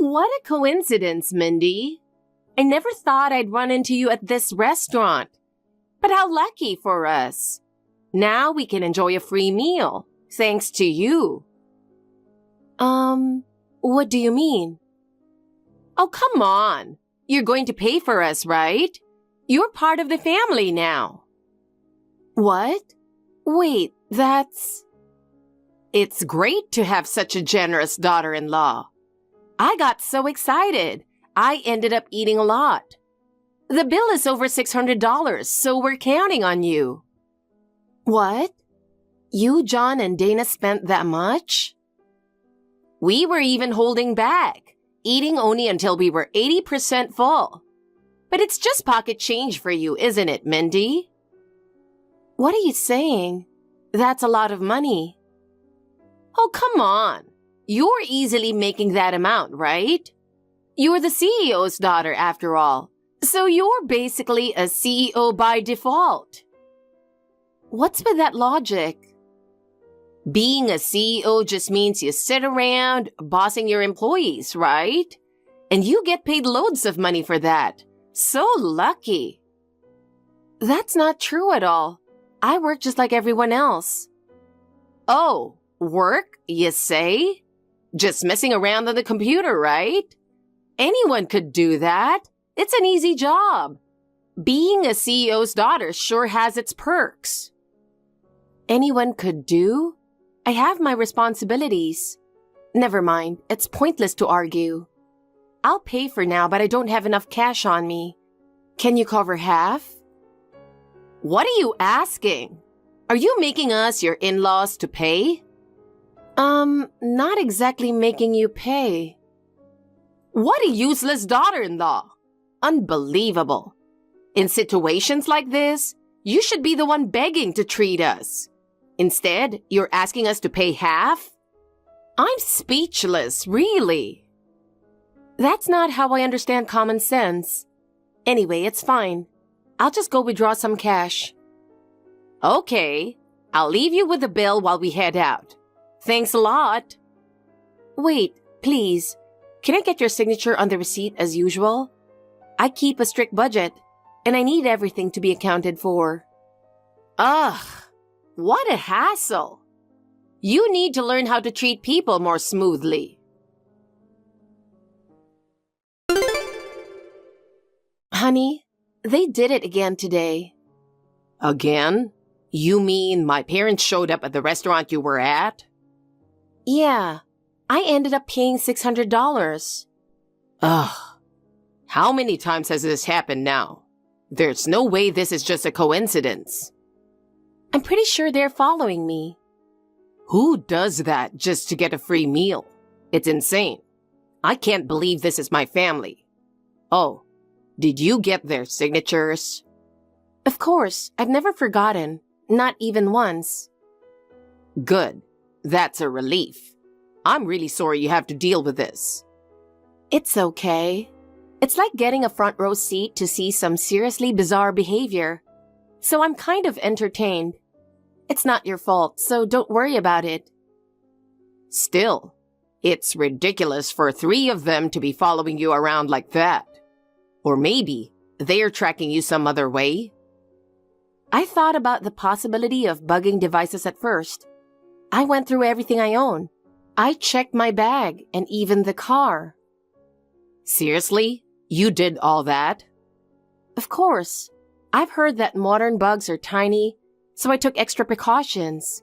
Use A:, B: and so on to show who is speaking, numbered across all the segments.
A: What a coincidence, Mindy. I never thought I'd run into you at this restaurant. But how lucky for us. Now we can enjoy a free meal, thanks to you. What do you mean? Oh, come on. You're going to pay for us, right? You're part of the family now. What? Wait, that's... It's great to have such a generous daughter-in-law. I got so excited, I ended up eating a lot. The bill is over $600, so we're counting on you. What? You, John, and Dana spent that much? We were even holding back, eating only until we were 80% full. But it's just pocket change for you, isn't it, Mindy? What are you saying? That's a lot of money. Oh, come on. You're easily making that amount, right? You're the CEO's daughter, after all. So you're basically a CEO by default. What's with that logic? Being a CEO just means you sit around bossing your employees, right? And you get paid loads of money for that. So lucky. That's not true at all. I work just like everyone else. Oh, work, you say? Just messing around on the computer, right? Anyone could do that. It's an easy job. Being a CEO's daughter sure has its perks. Anyone could do? I have my responsibilities. Never mind, it's pointless to argue. I'll pay for now, but I don't have enough cash on me. Can you cover half? What are you asking? Are you making us your in-laws to pay? Not exactly making you pay. What a useless daughter-in-law. Unbelievable. In situations like this, you should be the one begging to treat us. Instead, you're asking us to pay half? I'm speechless, really. That's not how I understand common sense. Anyway, it's fine. I'll just go withdraw some cash. Okay, I'll leave you with the bill while we head out. Thanks a lot. Wait, please. Can I get your signature on the receipt as usual? I keep a strict budget, and I need everything to be accounted for. Ugh, what a hassle. You need to learn how to treat people more smoothly. Honey, they did it again today. Again? You mean my parents showed up at the restaurant you were at? Yeah, I ended up paying $600. Ugh. How many times has this happened now? There's no way this is just a coincidence. I'm pretty sure they're following me. Who does that just to get a free meal? It's insane. I can't believe this is my family. Oh, did you get their signatures? Of course, I've never forgotten. Not even once. Good. That's a relief. I'm really sorry you have to deal with this. It's okay. It's like getting a front row seat to see some seriously bizarre behavior. So I'm kind of entertained. It's not your fault, so don't worry about it. Still, it's ridiculous for 3 of them to be following you around like that. Or maybe they're tracking you some other way. I thought about the possibility of bugging devices at first. I went through everything I own. I checked my bag and even the car. Seriously? You did all that? Of course. I've heard that modern bugs are tiny, so I took extra precautions.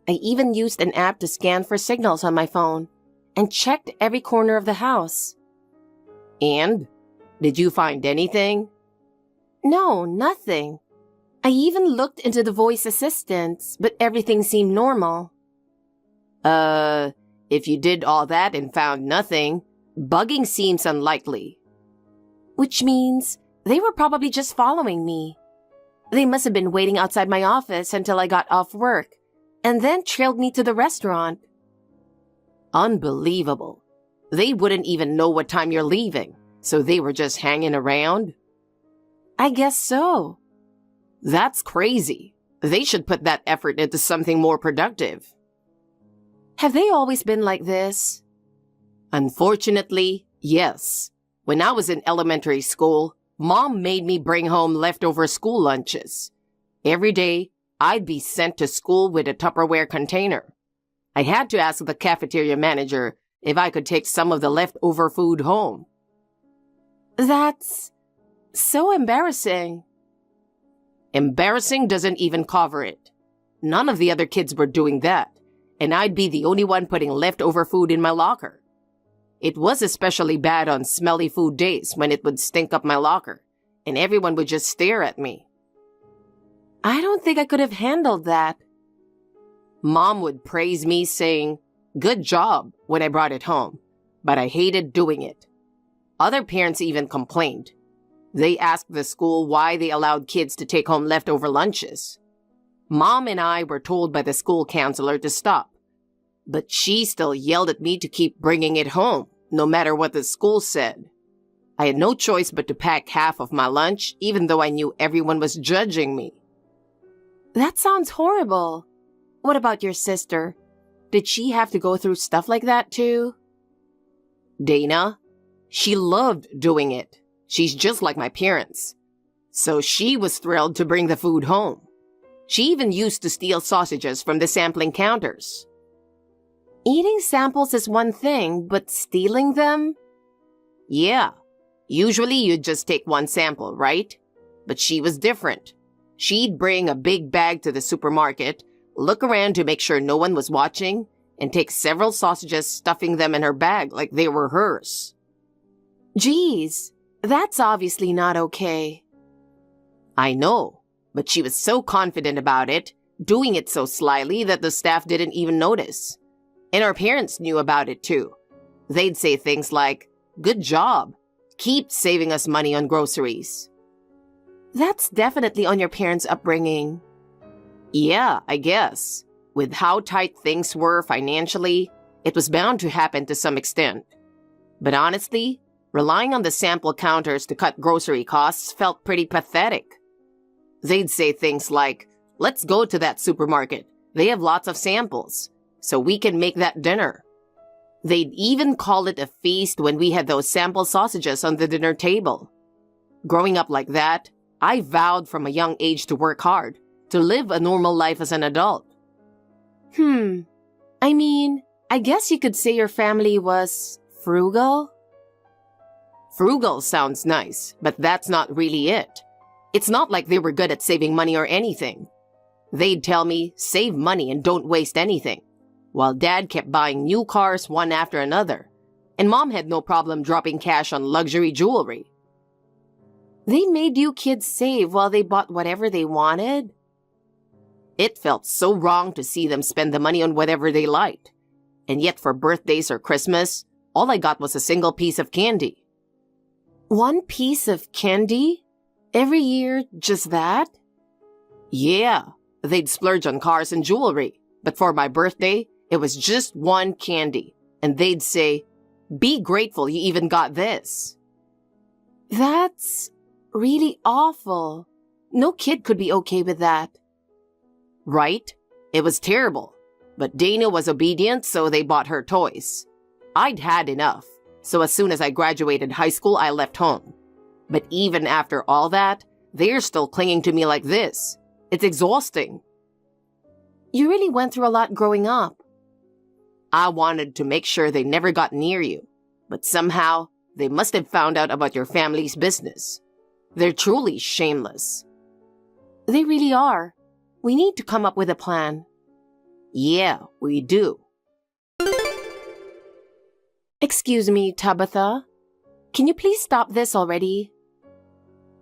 A: I even used an app to scan for signals on my phone and checked every corner of the house. And? Did you find anything? No, nothing. I even looked into the voice assistants, but everything seemed normal. If you did all that and found nothing, bugging seems unlikely. Which means they were probably just following me. They must have been waiting outside my office until I got off work, and then trailed me to the restaurant. Unbelievable. They wouldn't even know what time you're leaving, so they were just hanging around? I guess so. That's crazy. They should put that effort into something more productive. Have they always been like this? Unfortunately, Yes. When I was in elementary school, Mom made me bring home leftover school lunches. Every day, I'd be sent to school with a Tupperware container. I had to ask the cafeteria manager if I could take some of the leftover food home.
B: That's so embarrassing.
A: Embarrassing doesn't even cover it. None of the other kids were doing that, and I'd be the only one putting leftover food in my locker. It was especially bad on smelly food days when it would stink up my locker, and everyone would just stare at me.
B: I don't think I could have handled that.
A: Mom would praise me, saying, "Good job," when I brought it home, but I hated doing it. Other parents even complained. They asked the school why they allowed kids to take home leftover lunches. Mom and I were told by the school counselor to stop, but she still yelled at me to keep bringing it home, no matter what the school said. I had no choice but to pack half of my lunch, even though I knew everyone was judging me.
B: That sounds horrible. What about your sister? Did she have to go through stuff like that too?
A: Dana, she loved doing it. She's just like my parents. So she was thrilled to bring the food home. She even used to steal sausages from the sampling counters.
B: Eating samples is one thing, but stealing them?
A: Yeah. Usually you'd just take one sample, right? But she was different. She'd bring a big bag to the supermarket, look around to make sure no one was watching, and take several sausages, stuffing them in her bag like they were hers.
B: Geez, that's obviously not okay.
A: I know, but she was so confident about it, doing it so slyly that the staff didn't even notice. And our parents knew about it too. They'd say things like, "Good job. Keep saving us money on groceries."
B: That's definitely on your parents' upbringing.
A: Yeah, I guess. With how tight things were financially, it was bound to happen to some extent. But honestly, relying on the sample counters to cut grocery costs felt pretty pathetic. They'd say things like, "Let's go to that supermarket. They have lots of samples, so we can make that dinner." They'd even call it a feast when we had those sample sausages on the dinner table. Growing up like that, I vowed from a young age to work hard, to live a normal life as an adult.
B: I mean, I guess you could say your family was frugal?
A: Frugal sounds nice, but that's not really it. It's not like they were good at saving money or anything. They'd tell me, "Save money and don't waste anything," while Dad kept buying new cars one after another, and Mom had no problem dropping cash on luxury jewelry.
B: They made you kids save while they bought whatever they wanted?
A: It felt so wrong to see them spend the money on whatever they liked. And yet for birthdays or Christmas, all I got was a single piece of candy.
B: One piece of candy? Every year, just that?
A: Yeah, they'd splurge on cars and jewelry. But for my birthday, it was just one candy. And they'd say, "Be grateful you even got this."
B: That's really awful. No kid could be okay with that.
A: Right? It was terrible. But Dana was obedient, so they bought her toys. I'd had enough, so as soon as I graduated high school, I left home. But even after all that, they're still clinging to me like this. It's exhausting.
B: You really went through a lot growing up.
A: I wanted to make sure they never got near you, but somehow they must have found out about your family's business. They're truly shameless.
B: They really are. We need to come up with a plan.
A: Yeah, we do.
B: Excuse me, Tabitha. Can you please stop this already?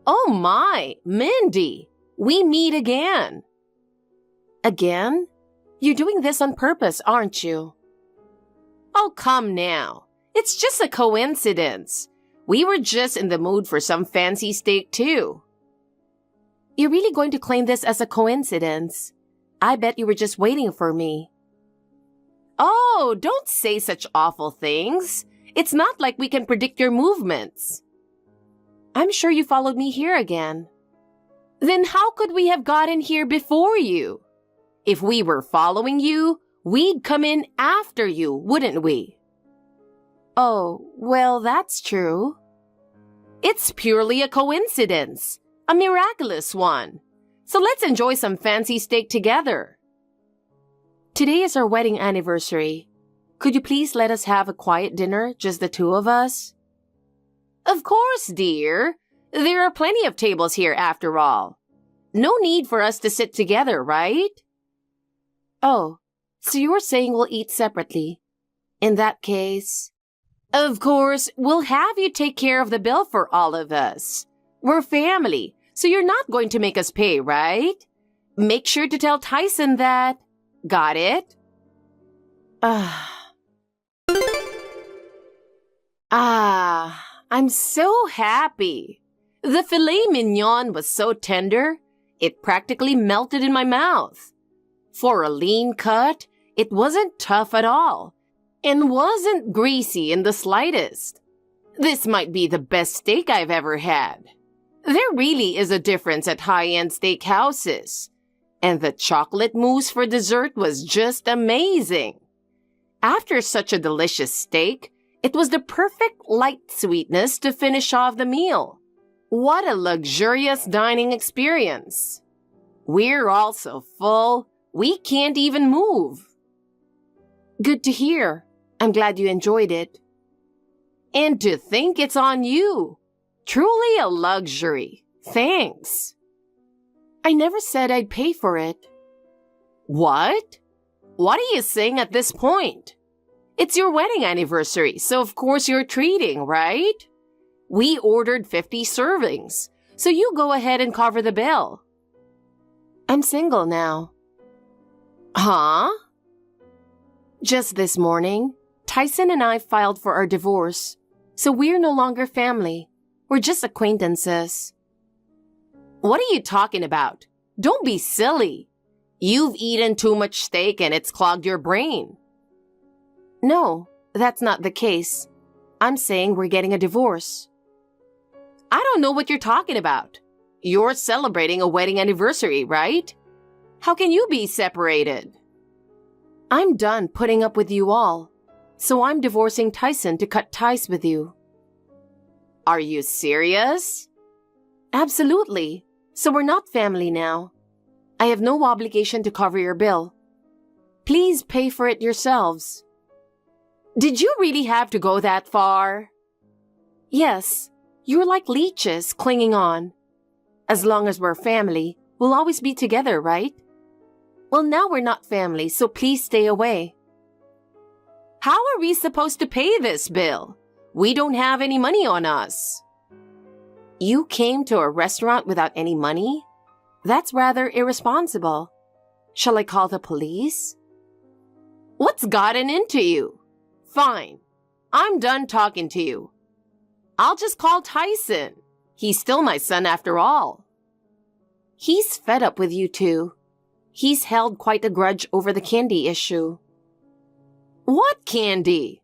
A: Oh my, Mindy, we meet again.
B: Again? You're doing this on purpose, aren't you?
A: Oh, come now. It's just a coincidence. We were just in the mood for some fancy steak too.
B: You're really going to claim this as a coincidence? I bet you were just waiting for me.
A: Oh, don't say such awful things. It's not like we can predict your movements.
B: I'm sure you followed me here again.
A: Then how could we have gotten here before you? If we were following you, we'd come in after you, wouldn't we?
B: Oh, well, that's true.
A: It's purely a coincidence, a miraculous one. So let's enjoy some fancy steak together.
B: Today is our wedding anniversary. Could you please let us have a quiet dinner, just the two of us?
A: Of course, dear. There are plenty of tables here after all. No need for us to sit together, right?
B: Oh, so you're saying we'll eat separately. In that case...
A: Of course, we'll have you take care of the bill for all of us. We're family, so you're not going to make us pay, right? Make sure to tell Tyson that. Got it? I'm so happy. The filet mignon was so tender, it practically melted in my mouth. For a lean cut, it wasn't tough at all, and wasn't greasy in the slightest. This might be the best steak I've ever had. There really is a difference at high-end steakhouses. And the chocolate mousse for dessert was just amazing. After such a delicious steak, it was the perfect light sweetness to finish off the meal. What a luxurious dining experience. We're all so full, we can't even move.
B: Good to hear. I'm glad you enjoyed it.
A: And to think it's on you. Truly a luxury. Thanks.
B: I never said I'd pay for it.
A: What? What are you saying at this point? It's your wedding anniversary, so of course you're treating, right? We ordered 50 servings, so you go ahead and cover the bill.
B: I'm single now.
A: Huh?
B: Just this morning, Tyson and I filed for our divorce, so we're no longer family. We're just acquaintances.
A: What are you talking about? Don't be silly. You've eaten too much steak and it's clogged your brain.
B: No, that's not the case. I'm saying we're getting a divorce.
A: I don't know what you're talking about. You're celebrating a wedding anniversary, right? How can you be separated?
B: I'm done putting up with you all, so I'm divorcing Tyson to cut ties with you.
A: Are you serious?
B: Absolutely. So we're not family now. I have no obligation to cover your bill. Please pay for it yourselves.
A: Did you really have to go that far?
B: Yes, you're like leeches clinging on. As long as we're family, we'll always be together, right? Well, now we're not family, so please stay away.
A: How are we supposed to pay this bill? We don't have any money on us.
B: You came to a restaurant without any money? That's rather irresponsible. Shall I call the police?
A: What's gotten into you? Fine. I'm done talking to you. I'll just call Tyson. He's still my son after all.
B: He's fed up with you two. He's held quite a grudge over the candy issue.
A: What candy?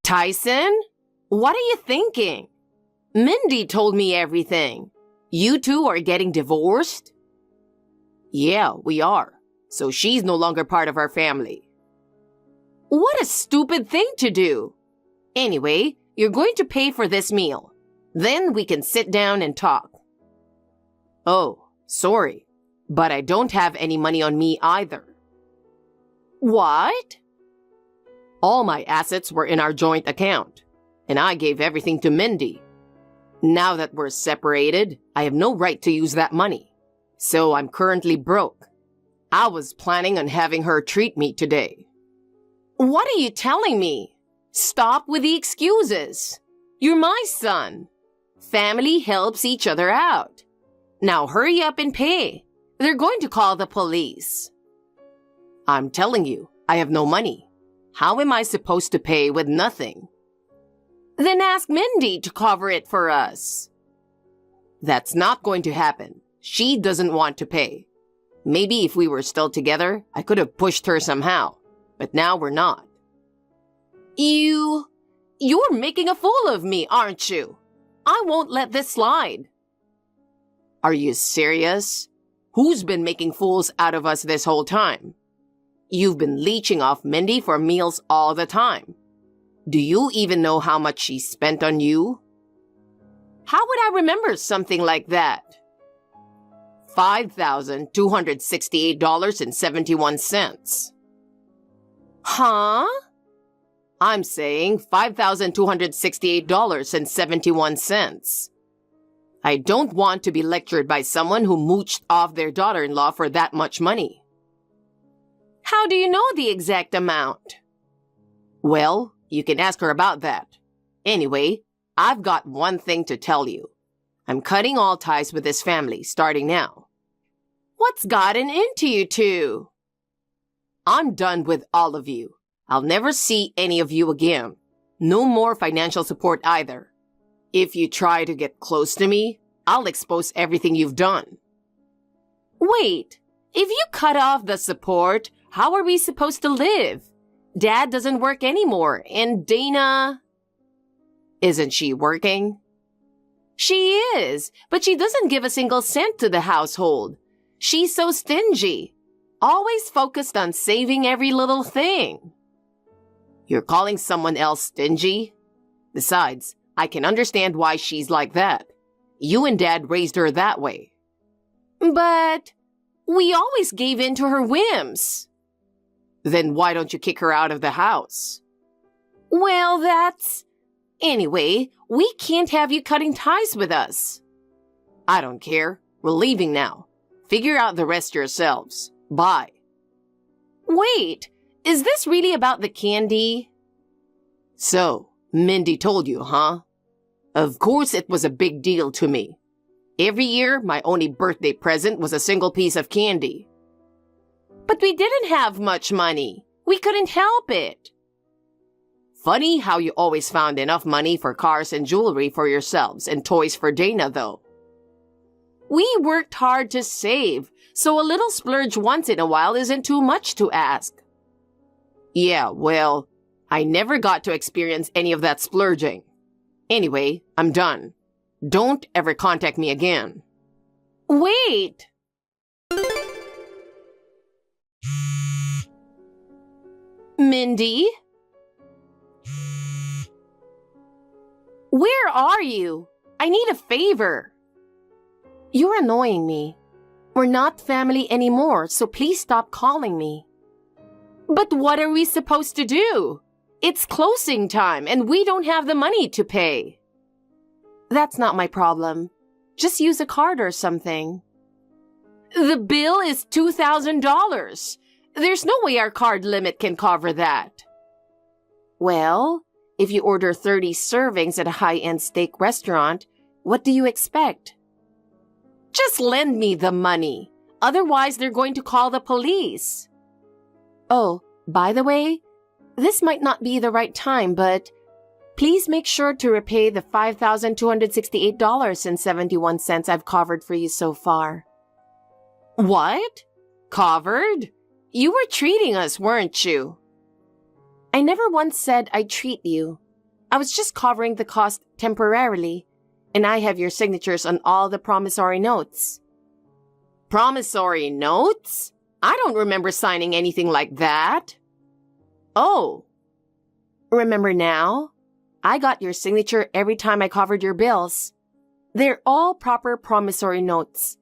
A: Tyson? What are you thinking? Mindy told me everything. You two are getting divorced? Yeah, we are. So she's no longer part of our family. What a stupid thing to do. Anyway, you're going to pay for this meal. Then we can sit down and talk. Oh, sorry, but I don't have any money on me either. What? All my assets were in our joint account, and I gave everything to Mindy. Now that we're separated, I have no right to use that money. So I'm currently broke. I was planning on having her treat me today. What are you telling me? Stop with the excuses. You're my son. Family helps each other out. Now hurry up and pay. They're going to call the police. I'm telling you, I have no money. How am I supposed to pay with nothing? Then ask Mindy to cover it for us. That's not going to happen. She doesn't want to pay. Maybe if we were still together, I could have pushed her somehow. But now we're not. You're making a fool of me, aren't you? I won't let this slide. Are you serious? Who's been making fools out of us this whole time? You've been leeching off Mindy for meals all the time. Do you even know how much she spent on you? How would I remember something like that? $5,268.71. Huh? I'm saying $5,268.71. I don't want to be lectured by someone who mooched off their daughter-in-law for that much money.
B: How do you know the exact amount?
A: Well, you can ask her about that. Anyway, I've got one thing to tell you. I'm cutting all ties with this family, starting now.
B: What's gotten into you two?
A: I'm done with all of you. I'll never see any of you again. No more financial support either. If you try to get close to me, I'll expose everything you've done.
B: Wait, if you cut off the support, how are we supposed to live? Dad doesn't work anymore, and Dana...
A: Isn't she working?
B: She is, but she doesn't give a single cent to the household. She's so stingy. Always focused on saving every little thing.
A: You're calling someone else stingy? Besides, I can understand why she's like that. You and Dad raised her that way.
B: But we always gave in to her whims.
A: Then why don't you kick her out of the house?
B: Well, that's... Anyway, we can't have you cutting ties with us.
A: I don't care. We're leaving now. Figure out the rest yourselves. Bye.
B: Wait, is this really about the candy?
A: So, Mindy told you, huh? Of course it was a big deal to me. Every year, my only birthday present was a single piece of candy.
B: But we didn't have much money. We couldn't help it.
A: Funny how you always found enough money for cars and jewelry for yourselves and toys for Dana, though.
B: We worked hard to save, so a little splurge once in a while isn't too much to ask.
A: Yeah, well, I never got to experience any of that splurging. Anyway, I'm done. Don't ever contact me again.
B: Wait! Mindy? Where are you? I need a favor. You're annoying me. We're not family anymore, so please stop calling me. But what are we supposed to do? It's closing time and we don't have the money to pay. That's not my problem. Just use a card or something. The bill is $2,000. There's no way our card limit can cover that. Well, if you order 30 servings at a high-end steak restaurant, what do you expect? Just lend me the money. Otherwise, they're going to call the police. Oh, by the way, this might not be the right time, but please make sure to repay the $5,268.71 I've covered for you so far. What? Covered? You were treating us, weren't you? I never once said I'd treat you. I was just covering the cost temporarily, and I have your signatures on all the promissory notes. Promissory notes? I don't remember signing anything like that. Oh. Remember now? I got your signature every time I covered your bills. They're all proper promissory notes.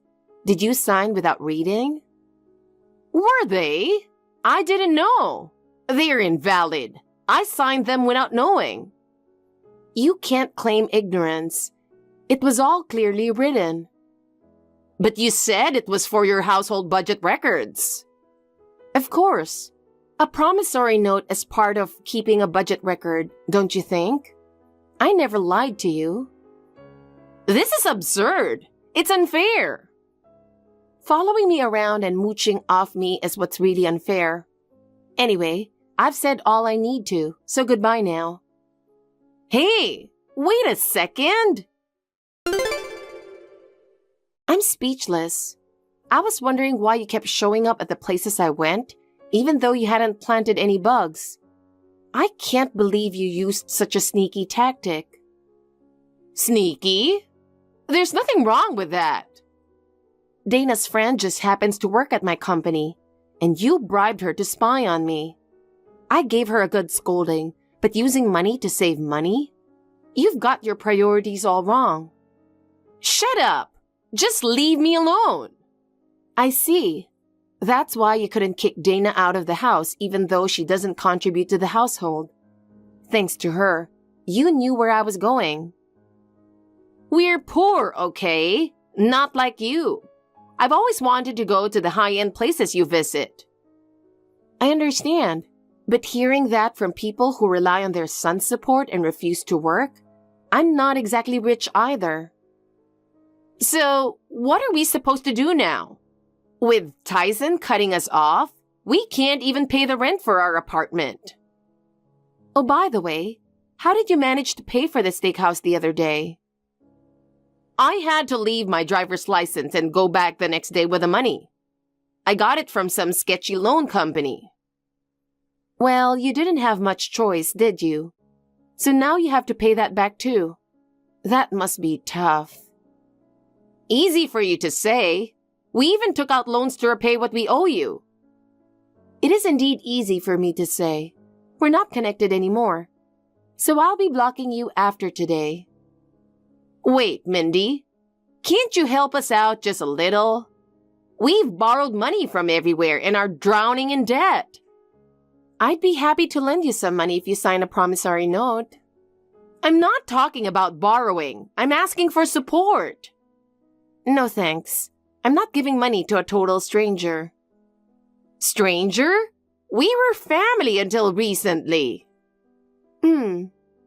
B: Did you sign without reading? Were they? I didn't know. They're invalid. I signed them without knowing. You can't claim ignorance. It was all clearly written. But you said it was for your household budget records. Of course. A promissory note is part of keeping a budget record, don't you think? I never lied to you. This is absurd. It's unfair. Following me around and mooching off me is what's really unfair. Anyway, I've said all I need to, so goodbye now. Hey, wait a second. I'm speechless. I was wondering why you kept showing up at the places I went, even though you hadn't planted any bugs. I can't believe you used such a sneaky tactic. Sneaky? There's nothing wrong with that. Dana's friend just happens to work at my company,
A: and you bribed her to spy on me. I gave her a good scolding, but using money to save money? You've got your priorities all wrong.
B: Shut up! Just leave me alone!
A: I see. That's why you couldn't kick Dana out of the house even though she doesn't contribute to the household. Thanks to her, you knew where I was going.
B: We're poor, okay? Not like you. I've always wanted to go to the high-end places you visit.
A: I understand, but hearing that from people who rely on their son's support and refuse to work, I'm not exactly rich either.
B: So, what are we supposed to do now? With Tyson cutting us off, we can't even pay the rent for our apartment.
A: Oh, by the way, how did you manage to pay for the steakhouse the other day?
B: I had to leave my driver's license and go back the next day with the money. I got it from some sketchy loan company.
A: Well, you didn't have much choice, did you? So now you have to pay that back too. That must be tough.
B: Easy for you to say. We even took out loans to repay what we owe you.
A: It is indeed easy for me to say. We're not connected anymore. So I'll be blocking you after today.
B: Wait, Mindy. Can't you help us out just a little? We've borrowed money from everywhere and are drowning in debt.
A: I'd be happy to lend you some money if you sign a promissory note.
B: I'm not talking about borrowing. I'm asking for support.
A: No thanks. I'm not giving money to a total stranger.
B: Stranger? We were family until recently.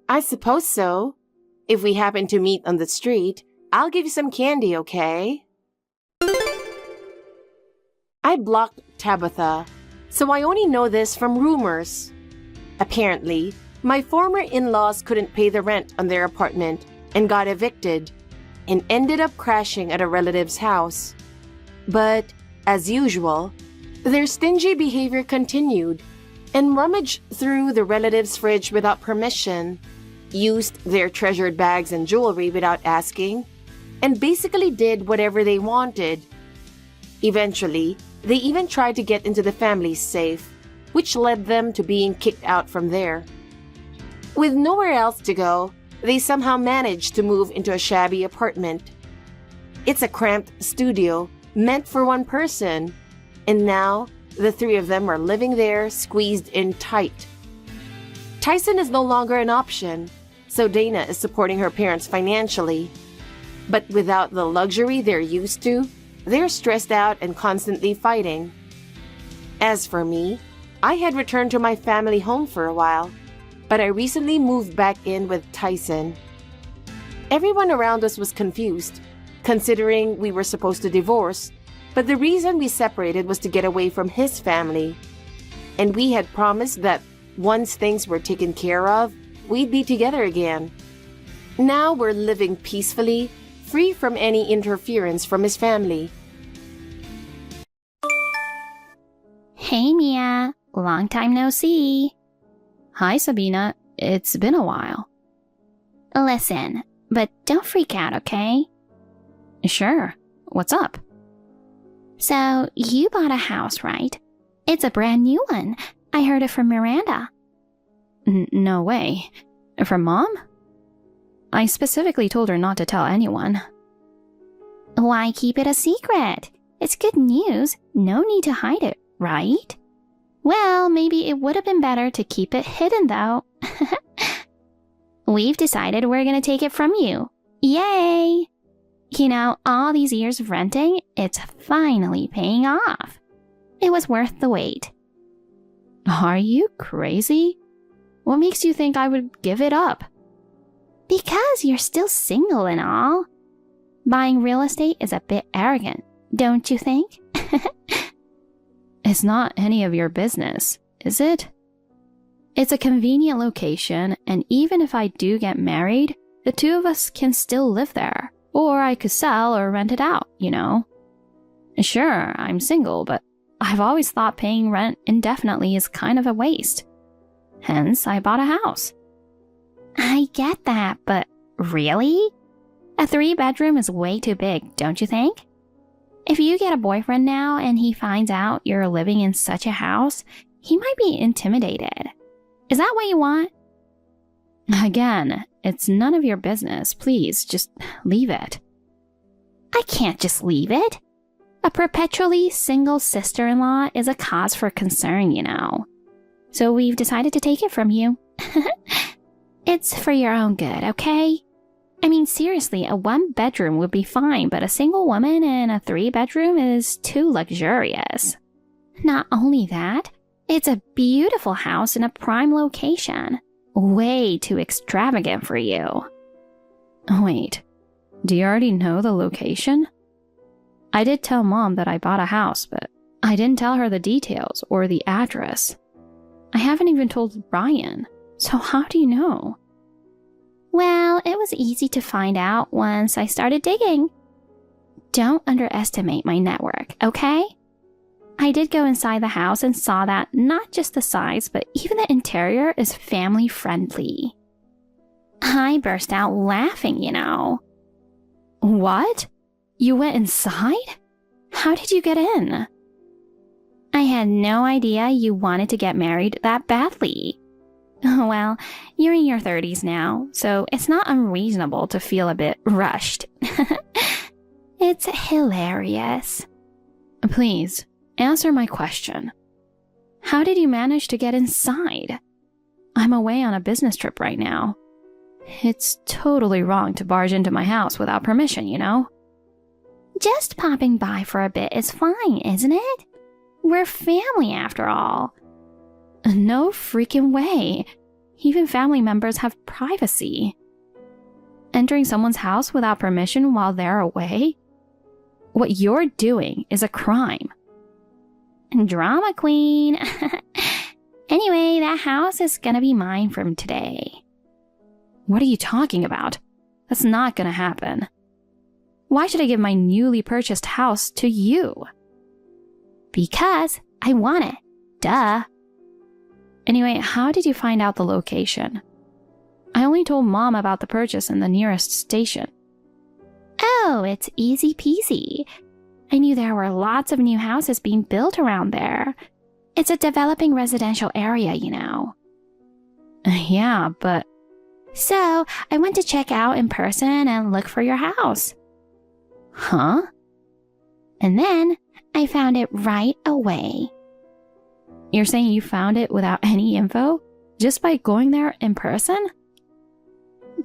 A: I suppose so. If we happen to meet on the street, I'll give you some candy, okay? I blocked Tabitha, so I only know this from rumors. Apparently, my former in-laws couldn't pay the rent on their apartment and got evicted and ended up crashing at a relative's house. But, as usual, their stingy behavior continued and rummaged through the relative's fridge without permission, used their treasured bags and jewelry without asking, and basically did whatever they wanted. Eventually, they even tried to get into the family's safe, which led them to being kicked out from there. With nowhere else to go, they somehow managed to move into a shabby apartment. It's a cramped studio meant for one person, and now the three of them are living there squeezed in tight. Tyson is no longer an option, so Dana is supporting her parents financially. But without the luxury they're used to, they're stressed out and constantly fighting. As for me, I had returned to my family home for a while, but I recently moved back in with Tyson. Everyone around us was confused, considering we were supposed to divorce, but the reason we separated was to get away from his family. And we had promised that once things were taken care of, we'd be together again. Now we're living peacefully, free from any interference from his family.
C: Hey Mia, long time no see.
D: Hi Sabina, it's been a while.
C: Listen, but don't freak out, okay?
D: Sure, what's up?
C: So, you bought a house, right? It's a brand new one. I heard it from Miranda.
D: No way. From Mom? I specifically told her not to tell anyone.
C: Why keep it a secret? It's good news. No need to hide it, right? Well, maybe it would have been better to keep it hidden, though. We've decided we're gonna take it from you. Yay! You know, all these years of renting, it's finally paying off. It was worth the wait.
D: Are you crazy? What makes you think I would give it up?
C: Because you're still single and all. Buying real estate is a bit arrogant, don't you think?
D: It's not any of your business, is it? It's a convenient location, and even if I do get married, the two of us can still live there. Or I could sell or rent it out, you know? Sure, I'm single, but I've always thought paying rent indefinitely is kind of a waste. Hence, I bought a house.
C: I get that, but really? A 3-bedroom is way too big, don't you think? If you get a boyfriend now and he finds out you're living in such a house, he might be intimidated. Is that what you want?
D: Again, it's none of your business. Please, just leave it.
C: I can't just leave it. A perpetually single sister-in-law is a cause for concern, you know. So we've decided to take it from you. It's for your own good, okay? I mean, seriously, a 1-bedroom would be fine, but a single woman in a 3-bedroom is too luxurious. Not only that, it's a beautiful house in a prime location. Way too extravagant for you.
D: Wait, do you already know the location? I did tell Mom that I bought a house, but I didn't tell her the details or the address. I haven't even told Ryan, so how do you know?
C: Well, it was easy to find out once I started digging. Don't underestimate my network, okay? I did go inside the house and saw that not just the size, but even the interior is family friendly. I burst out laughing, you know.
D: What? You went inside? How did you get in?
C: I had no idea you wanted to get married that badly. Well, you're in your 30s now, so it's not unreasonable to feel a bit rushed. It's hilarious.
D: Please, answer my question. How did you manage to get inside? I'm away on a business trip right now. It's totally wrong to barge into my house without permission, you know?
C: Just popping by for a bit is fine, isn't it? We're family after all.
D: No freaking way. Even family members have privacy. Entering someone's house without permission while they're away? What you're doing is a crime.
C: Drama queen. Anyway, that house is gonna be mine from today.
D: What are you talking about? That's not gonna happen. Why should I give my newly purchased house to you?
C: Because I want it. Duh.
D: Anyway, how did you find out the location? I only told Mom about the purchase in the nearest station.
C: Oh, it's easy peasy. I knew there were lots of new houses being built around there. It's a developing residential area, you know.
D: Yeah, but...
C: So, I went to check out in person and look for your house.
D: Huh?
C: And then, I found it right away.
D: You're saying you found it without any info? Just by going there in person?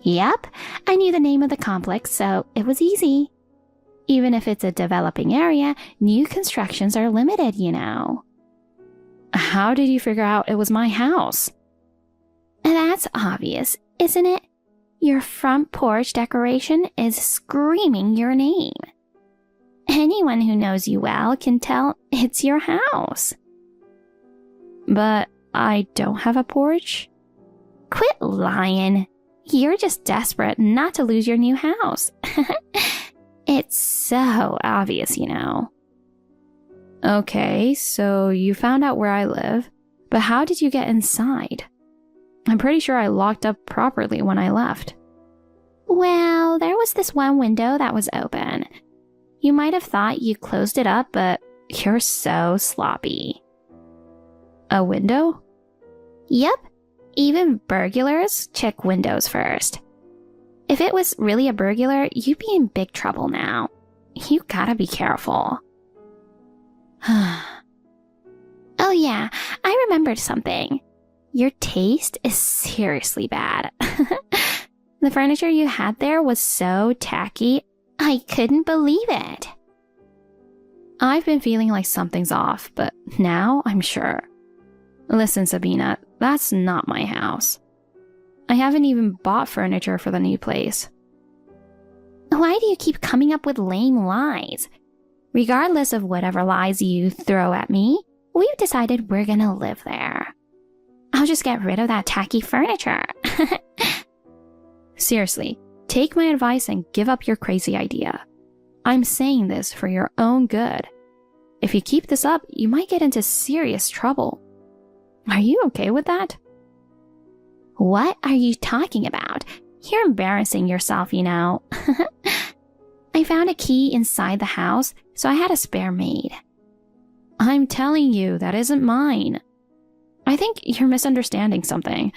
C: Yep, I knew the name of the complex, so it was easy. Even if it's a developing area, new constructions are limited, you know.
D: How did you figure out it was my house?
C: That's obvious, isn't it? Your front porch decoration is screaming your name. Anyone who knows you well can tell it's your house.
D: But I don't have a porch?
C: Quit lying. You're just desperate not to lose your new house. It's so obvious, you know.
D: Okay, so you found out where I live, but how did you get inside? I'm pretty sure I locked up properly when I left.
C: Well, there was this one window that was open. You might have thought you closed it up, but you're so sloppy.
D: A window?
C: Yep. Even burglars check windows first. If it was really a burglar, you'd be in big trouble now. You gotta be careful. Oh yeah, I remembered something. Your taste is seriously bad. The furniture you had there was so tacky, I couldn't believe it.
D: I've been feeling like something's off, but now I'm sure. Listen, Sabina, that's not my house. I haven't even bought furniture for the new place.
C: Why do you keep coming up with lame lies? Regardless of whatever lies you throw at me, we've decided we're gonna live there. I'll just get rid of that tacky furniture.
D: Seriously, take my advice and give up your crazy idea. I'm saying this for your own good. If you keep this up, you might get into serious trouble. Are you okay with that?
C: What are you talking about? You're embarrassing yourself, you know. I found a key inside the house, so I had a spare made.
D: I'm telling you, that isn't mine. I think you're misunderstanding something.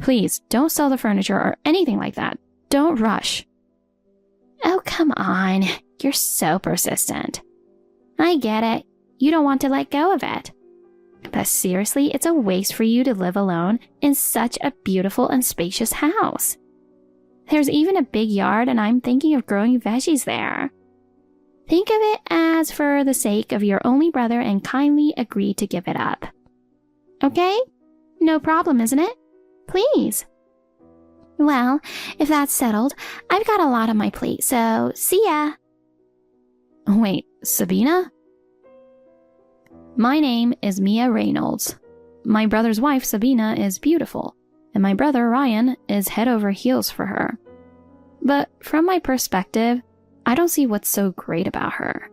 D: Please, don't sell the furniture or anything like that. Don't rush.
C: Oh, come on. You're so persistent. I get it. You don't want to let go of it. But seriously, it's a waste for you to live alone in such a beautiful and spacious house. There's even a big yard, and I'm thinking of growing veggies there. Think of it as for the sake of your only brother and kindly agree to give it up. Okay? No problem, isn't it? Please. Well, if that's settled, I've got a lot on my plate, so see ya.
D: Wait, Sabina? My name is Mia Reynolds. My brother's wife, Sabina, is beautiful, and my brother, Ryan, is head over heels for her. But from my perspective, I don't see what's so great about her.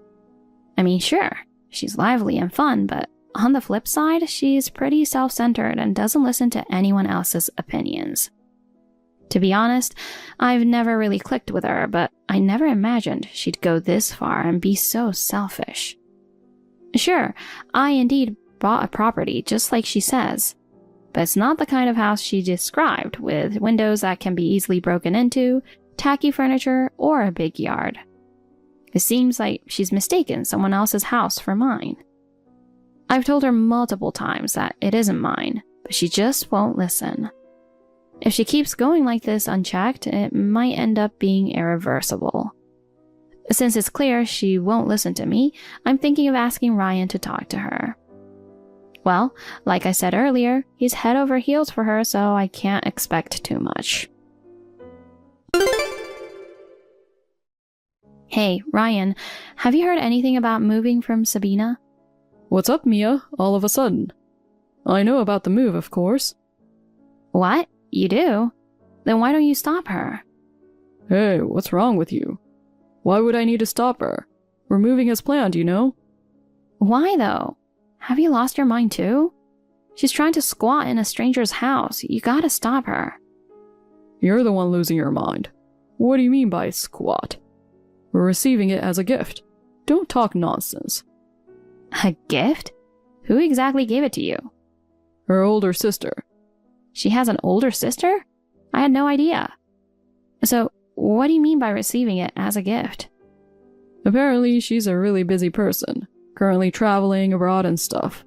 D: I mean, sure, she's lively and fun, but on the flip side, she's pretty self-centered and doesn't listen to anyone else's opinions. To be honest, I've never really clicked with her, but I never imagined she'd go this far and be so selfish. Sure, I indeed bought a property just like she says, but it's not the kind of house she described, with windows that can be easily broken into, tacky furniture, or a big yard. It seems like she's mistaken someone else's house for mine. I've told her multiple times that it isn't mine, but she just won't listen. If she keeps going like this unchecked, it might end up being irreversible. Since it's clear she won't listen to me, I'm thinking of asking Ryan to talk to her. Well, like I said earlier, he's head over heels for her, so I can't expect too much. Hey, Ryan, have you heard anything about moving from Sabina?
E: What's up, Mia, all of a sudden? I know about the move, of course.
D: What? You do? Then why don't you stop her?
E: Hey, what's wrong with you? Why would I need to stop her? We're moving as planned, you know?
D: Why, though? Have you lost your mind, too? She's trying to squat in a stranger's house. You gotta stop her.
E: You're the one losing your mind. What do you mean by squat? We're receiving it as a gift. Don't talk nonsense.
D: A gift? Who exactly gave it to you?
E: Her older sister.
D: She has an older sister? I had no idea. So, what do you mean by receiving it as a gift?
E: Apparently, she's a really busy person, currently traveling abroad and stuff.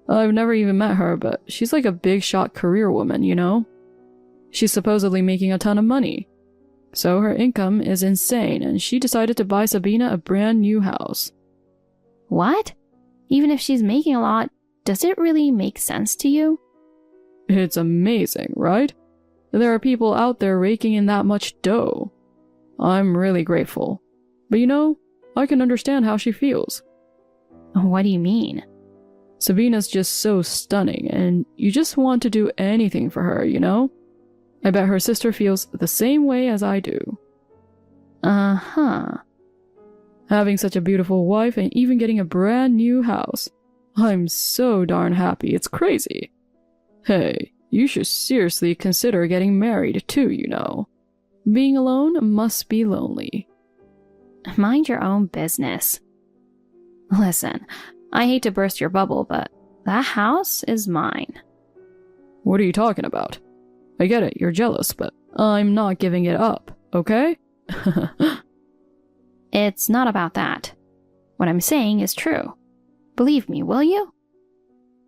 E: I've never even met her, but she's like a big shot career woman, you know? She's supposedly making a ton of money. So her income is insane, and she decided to buy Sabina a brand new house.
D: What? Even if she's making a lot, does it really make sense to you?
E: It's amazing, right? There are people out there raking in that much dough. I'm really grateful. But you know, I can understand how she feels.
D: What do you mean?
E: Sabina's just so stunning, and you just want to do anything for her, you know? I bet her sister feels the same way as I do.
D: Uh-huh.
E: Having such a beautiful wife and even getting a brand new house. I'm so darn happy, it's crazy. Hey, you should seriously consider getting married too, you know. Being alone must be lonely.
D: Mind your own business. Listen, I hate to burst your bubble, but that house is mine.
E: What are you talking about? I get it, you're jealous, but I'm not giving it up, okay?
D: It's not about that. What I'm saying is true. Believe me, will you?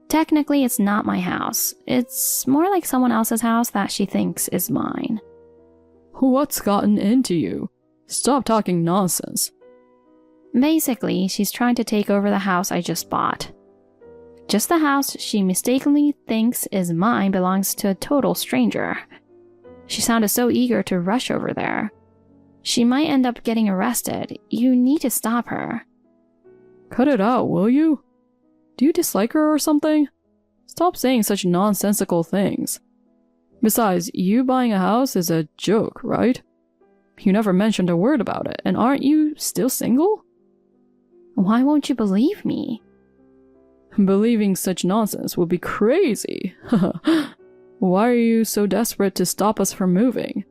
D: Technically, it's not my house. It's more like someone else's house that she thinks is mine.
E: What's gotten into you? Stop talking nonsense.
D: Basically, she's trying to take over the house I just bought. Just the house she mistakenly thinks is mine belongs to a total stranger. She sounded so eager to rush over there. She might end up getting arrested. You need to stop her.
E: Cut it out, will you? Do you dislike her or something? Stop saying such nonsensical things. Besides, you buying a house is a joke, right? You never mentioned a word about it, and aren't you still single?
D: Why won't you believe me?
E: Believing such nonsense would be crazy. Why are you so desperate to stop us from moving?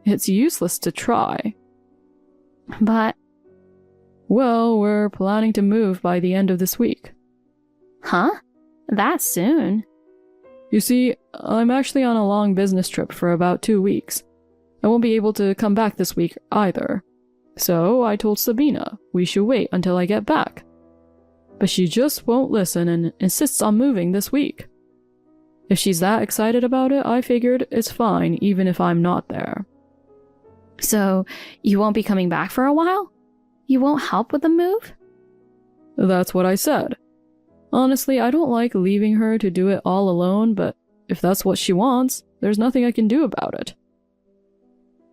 E: It's useless to try.
C: But...
E: Well, we're planning to move by the end of this week.
C: Huh? That soon?
E: You see, I'm actually on a long business trip for about 2 weeks. I won't be able to come back this week either. So I told Sabina we should wait until I get back. But she just won't listen and insists on moving this week. If she's that excited about it, I figured it's fine even if I'm not there.
C: So, you won't be coming back for a while? You won't help with the move?
E: That's what I said. Honestly, I don't like leaving her to do it all alone, but if that's what she wants, there's nothing I can do about it.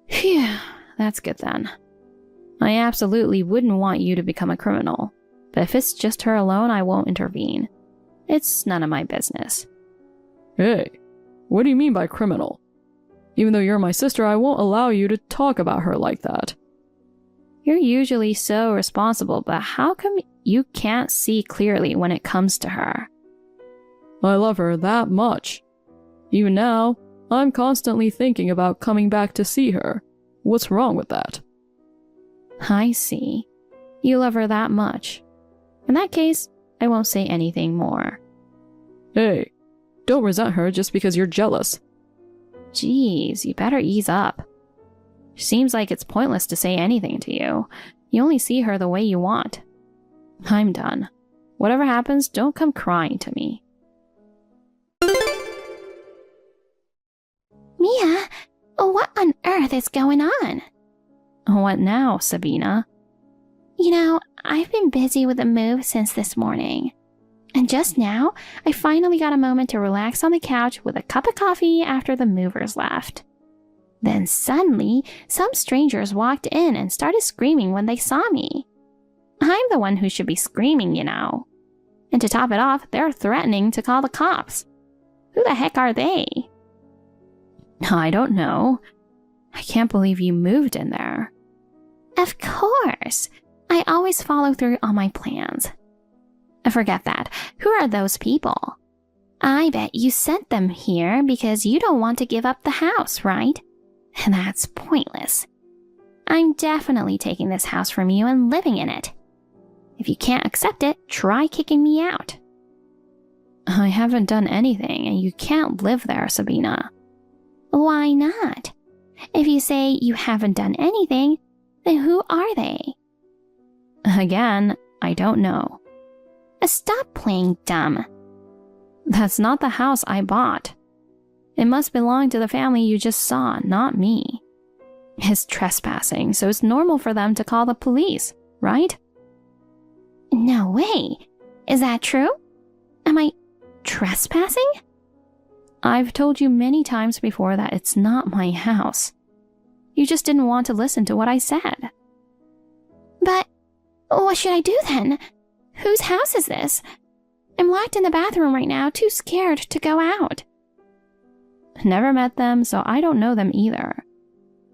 C: Phew, that's good then. I absolutely wouldn't want you to become a criminal, but if it's just her alone, I won't intervene. It's none of my business.
E: Hey, what do you mean by criminal? Even though you're my sister, I won't allow you to talk about her like that.
C: You're usually so responsible, but how come you can't see clearly when it comes to her?
E: I love her that much. Even now, I'm constantly thinking about coming back to see her. What's wrong with that?
C: I see. You love her that much. In that case, I won't say anything more.
E: Hey, don't resent her just because you're jealous.
C: Jeez, you better ease up. Seems like it's pointless to say anything to you. You only see her the way you want. I'm done. Whatever happens, don't come crying to me.
B: Mia, what on earth is going on?
C: What now, Sabina?
B: You know, I've been busy with the move since this morning. And just now, I finally got a moment to relax on the couch with a cup of coffee after the movers left. Then suddenly, some strangers walked in and started screaming when they saw me. I'm the one who should be screaming, you know. And to top it off, they're threatening to call the cops. Who the heck are they?
C: I don't know. I can't believe you moved in there.
B: Of course. I always follow through on my plans. Forget that. Who are those people? I bet you sent them here because you don't want to give up the house, right? That's pointless. I'm definitely taking this house from you and living in it. If you can't accept it, try kicking me out.
C: I haven't done anything, and you can't live there, Sabina.
B: Why not? If you say you haven't done anything, then who are they?
C: Again, I don't know.
B: Stop playing dumb.
C: That's not the house I bought. It must belong to the family you just saw, not me. It's trespassing, so it's normal for them to call the police, right?
B: No way. Is that true? Am I trespassing?
C: I've told you many times before that it's not my house. You just didn't want to listen to what I said.
B: But what should I do then? Whose house is this? I'm locked in the bathroom right now, too scared to go out.
C: Never met them, so I don't know them either.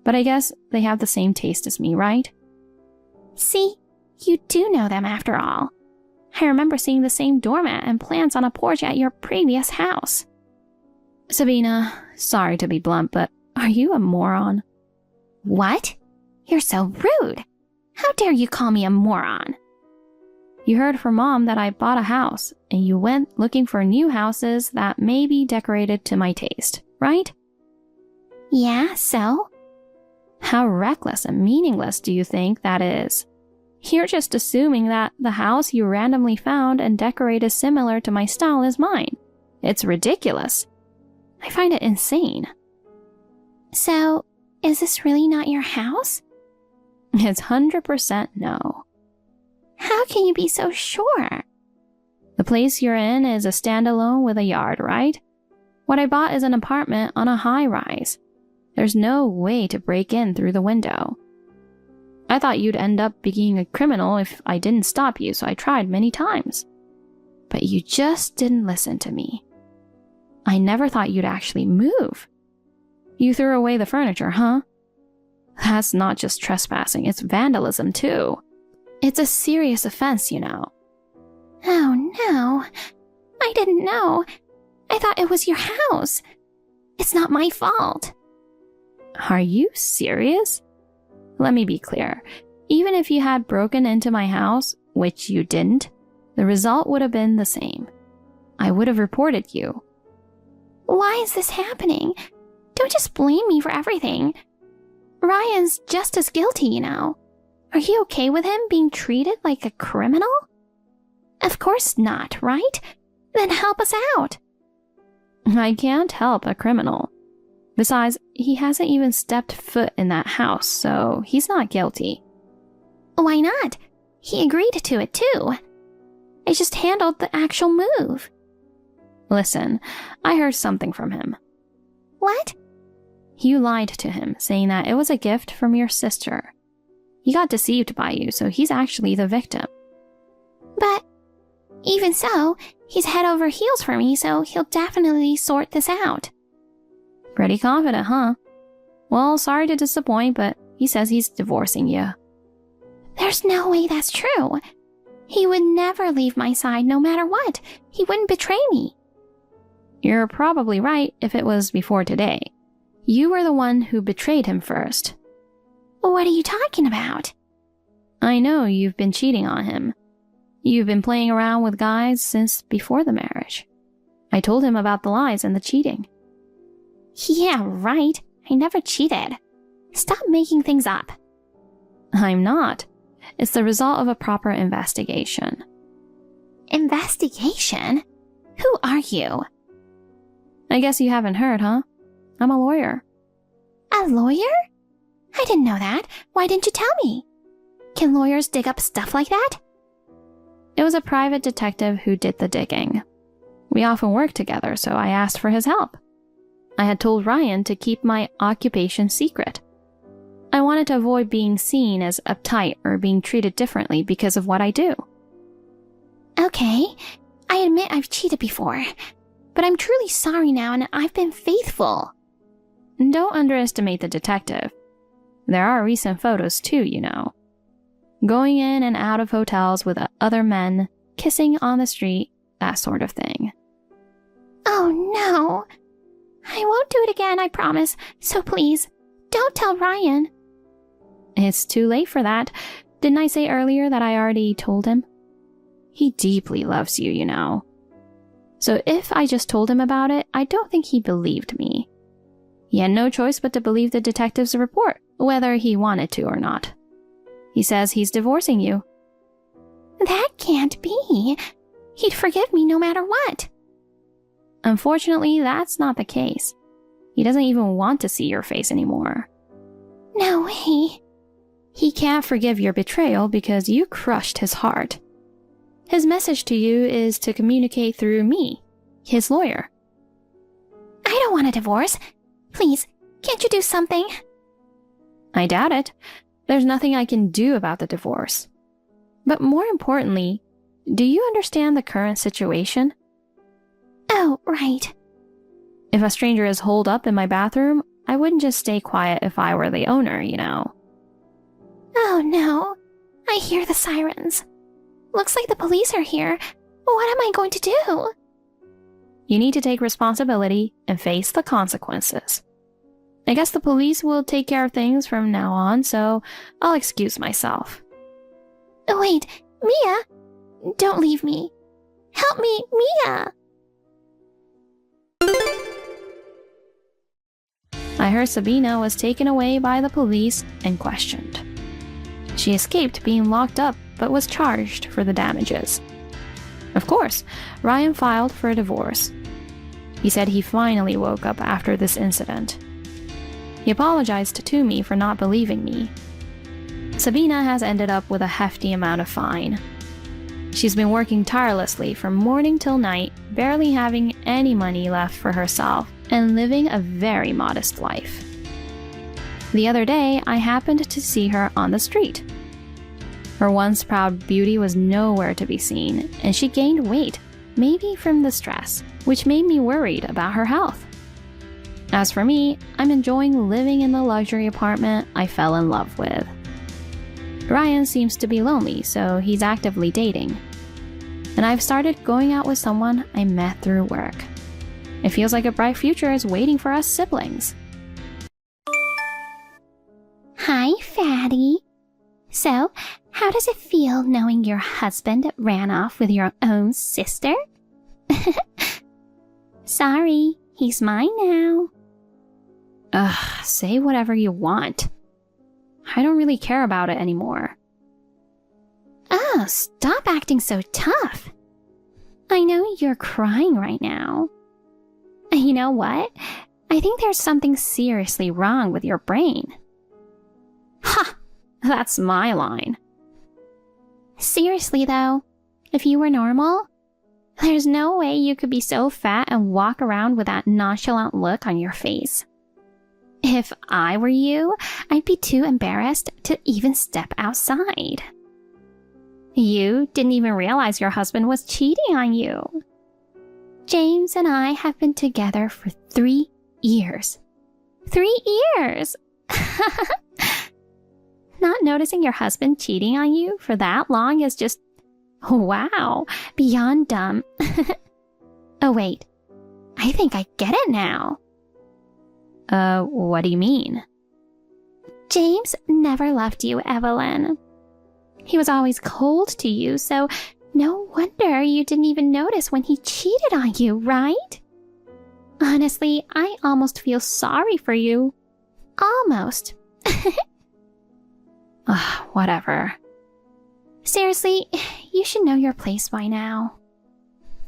C: But I guess they have the same taste as me, right?
B: See, you do know them after all. I remember seeing the same doormat and plants on a porch at your previous house.
C: Sabina, sorry to be blunt, but are you a moron?
B: What? You're so rude. How dare you call me a moron?
C: You heard from Mom that I bought a house, and you went looking for new houses that may be decorated to my taste, right?
B: Yeah, so?
C: How reckless and meaningless do you think that is? You're just assuming that the house you randomly found and decorated similar to my style is mine. It's ridiculous. I find it insane.
B: So, is this really not your house?
C: It's 100% no.
B: How can you be so sure?
C: The place you're in is a standalone with a yard, right? What I bought is an apartment on a high-rise. There's no way to break in through the window. I thought you'd end up being a criminal if I didn't stop you, so I tried many times. But you just didn't listen to me. I never thought you'd actually move. You threw away the furniture, huh? That's not just trespassing, it's vandalism too. It's a serious offense, you know.
B: Oh no, I didn't know. I thought it was your house. It's not my fault.
C: Are you serious? Let me be clear.
D: Even if you had broken into my house, which you didn't, the result would have been the same. I would have reported you.
C: Why is this happening? Don't just blame me for everything. Ryan's just as guilty, you know. Are you okay with him being treated like a criminal? Of course not, right? Then help us out.
D: I can't help a criminal. Besides, he hasn't even stepped foot in that house, so he's not guilty.
C: Why not? He agreed to it too. I just handled the actual move.
D: Listen, I heard something from him.
C: What?
D: You lied to him, saying that it was a gift from your sister. He got deceived by you, so he's actually the victim.
C: But even so, he's head over heels for me, so he'll definitely sort this out.
D: Pretty confident, huh? Well, sorry to disappoint, but he says he's divorcing you.
C: There's no way that's true. He would never leave my side no matter what. He wouldn't betray me.
D: You're probably right if it was before today. You were the one who betrayed him first.
C: What are you talking about?
D: I know you've been cheating on him. You've been playing around with guys since before the marriage. I told him about the lies and the cheating.
C: Yeah, right. I never cheated. Stop making things up.
D: I'm not. It's the result of a proper investigation.
C: Investigation? Who are you?
D: I guess you haven't heard, huh? I'm a lawyer.
C: A lawyer? I didn't know that. Why didn't you tell me? Can lawyers dig up stuff like that?
D: It was a private detective who did the digging. We often work together, so I asked for his help. I had told Ryan to keep my occupation secret. I wanted to avoid being seen as uptight or being treated differently because of what I do.
C: Okay, I admit I've cheated before, but I'm truly sorry now and I've been faithful.
D: Don't underestimate the detective. There are recent photos too, you know. Going in and out of hotels with other men, kissing on the street, that sort of thing.
C: Oh no. I won't do it again, I promise. So please, don't tell Ryan.
D: It's too late for that. Didn't I say earlier that I already told him? He deeply loves you, you know. So if I just told him about it, I don't think he believed me. He had no choice but to believe the detective's report, whether he wanted to or not. He says he's divorcing you.
C: That can't be. He'd forgive me no matter what.
D: Unfortunately, that's not the case. He doesn't even want to see your face anymore.
C: No way.
D: He can't forgive your betrayal because you crushed his heart. His message to you is to communicate through me, his lawyer.
C: I don't want a divorce. Please, can't you do something?
D: I doubt it. There's nothing I can do about the divorce. But more importantly, do you understand the current situation?
C: Oh, right.
D: If a stranger is holed up in my bathroom, I wouldn't just stay quiet if I were the owner, you know.
C: Oh no, I hear the sirens. Looks like the police are here. What am I going to do?
D: You need to take responsibility and face the consequences. I guess the police will take care of things from now on, so I'll excuse myself.
C: Wait, Mia! Don't leave me. Help me, Mia!
D: I heard Sabina was taken away by the police and questioned. She escaped being locked up but was charged for the damages. Of course, Ryan filed for a divorce. He said he finally woke up after this incident. He apologized to me for not believing me. Sabina has ended up with a hefty amount of fine. She's been working tirelessly from morning till night, barely having any money left for herself, and living a very modest life. The other day, I happened to see her on the street. Her once proud beauty was nowhere to be seen, and she gained weight, maybe from the stress, which made me worried about her health. As for me, I'm enjoying living in the luxury apartment I fell in love with. Ryan seems to be lonely, so he's actively dating. And I've started going out with someone I met through work. It feels like a bright future is waiting for us siblings.
C: Hi, Fatty. So, How does it feel knowing your husband ran off with your own sister? Sorry, he's mine now.
D: Ugh, say whatever you want. I don't really care about it anymore.
C: Oh, stop acting so tough. I know you're crying right now. You know what? I think there's something seriously wrong with your brain.
D: Ha! That's my line.
C: Seriously though, if you were normal, there's no way you could be so fat and walk around with that nonchalant look on your face. If I were you, I'd be too embarrassed to even step outside. You didn't even realize your husband was cheating on you. James and I have been together for 3 years. 3 years! Not noticing your husband cheating on you for that long is just, wow, beyond dumb. Oh wait, I think I get it now.
D: What do you mean?
C: James never loved you, Evelyn. He was always cold to you, so no wonder you didn't even notice when he cheated on you, right? Honestly, I almost feel sorry for you. Almost.
D: Whatever.
C: Seriously, you should know your place by now.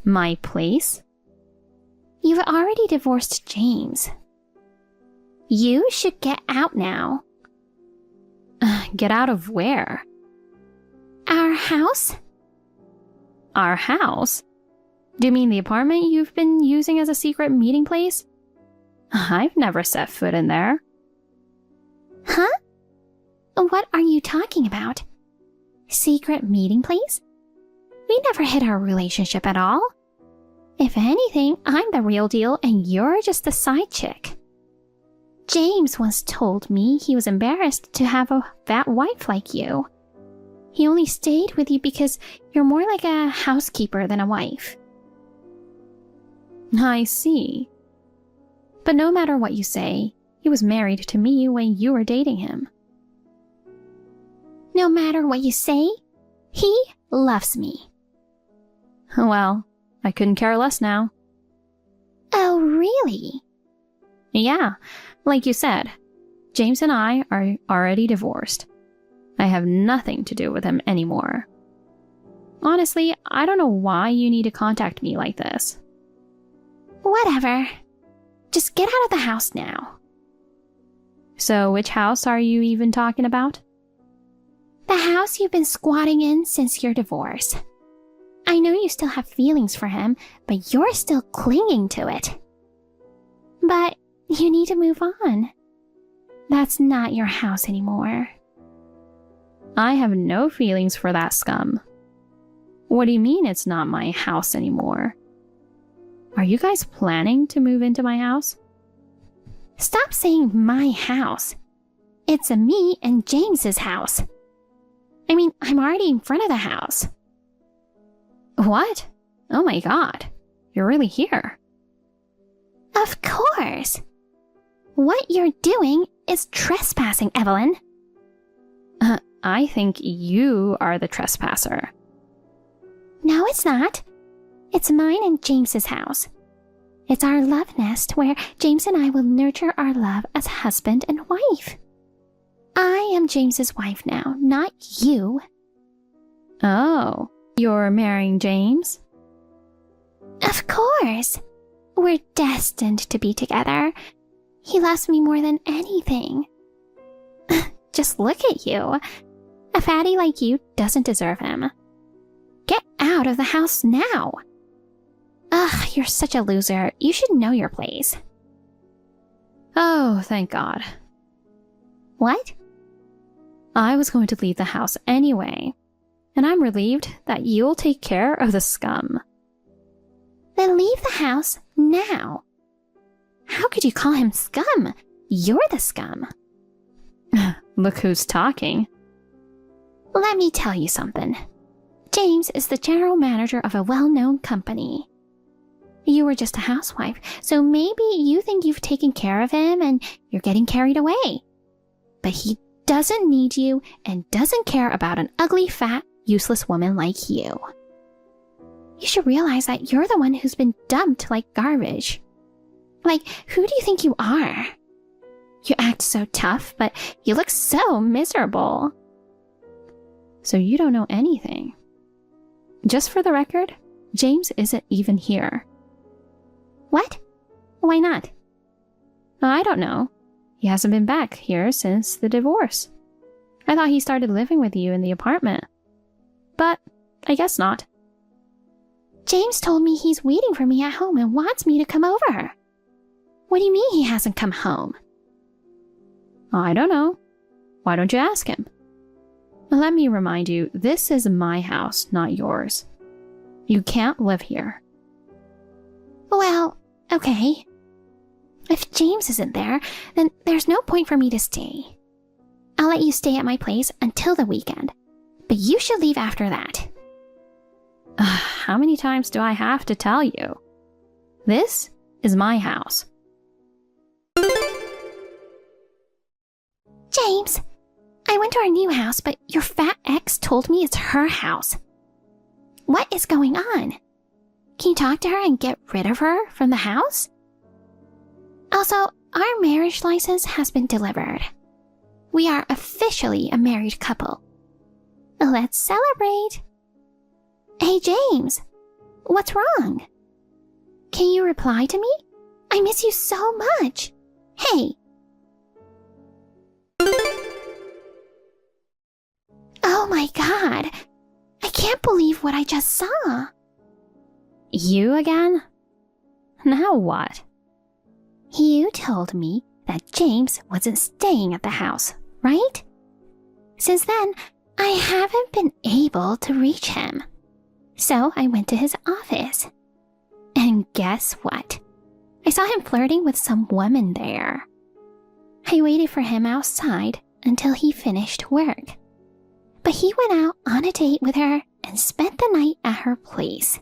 D: My place?
C: You've already divorced James. You should get out now.
D: Get out of where?
C: Our house?
D: Our house? Do you mean the apartment you've been using as a secret meeting place? I've never set foot in there.
C: Huh? What are you talking about? Secret meeting place? We never hid our relationship at all. If anything, I'm the real deal and you're just the side chick. James once told me he was embarrassed to have a fat wife like you. He only stayed with you because you're more like a housekeeper than a wife.
D: I see. But no matter what you say, he was married to me when you were dating him.
C: No matter what you say, he loves me.
D: Well, I couldn't care less now.
C: Oh, really?
D: Yeah, like you said, James and I are already divorced. I have nothing to do with him anymore. Honestly, I don't know why you need to contact me like this.
C: Whatever. Just get out of the house now.
D: So which house are you even talking about?
C: The house you've been squatting in since your divorce. I know you still have feelings for him, but you're still clinging to it. But you need to move on. That's not your house anymore.
D: I have no feelings for that scum. What do you mean it's not my house anymore? Are you guys planning to move into my house?
C: Stop saying my house. It's me and James's house. I mean, I'm already in front of the house.
D: What? Oh my god. You're really here.
C: Of course. What you're doing is trespassing, Evelyn.
D: I think you are the trespasser.
C: No, it's not. It's mine and James's house. It's our love nest where James and I will nurture our love as husband and wife. I am James's wife now, not you.
D: Oh, you're marrying James?
C: Of course. We're destined to be together. He loves me more than anything. Just look at you. A fatty like you doesn't deserve him. Get out of the house now. Ugh, you're such a loser. You should know your place.
D: Oh, thank God.
C: What?
D: I was going to leave the house anyway, and I'm relieved that you'll take care of the scum.
C: Then leave the house now. How could you call him scum? You're the scum.
D: Look who's talking.
C: Let me tell you something. James is the general manager of a well-known company. You were just a housewife, so maybe you think you've taken care of him and you're getting carried away. But he doesn't need you and doesn't care about an ugly, fat, useless woman like you. You should realize that you're the one who's been dumped like garbage. Like, who do you think you are? You act so tough, but you look so miserable.
D: So you don't know anything. Just for the record, James isn't even here.
C: What? Why not?
D: I don't know. He hasn't been back here since the divorce. I thought he started living with you in the apartment. But I guess not.
C: James told me he's waiting for me at home and wants me to come over. What do you mean he hasn't come home?
D: I don't know. Why don't you ask him? Let me remind you, this is my house, not yours. You can't live here.
C: Well, okay. If James isn't there, then there's no point for me to stay. I'll let you stay at my place until the weekend, but you should leave after that.
D: How many times do I have to tell you? This is my house.
C: James, I went to our new house, but your fat ex told me it's her house. What is going on? Can you talk to her and get rid of her from the house? Also, our marriage license has been delivered. We are officially a married couple. Let's celebrate. Hey, James, what's wrong? Can you reply to me? I miss you so much. Hey. Oh my God. I can't believe what I just saw.
D: You again? Now what?
C: You told me that James wasn't staying at the house, right? Since then, I haven't been able to reach him. So I went to his office. And guess what? I saw him flirting with some woman there. I waited for him outside until he finished work. But he went out on a date with her and spent the night at her place.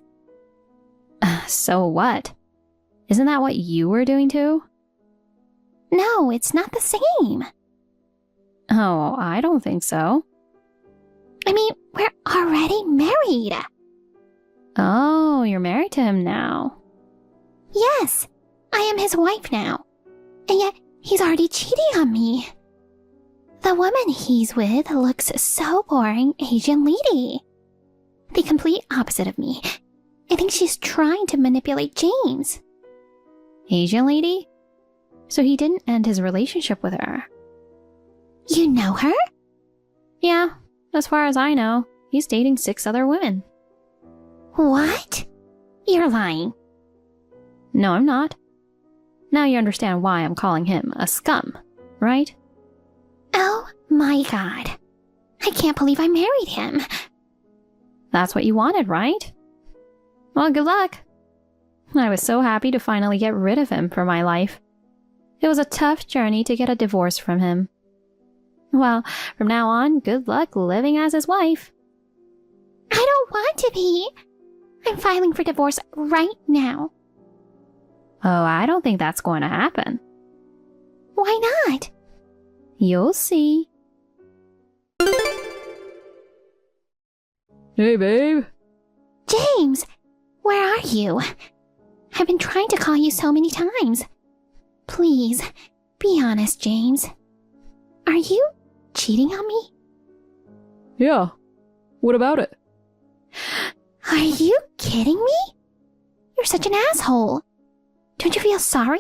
D: So what? Isn't that what you were doing too?
C: No, it's not the same.
D: Oh, I don't think so.
C: I mean, we're already married.
D: Oh, you're married to him now.
C: Yes, I am his wife now. And yet, he's already cheating on me. The woman he's with looks so boring Asian lady. The complete opposite of me. I think she's trying to manipulate James.
D: Asian lady? So he didn't end his relationship with her.
C: You know her?
D: Yeah, as far as I know, he's dating 6 other women.
C: What? You're lying.
D: No, I'm not. Now you understand why I'm calling him a scum, right?
C: Oh my God. I can't believe I married him.
D: That's what you wanted, right? Well, good luck. I was so happy to finally get rid of him from my life. It was a tough journey to get a divorce from him. Well, from now on, good luck living as his wife.
C: I don't want to be. I'm filing for divorce right now.
D: Oh, I don't think that's going to happen.
C: Why not?
D: You'll see.
E: Hey, babe.
C: James, where are you? I've been trying to call you so many times. Please, be honest, James. Are you cheating on me?
E: Yeah. What about it?
C: Are you kidding me? You're such an asshole. Don't you feel sorry?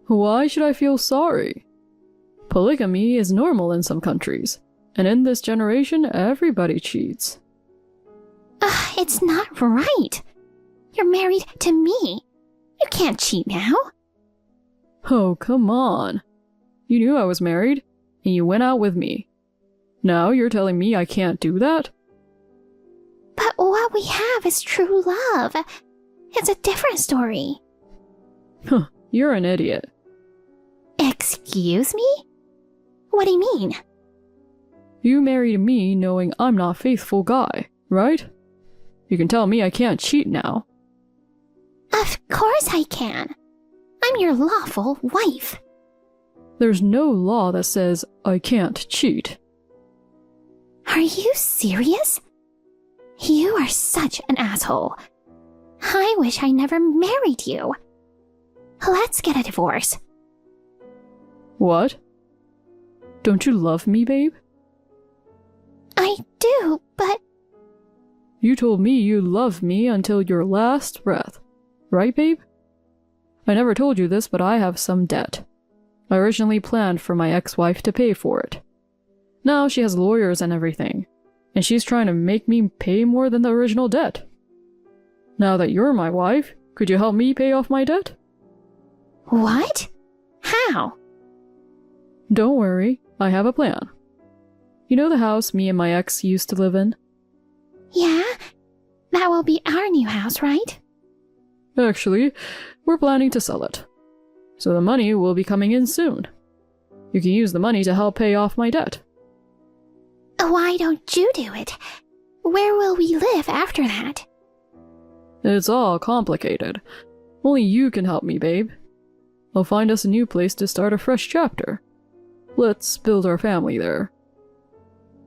E: Why should I feel sorry? Polygamy is normal in some countries, and in this generation, everybody cheats.
C: It's not right. You're married to me. You can't cheat now.
E: Oh, come on. You knew I was married, and you went out with me. Now you're telling me I can't do that?
C: But what we have is true love. It's a different story.
E: Huh, you're an idiot.
C: Excuse me? What do you mean?
E: You married me knowing I'm not a faithful guy, right? You can tell me I can't cheat now.
C: Of course I can. I'm your lawful wife.
E: There's no law that says I can't cheat.
C: Are you serious? You are such an asshole. I wish I never married you. Let's get a divorce.
E: What? Don't you love me, babe?
C: I do, but...
E: You told me you loved me until your last breath. Right, babe? I never told you this, but I have some debt. I originally planned for my ex-wife to pay for it. Now she has lawyers and everything, and she's trying to make me pay more than the original debt. Now that you're my wife, could you help me pay off my debt?
C: What? How?
E: Don't worry, I have a plan. You know the house me and my ex used to live in?
C: Yeah? That will be our new house, right?
E: Actually, we're planning to sell it. So the money will be coming in soon. You can use the money to help pay off my debt.
C: Why don't you do it? Where will we live after that?
E: It's all complicated. Only you can help me, babe. I'll find us a new place to start a fresh chapter. Let's build our family there.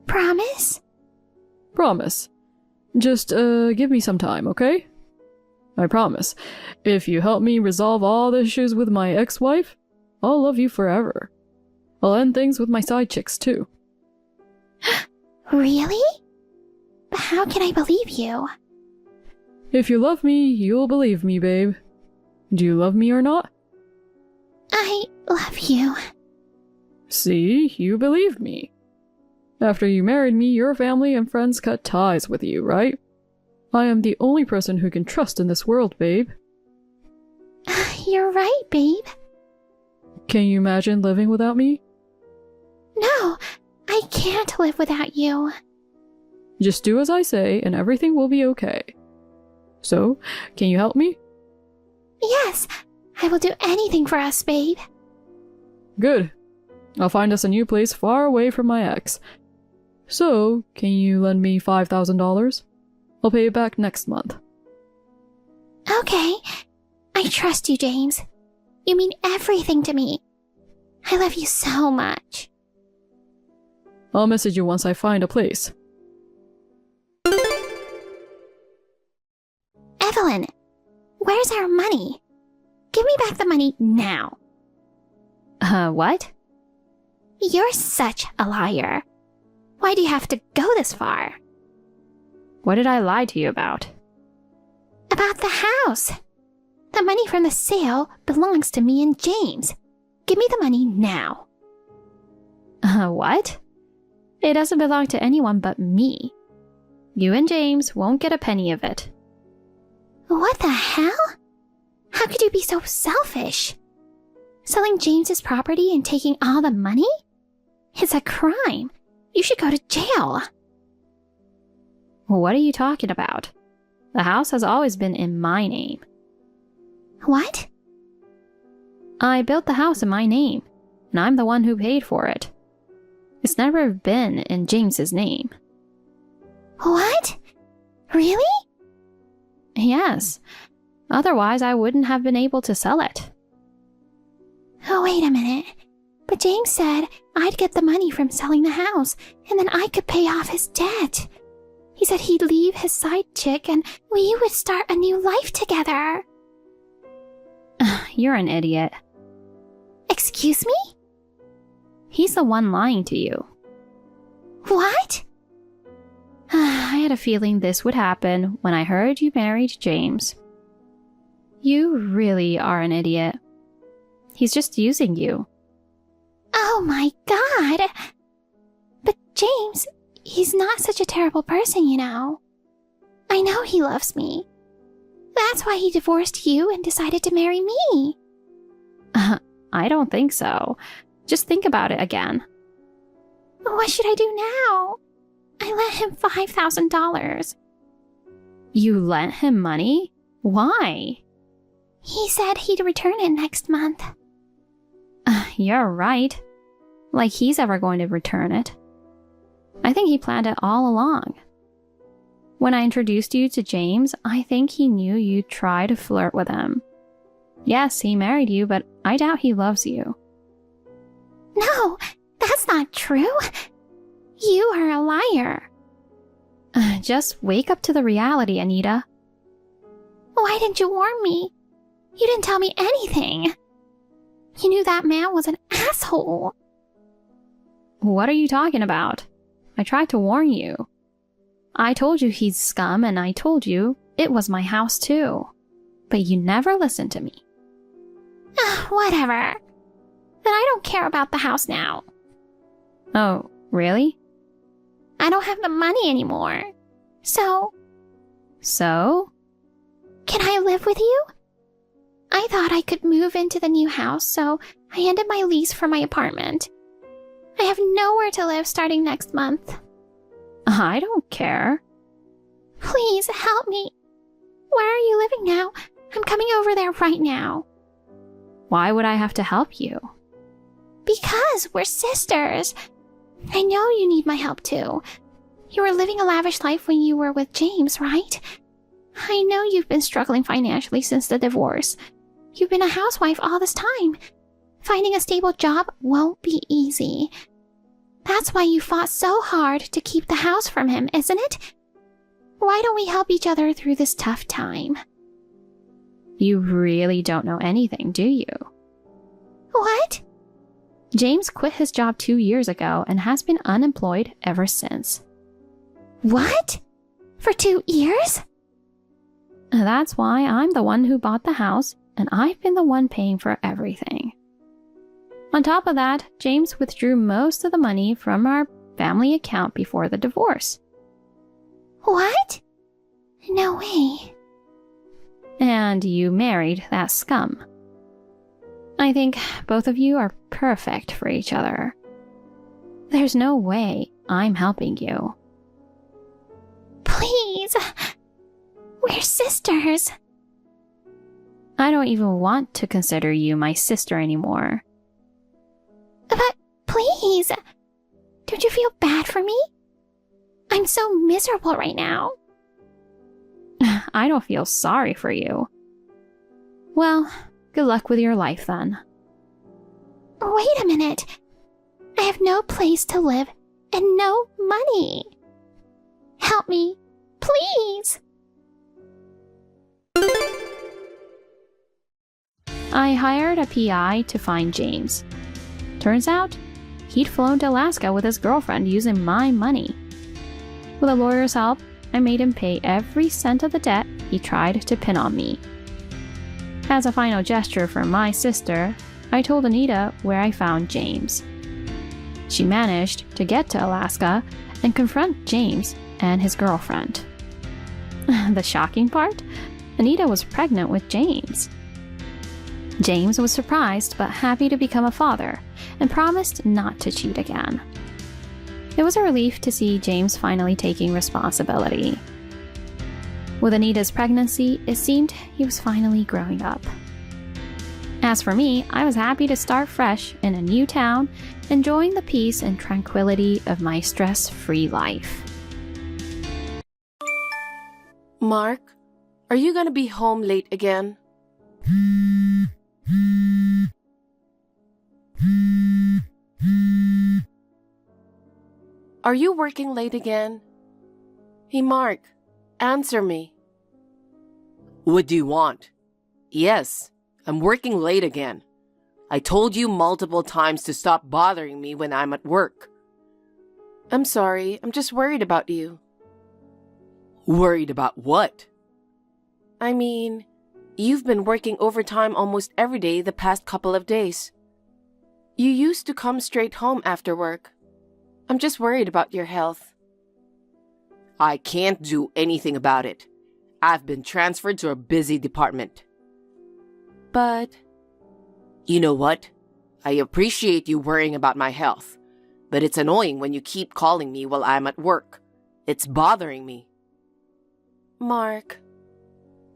C: Promise?
E: Promise. Just, give me some time, okay? I promise. If you help me resolve all the issues with my ex-wife, I'll love you forever. I'll end things with my side chicks, too.
C: Really? But how can I believe you?
E: If you love me, you'll believe me, babe. Do you love me or not?
C: I love you.
E: See, you believe me. After you married me, your family and friends cut ties with you, right? I am the only person who can trust in this world, babe.
C: You're right, babe.
E: Can you imagine living without me?
C: No, I can't live without you.
E: Just do as I say and everything will be okay. So, can you help me?
C: Yes, I will do anything for us, babe.
E: Good. I'll find us a new place far away from my ex. So, can you lend me $5,000? I'll pay it back next month.
C: Okay. I trust you, James. You mean everything to me. I love you so much.
E: I'll message you once I find a place.
C: Evelyn, where's our money? Give me back the money now.
D: What?
C: You're such a liar. Why do you have to go this far?
D: What did I lie to you about?
C: About the house. The money from the sale belongs to me and James. Give me the money now.
D: What? It doesn't belong to anyone but me. You and James won't get a penny of it.
C: What the hell? How could you be so selfish? Selling James's property and taking all the money? It's a crime. You should go to jail.
D: What are you talking about? The house has always been in my name.
C: What?
D: I built the house in my name, and I'm the one who paid for it. It's never been in James's name.
C: What? Really?
D: Yes. Otherwise, I wouldn't have been able to sell it.
C: Oh, wait a minute. But James said I'd get the money from selling the house, and then I could pay off his debt. He said he'd leave his side chick and we would start a new life together.
D: You're an idiot.
C: Excuse me?
D: He's the one lying to you.
C: What?
D: I had a feeling this would happen when I heard you married James. You really are an idiot. He's just using you.
C: Oh my God! But James, he's not such a terrible person, you know. I know he loves me. That's why he divorced you and decided to marry me.
D: I don't think so. Just think about it again.
C: What should I do now? I lent him $5,000.
D: You lent him money? Why?
C: He said he'd return it next month.
D: You're right. Like he's ever going to return it. I think he planned it all along. When I introduced you to James, I think he knew you'd try to flirt with him. Yes, he married you, but I doubt he loves you.
C: No, that's not true. You are a liar.
D: Just wake up to the reality, Anita.
C: Why didn't you warn me? You didn't tell me anything. You knew that man was an asshole.
D: What are you talking about? I tried to warn you. I told you he's scum, and I told you it was my house too. But you never listened to me.
C: Whatever. Then I don't care about the house now.
D: Oh, really?
C: I don't have the money anymore. So? Can I live with you? I thought I could move into the new house, so I ended my lease for my apartment. I have nowhere to live starting next month.
D: I don't care.
C: Please help me. Where are you living now? I'm coming over there right now.
D: Why would I have to help you?
C: Because we're sisters. I know you need my help too. You were living a lavish life when you were with James, right? I know you've been struggling financially since the divorce. You've been a housewife all this time. Finding a stable job won't be easy. That's why you fought so hard to keep the house from him, isn't it? Why don't we help each other through this tough time?
D: You really don't know anything, do you?
C: What?
D: James quit his job 2 years ago and has been unemployed ever since.
C: What? For 2 years?
D: That's why I'm the one who bought the house, and I've been the one paying for everything. On top of that, James withdrew most of the money from our family account before the divorce.
C: What? No way.
D: And you married that scum. I think both of you are perfect for each other. There's no way I'm helping you.
C: Please. We're sisters.
D: I don't even want to consider you my sister anymore.
C: But please. Don't you feel bad for me? I'm so miserable right now.
D: I don't feel sorry for you. Well, good luck with your life then.
C: Wait a minute. I have no place to live and no money. Help me, please.
D: I hired a PI to find James. Turns out, he'd flown to Alaska with his girlfriend using my money. With a lawyer's help, I made him pay every cent of the debt he tried to pin on me. As a final gesture for my sister, I told Anita where I found James. She managed to get to Alaska and confront James and his girlfriend. The shocking part? Anita was pregnant with James. James was surprised but happy to become a father and promised not to cheat again. It was a relief to see James finally taking responsibility. With Anita's pregnancy, it seemed he was finally growing up. As for me, I was happy to start fresh in a new town, enjoying the peace and tranquility of my stress-free life.
A: Mark, are you gonna be home late again? Are you working late again? Hey, Mark, answer me. What do you want? Yes, I'm working late again. I told you multiple times to stop bothering me when I'm at work. I'm sorry, I'm just worried about you. Worried about what? I mean, you've been working overtime almost every day the past couple of days. You used to come straight home after work. I'm just worried about your health. I can't do anything about it. I've been transferred to a busy department. But, you know what? I appreciate you worrying about my health, but it's annoying when you keep calling me while I'm at work. It's bothering me. Mark.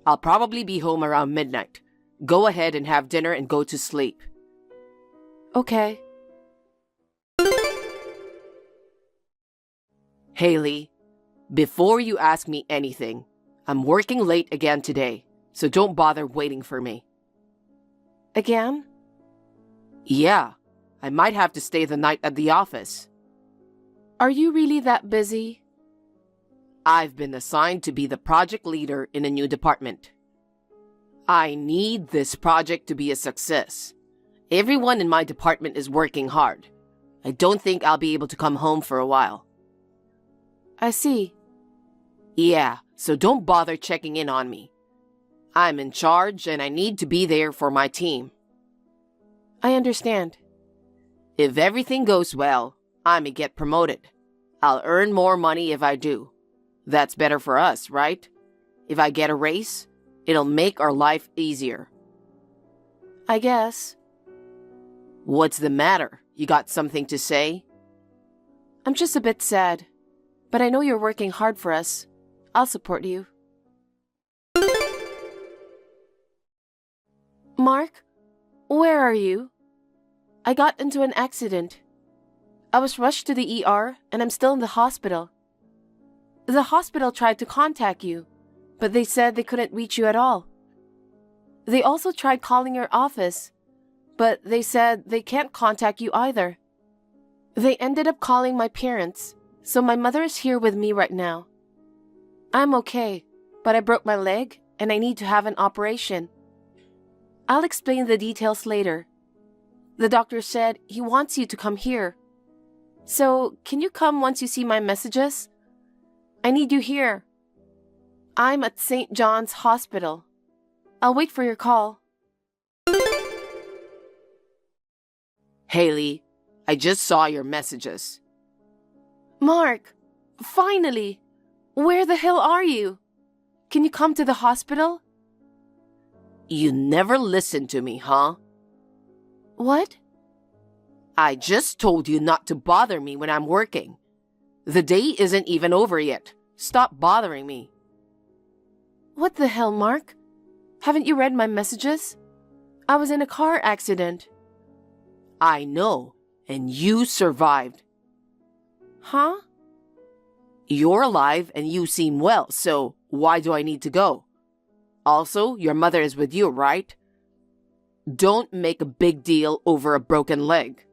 A: I'll probably be home around midnight. Go ahead and have dinner and go to sleep. Okay. Haley, before you ask me anything, I'm working late again today, so don't bother waiting for me. Again? Yeah,
B: I might have to stay the night at the office.
A: Are you really that busy?
B: I've been assigned to be the project leader in a new department. I need this project to be a success. Everyone in my department is working hard. I don't think I'll be able to come home for a while.
A: I see.
B: Yeah, so don't bother checking in on me. I'm in charge and I need to be there for my team.
A: I understand.
B: If everything goes well, I may get promoted. I'll earn more money if I do. That's better for us, right? If I get a raise, it'll make our life easier.
A: I guess.
B: What's the matter? You got something to say?
A: I'm just a bit sad, but I know you're working hard for us. I'll support you. Mark, where are you? I got into an accident. I was rushed to the ER and I'm still in the hospital. The hospital tried to contact you, but they said they couldn't reach you at all. They also tried calling your office, but they said they can't contact you either. They ended up calling my parents, so my mother is here with me right now. I'm okay, but I broke my leg and I need to have an operation. I'll explain the details later. The doctor said he wants you to come here. So, can you come once you see my messages? I need you here. I'm at St. John's Hospital. I'll wait for your call.
B: Haley, I just saw your messages.
A: Mark, finally! Where the hell are you? Can you come to the hospital?
B: You never listen to me, huh?
A: What?
B: I just told you not to bother me when I'm working. The day isn't even over yet. Stop bothering me.
A: What the hell, Mark? Haven't you read my messages? I was in a car accident.
B: I know, and you survived.
A: Huh?
B: You're alive and you seem well, so why do I need to go? Also, your mother is with you, right? Don't make a big deal over a broken leg.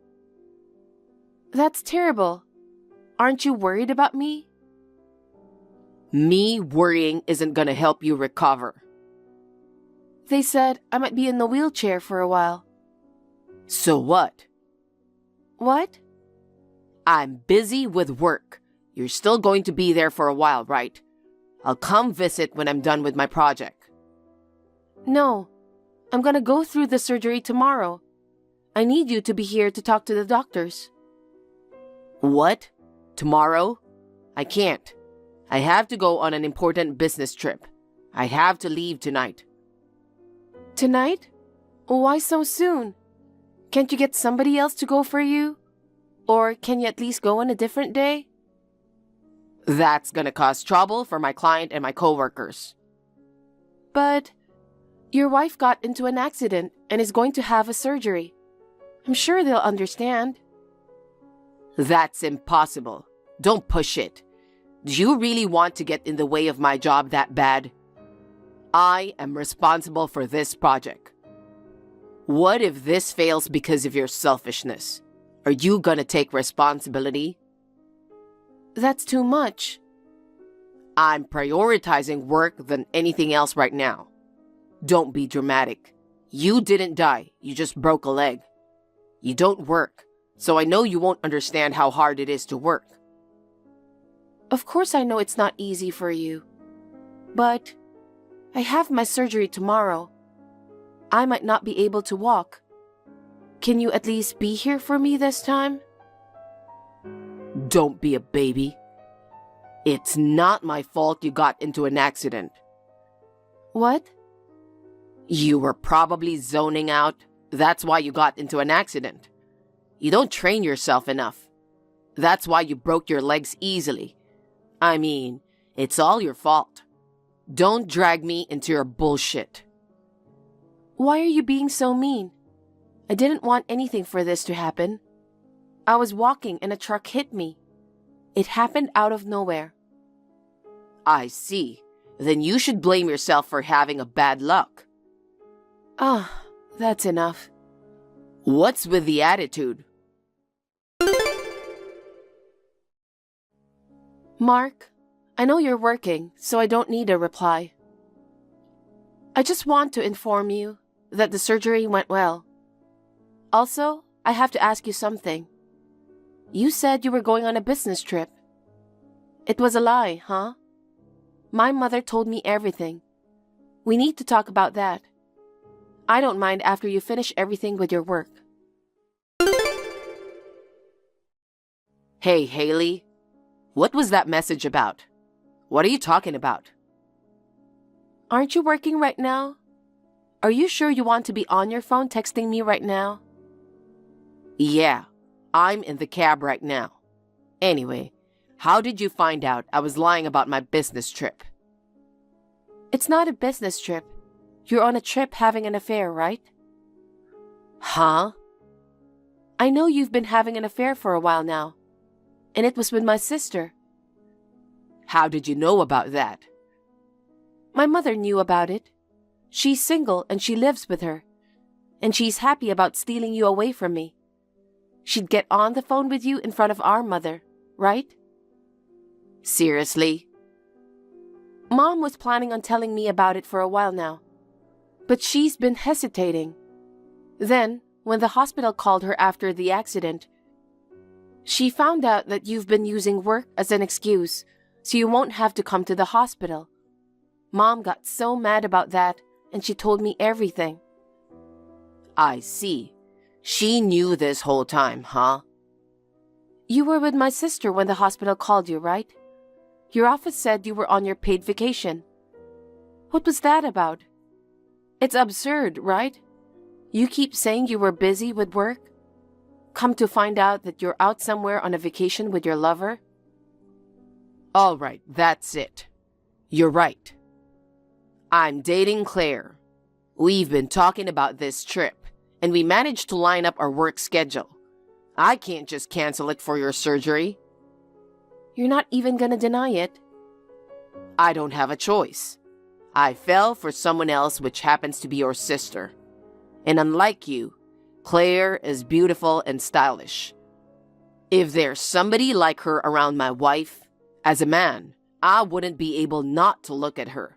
A: That's terrible. Aren't you worried about me?
B: Me worrying isn't gonna help you recover.
A: They said I might be in the wheelchair for a while.
B: So what?
A: What?
B: I'm busy with work. You're still going to be there for a while, right? I'll come visit when I'm done with my project.
A: No, I'm gonna go through the surgery tomorrow. I need you to be here to talk to the doctors.
B: What? Tomorrow? I can't. I have to go on an important business trip. I have to leave tonight.
A: Tonight? Why so soon? Can't you get somebody else to go for you? Or can you at least go on a different day?
B: That's gonna cause trouble for my client and my coworkers.
A: But your wife got into an accident and is going to have a surgery. I'm sure they'll understand.
B: That's impossible. Don't push it. Do you really want to get in the way of my job that bad? I am responsible for this project. What if this fails because of your selfishness? Are you gonna take responsibility?
A: That's too much.
B: I'm prioritizing work than anything else right now. Don't be dramatic. You didn't die, you just broke a leg. You don't work, so I know you won't understand how hard it is to work.
A: Of course I know it's not easy for you. But I have my surgery tomorrow. I might not be able to walk. Can you at least be here for me this time?
B: Don't be a baby. It's not my fault you got into an accident.
A: What?
B: You were probably zoning out. That's why you got into an accident. You don't train yourself enough. That's why you broke your legs easily. I mean, it's all your fault. Don't drag me into your bullshit.
A: Why are you being so mean? I didn't want anything for this to happen. I was walking and a truck hit me. It happened out of nowhere.
B: I see. Then you should blame yourself for having a bad luck.
A: Ah, that's enough.
B: What's with the attitude?
A: Mark, I know you're working, so I don't need a reply. I just want to inform you that the surgery went well. Also, I have to ask you something. You said you were going on a business trip. It was a lie, huh? My mother told me everything. We need to talk about that. I don't mind after you finish everything with your work.
B: Hey, Haley. What was that message about? What are you talking about?
A: Aren't you working right now? Are you sure you want to be on your phone texting me right now?
B: Yeah, I'm in the cab right now. Anyway, how did you find out I was lying about my business trip?
A: It's not a business trip. You're on a trip having an affair, right?
B: Huh?
A: I know you've been having an affair for a while now. And it was with my sister.
B: How did you know about that?
A: My mother knew about it. She's single and she lives with her. And she's happy about stealing you away from me. She'd get on the phone with you in front of our mother, right?
B: Seriously?
A: Mom was planning on telling me about it for a while now. But she's been hesitating. Then, when the hospital called her after the accident, she found out that you've been using work as an excuse, so you won't have to come to the hospital. Mom got so mad about that, and she told me everything.
B: I see. She knew this whole time, huh?
A: You were with my sister when the hospital called you, right? Your office said you were on your paid vacation. What was that about? It's absurd, right? You keep saying you were busy with work. Come to find out that you're out somewhere on a vacation with your lover?
B: All right, that's it. You're right. I'm dating Claire. We've been talking about this trip, and we managed to line up our work schedule. I can't just cancel it for your surgery.
A: You're not even gonna deny it.
B: I don't have a choice. I fell for someone else, which happens to be your sister. And unlike you, Claire is beautiful and stylish. If there's somebody like her around my wife, as a man, I wouldn't be able not to look at her.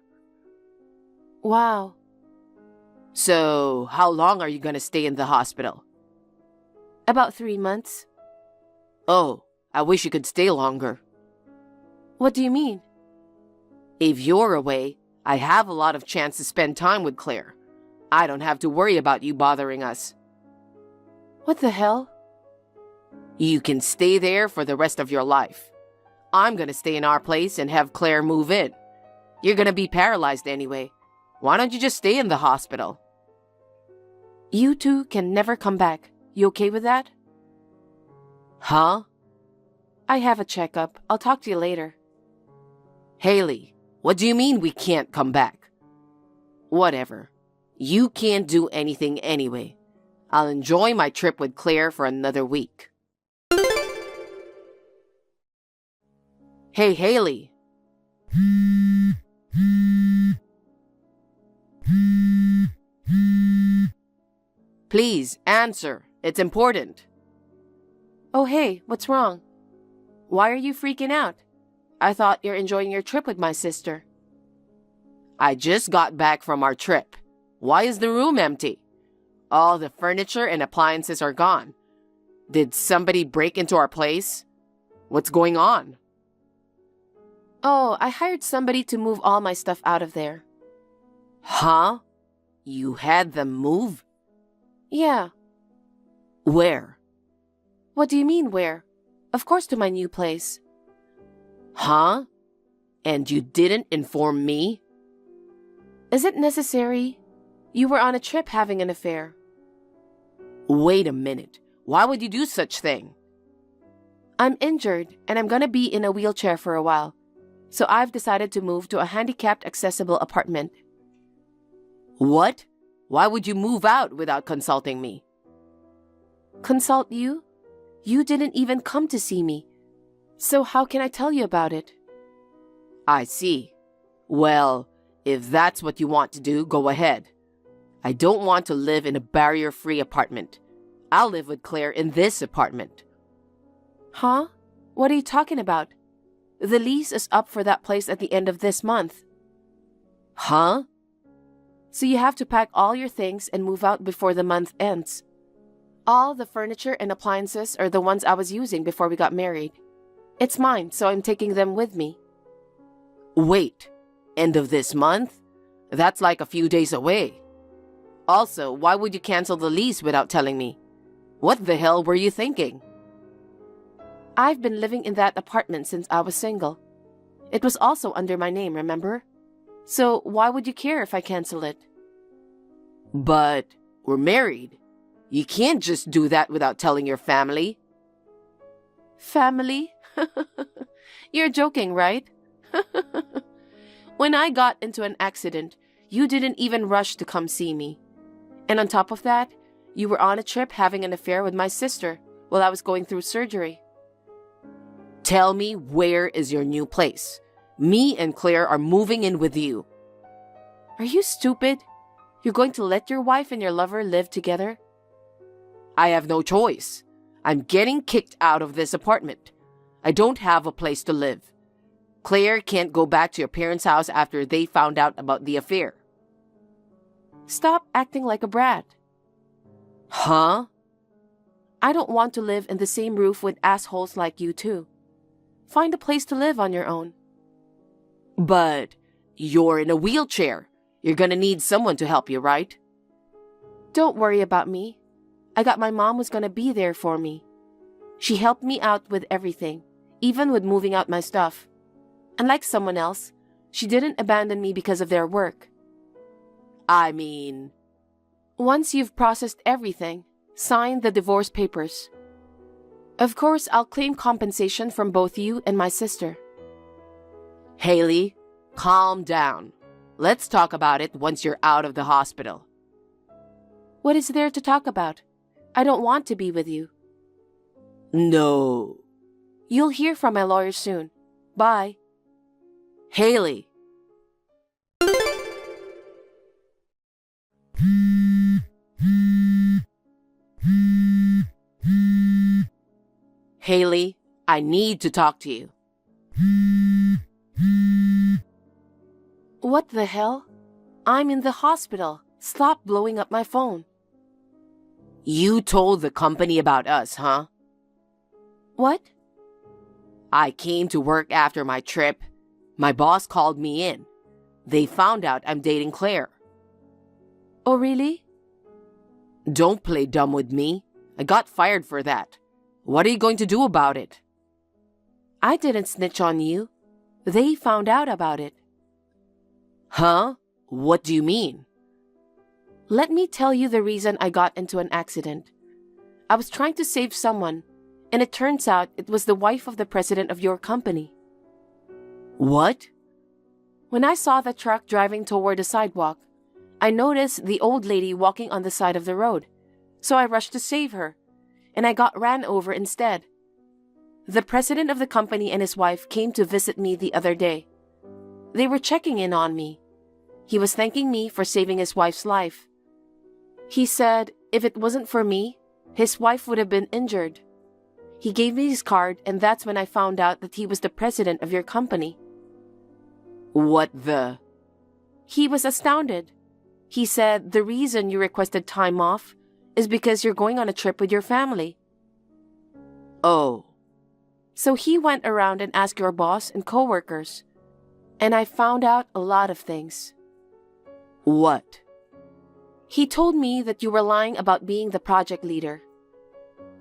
A: Wow.
B: So, how long are you gonna stay in the hospital?
A: About 3 months.
B: Oh, I wish you could stay longer.
A: What do you mean?
B: If you're away, I have a lot of chance to spend time with Claire. I don't have to worry about you bothering us.
A: What the hell?
B: You can stay there for the rest of your life. I'm gonna stay in our place and have Claire move in. You're gonna be paralyzed anyway. Why don't you just stay in the hospital?
A: You two can never come back. You okay with that?
B: Huh?
A: I have a checkup. I'll talk to you later.
B: Haley, what do you mean we can't come back? Whatever. You can't do anything anyway. I'll enjoy my trip with Claire for another week. Hey, Haley. Please, answer. It's important.
A: Oh, hey, what's wrong? Why are you freaking out? I thought you're enjoying your trip with my sister.
B: I just got back from our trip. Why is the room empty? All the furniture and appliances are gone. Did somebody break into our place? What's going on?
A: Oh, I hired somebody to move all my stuff out of there.
B: Huh? You had them move?
A: Yeah.
B: Where?
A: What do you mean, where? Of course, to my new place.
B: Huh? And you didn't inform me?
A: Is it necessary? You were on a trip having an affair.
B: Wait a minute. Why would you do such thing?
A: I'm injured and I'm gonna be in a wheelchair for a while. So I've decided to move to a handicapped accessible apartment.
B: What? Why would you move out without consulting me?
A: Consult you? You didn't even come to see me. So how can I tell you about it?
B: I see. Well, if that's what you want to do, go ahead. I don't want to live in a barrier-free apartment. I'll live with Claire in this apartment.
A: Huh? What are you talking about? the lease is up for that place at the end of this month.
B: Huh?
A: So you have to pack all your things and move out before the month ends. All the furniture and appliances are the ones I was using before we got married. It's mine, so I'm taking them with me.
B: Wait, end of this month? That's like a few days away. Also, why would you cancel the lease without telling me? What the hell were you thinking?
A: I've been living in that apartment since I was single. It was also under my name, remember? So why would you care if I cancel it?
B: But we're married. You can't just do that without telling your family.
A: Family? You're joking, right? When I got into an accident, you didn't even rush to come see me. And on top of that, you were on a trip having an affair with my sister while I was going through surgery.
B: Tell me, where is your new place? Me and Claire are moving in with you.
A: Are you stupid? You're going to let your wife and your lover live together?
B: I have no choice. I'm getting kicked out of this apartment. I don't have a place to live. Claire can't go back to your parents' house after they found out about the affair.
A: Stop acting like a brat.
B: Huh?
A: I don't want to live in the same roof with assholes like you too. Find a place to live on your own.
B: But you're in a wheelchair. You're gonna need someone to help you, right?
A: Don't worry about me. I got my mom who's gonna be there for me. She helped me out with everything, even with moving out my stuff. Unlike someone else, she didn't abandon me because of their work.
B: I mean...
A: Once you've processed everything, sign the divorce papers. Of course, I'll claim compensation from both you and my sister.
B: Haley, calm down. Let's talk about it once you're out of the hospital.
A: What is there to talk about? I don't want to be with you.
B: No.
A: You'll hear from my lawyer soon. Bye.
B: Haley. Haley, I need to talk to you.
A: What the hell? I'm in the hospital. Stop blowing up my phone.
B: You told the company about us, huh?
A: What?
B: I came to work after my trip. My boss called me in. They found out I'm dating Claire.
A: Oh, really?
B: Don't play dumb with me. I got fired for that. What are you going to do about it?
A: I didn't snitch on you. They found out about it.
B: Huh? What do you mean?
A: Let me tell you the reason I got into an accident. I was trying to save someone, and it turns out it was the wife of the president of your company.
B: What?
A: When I saw the truck driving toward the sidewalk, I noticed the old lady walking on the side of the road, so I rushed to save her, and I got ran over instead. The president of the company and his wife came to visit me the other day. They were checking in on me. He was thanking me for saving his wife's life. He said if it wasn't for me, his wife would have been injured. He gave me his card, and that's when I found out that he was the president of your company.
B: What the?
A: He was astounded. He said the reason you requested time off is because you're going on a trip with your family.
B: Oh.
A: So he went around and asked your boss and coworkers. And I found out a lot of things.
B: What?
A: He told me that you were lying about being the project leader.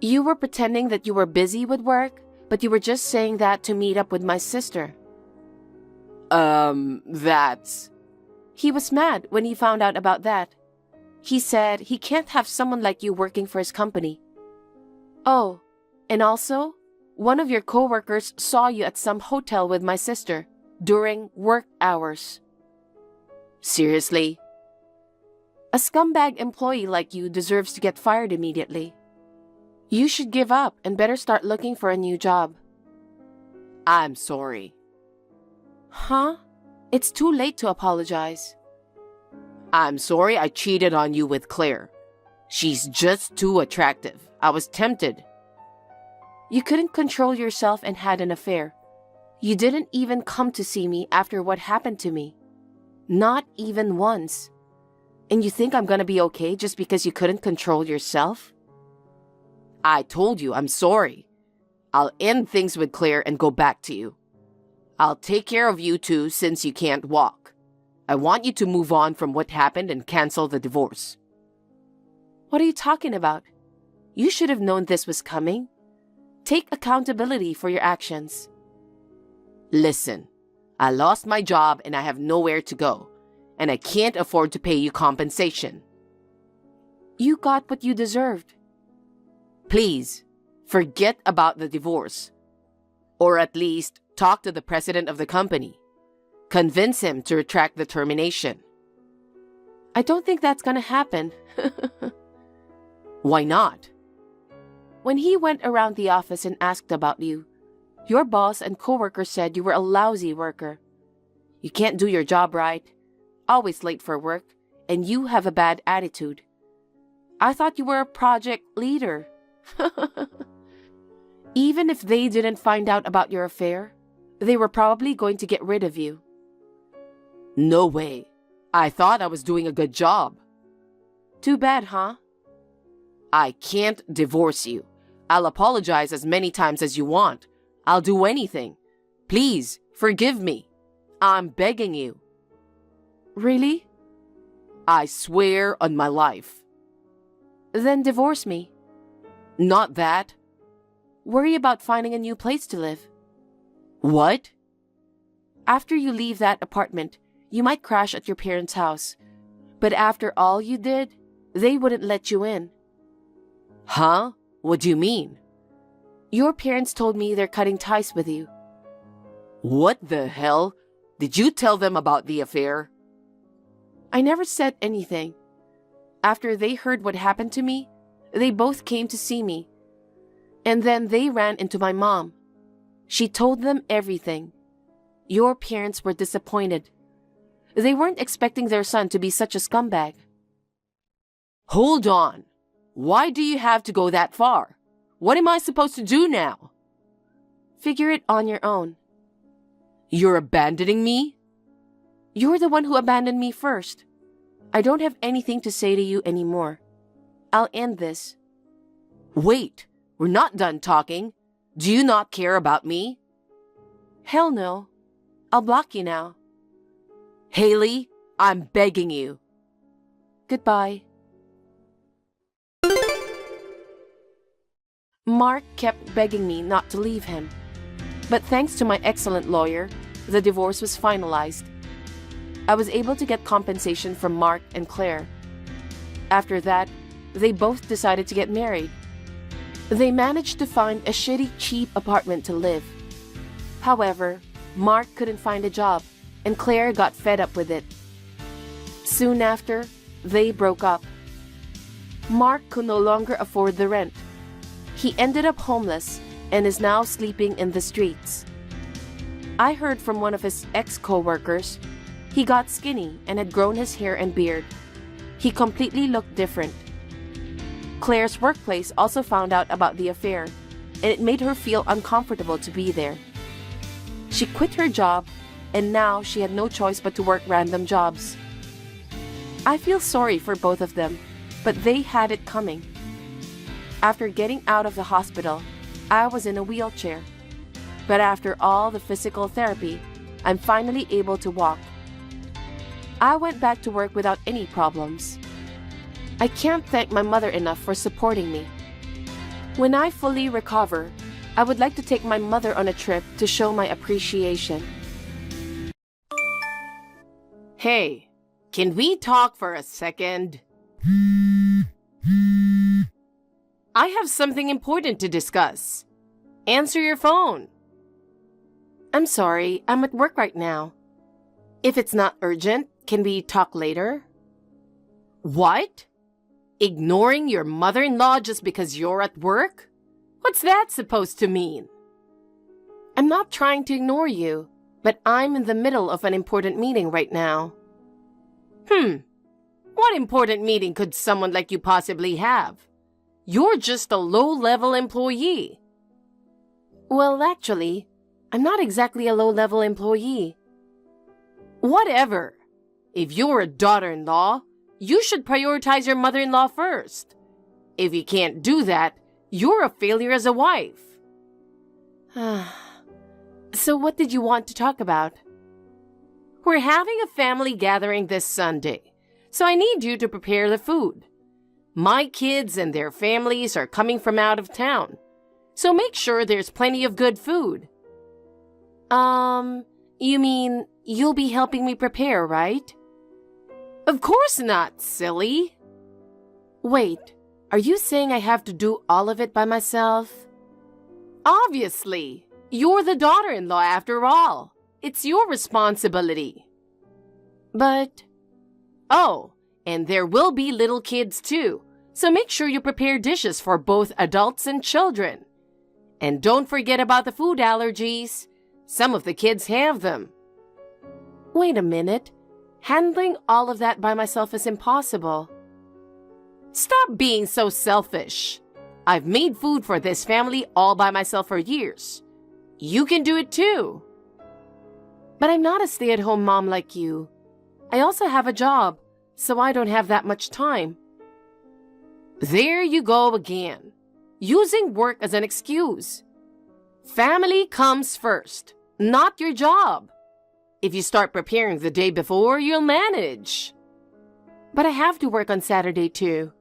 A: You were pretending that you were busy with work, but you were just saying that to meet up with my sister.
B: That's...
A: He was mad when he found out about that. He said he can't have someone like you working for his company. Oh, and also, one of your coworkers saw you at some hotel with my sister during work hours.
B: Seriously?
A: A scumbag employee like you deserves to get fired immediately. You should give up and better start looking for a new job.
B: I'm sorry.
A: Huh? It's too late to apologize.
B: I'm sorry I cheated on you with Claire. She's just too attractive. I was tempted.
A: You couldn't control yourself and had an affair. You didn't even come to see me after what happened to me. Not even once. And you think I'm gonna be okay just because you couldn't control yourself? I told you I'm sorry. I'll end things with Claire and go back to you. I'll take care of you two since you can't walk. I want you to move on from what happened and cancel the divorce.
B: What are you talking about? You should have known this was coming. Take accountability for your actions.
A: Listen, I lost my job and I have nowhere to go, and I can't afford to pay you compensation.
B: You got what you deserved.
A: Please, forget about the divorce. Or at least talk to the president of the company. Convince him to retract the termination.
B: I don't think that's gonna happen.
A: Why not?
B: When he went around the office and asked about you, your boss and coworkers said you were a lousy worker. You can't do your job right, always late for work, and you have a bad attitude. I thought you were a project leader. Even if they didn't find out about your affair, they were probably going to get rid of you.
A: No way. I thought I was doing a good job.
B: Too bad, huh?
A: I can't divorce you. I'll apologize as many times as you want. I'll do anything. Please, forgive me. I'm begging you.
B: Really?
A: I swear on my life.
B: Then divorce me.
A: Not that.
B: Worry about finding a new place to live.
A: What?
B: After you leave that apartment, you might crash at your parents' house. But after all you did, they wouldn't let you in.
A: Huh? What do you mean?
B: Your parents told me they're cutting ties with you.
A: What the hell? Did you tell them about the affair?
B: I never said anything. After they heard what happened to me, they both came to see me. And then they ran into my mom. She told them everything. Your parents were disappointed. They weren't expecting their son to be such a scumbag.
A: Hold on. Why do you have to go that far? What am I supposed to do now?
B: Figure it on your own.
A: You're abandoning me?
B: You're the one who abandoned me first. I don't have anything to say to you anymore. I'll end this.
A: Wait, we're not done talking. Do you not care about me?
B: Hell no. I'll block you now.
A: Haley, I'm begging you.
B: Goodbye. Mark kept begging me not to leave him. But thanks to my excellent lawyer, the divorce was finalized. I was able to get compensation from Mark and Claire. After that, they both decided to get married. They managed to find a shitty, cheap apartment to live. However, Mark couldn't find a job, and Claire got fed up with it. Soon after, they broke up. Mark could no longer afford the rent. He ended up homeless and is now sleeping in the streets. I heard from one of his ex-coworkers. He got skinny and had grown his hair and beard. He completely looked different. Claire's workplace also found out about the affair, and it made her feel uncomfortable to be there. She quit her job, and now she had no choice but to work random jobs. I feel sorry for both of them, but they had it coming. After getting out of the hospital, I was in a wheelchair. But after all the physical therapy, I'm finally able to walk. I went back to work without any problems. I can't thank my mother enough for supporting me. When I fully recover, I would like to take my mother on a trip to show my appreciation.
A: Hey, can we talk for a second? I have something important to discuss. Answer your phone.
B: I'm sorry, I'm at work right now. If it's not urgent, can we talk later?
A: What? Ignoring your mother-in-law just because you're at work? What's that supposed to mean?
B: I'm not trying to ignore you, but I'm in the middle of an important meeting right now.
A: What important meeting could someone like you possibly have? You're just a low-level employee.
B: Well, actually,
A: I'm not exactly a low-level employee. Whatever. If you're a daughter-in-law, you should prioritize your mother-in-law first. If you can't do that, you're a failure as a wife. So what did you want to talk about? We're having a family gathering this Sunday, so I need you to prepare the food. My kids and their families are coming from out of town, so make sure there's plenty of good food. You mean you'll be helping me prepare, right? Of course not, silly. Wait, are you saying I have to do all of it by myself? Obviously. You're the daughter-in-law after all. It's your responsibility. But... Oh, and there will be little kids too, so make sure you prepare dishes for both adults and children. And don't forget about the food allergies. Some of the kids have them. Wait a minute. Handling all of that by myself is impossible. Stop being so selfish. I've made food for this family all by myself for years. You can do it too. But I'm not a stay-at-home mom like you. I also have a job, so I don't have that much time. There you go again, using work as an excuse. Family comes first, not your job. If you start preparing the day before, you'll manage. But I have to work on Saturday too.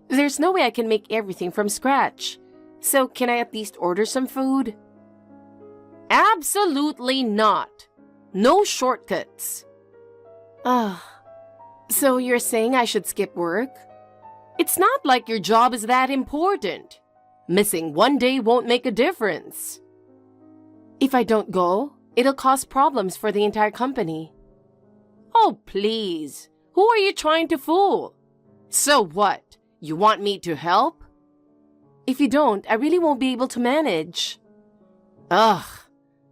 A: There's no way I can make everything from scratch. So can I at least order some food? Absolutely not. No shortcuts. So you're saying I should skip work? It's not like your job is that important. Missing one day won't make a difference. If I don't go, it'll cause problems for the entire company. Oh, please. Who are you trying to fool? So what? You want me to help? If you don't, I really won't be able to manage. Ugh.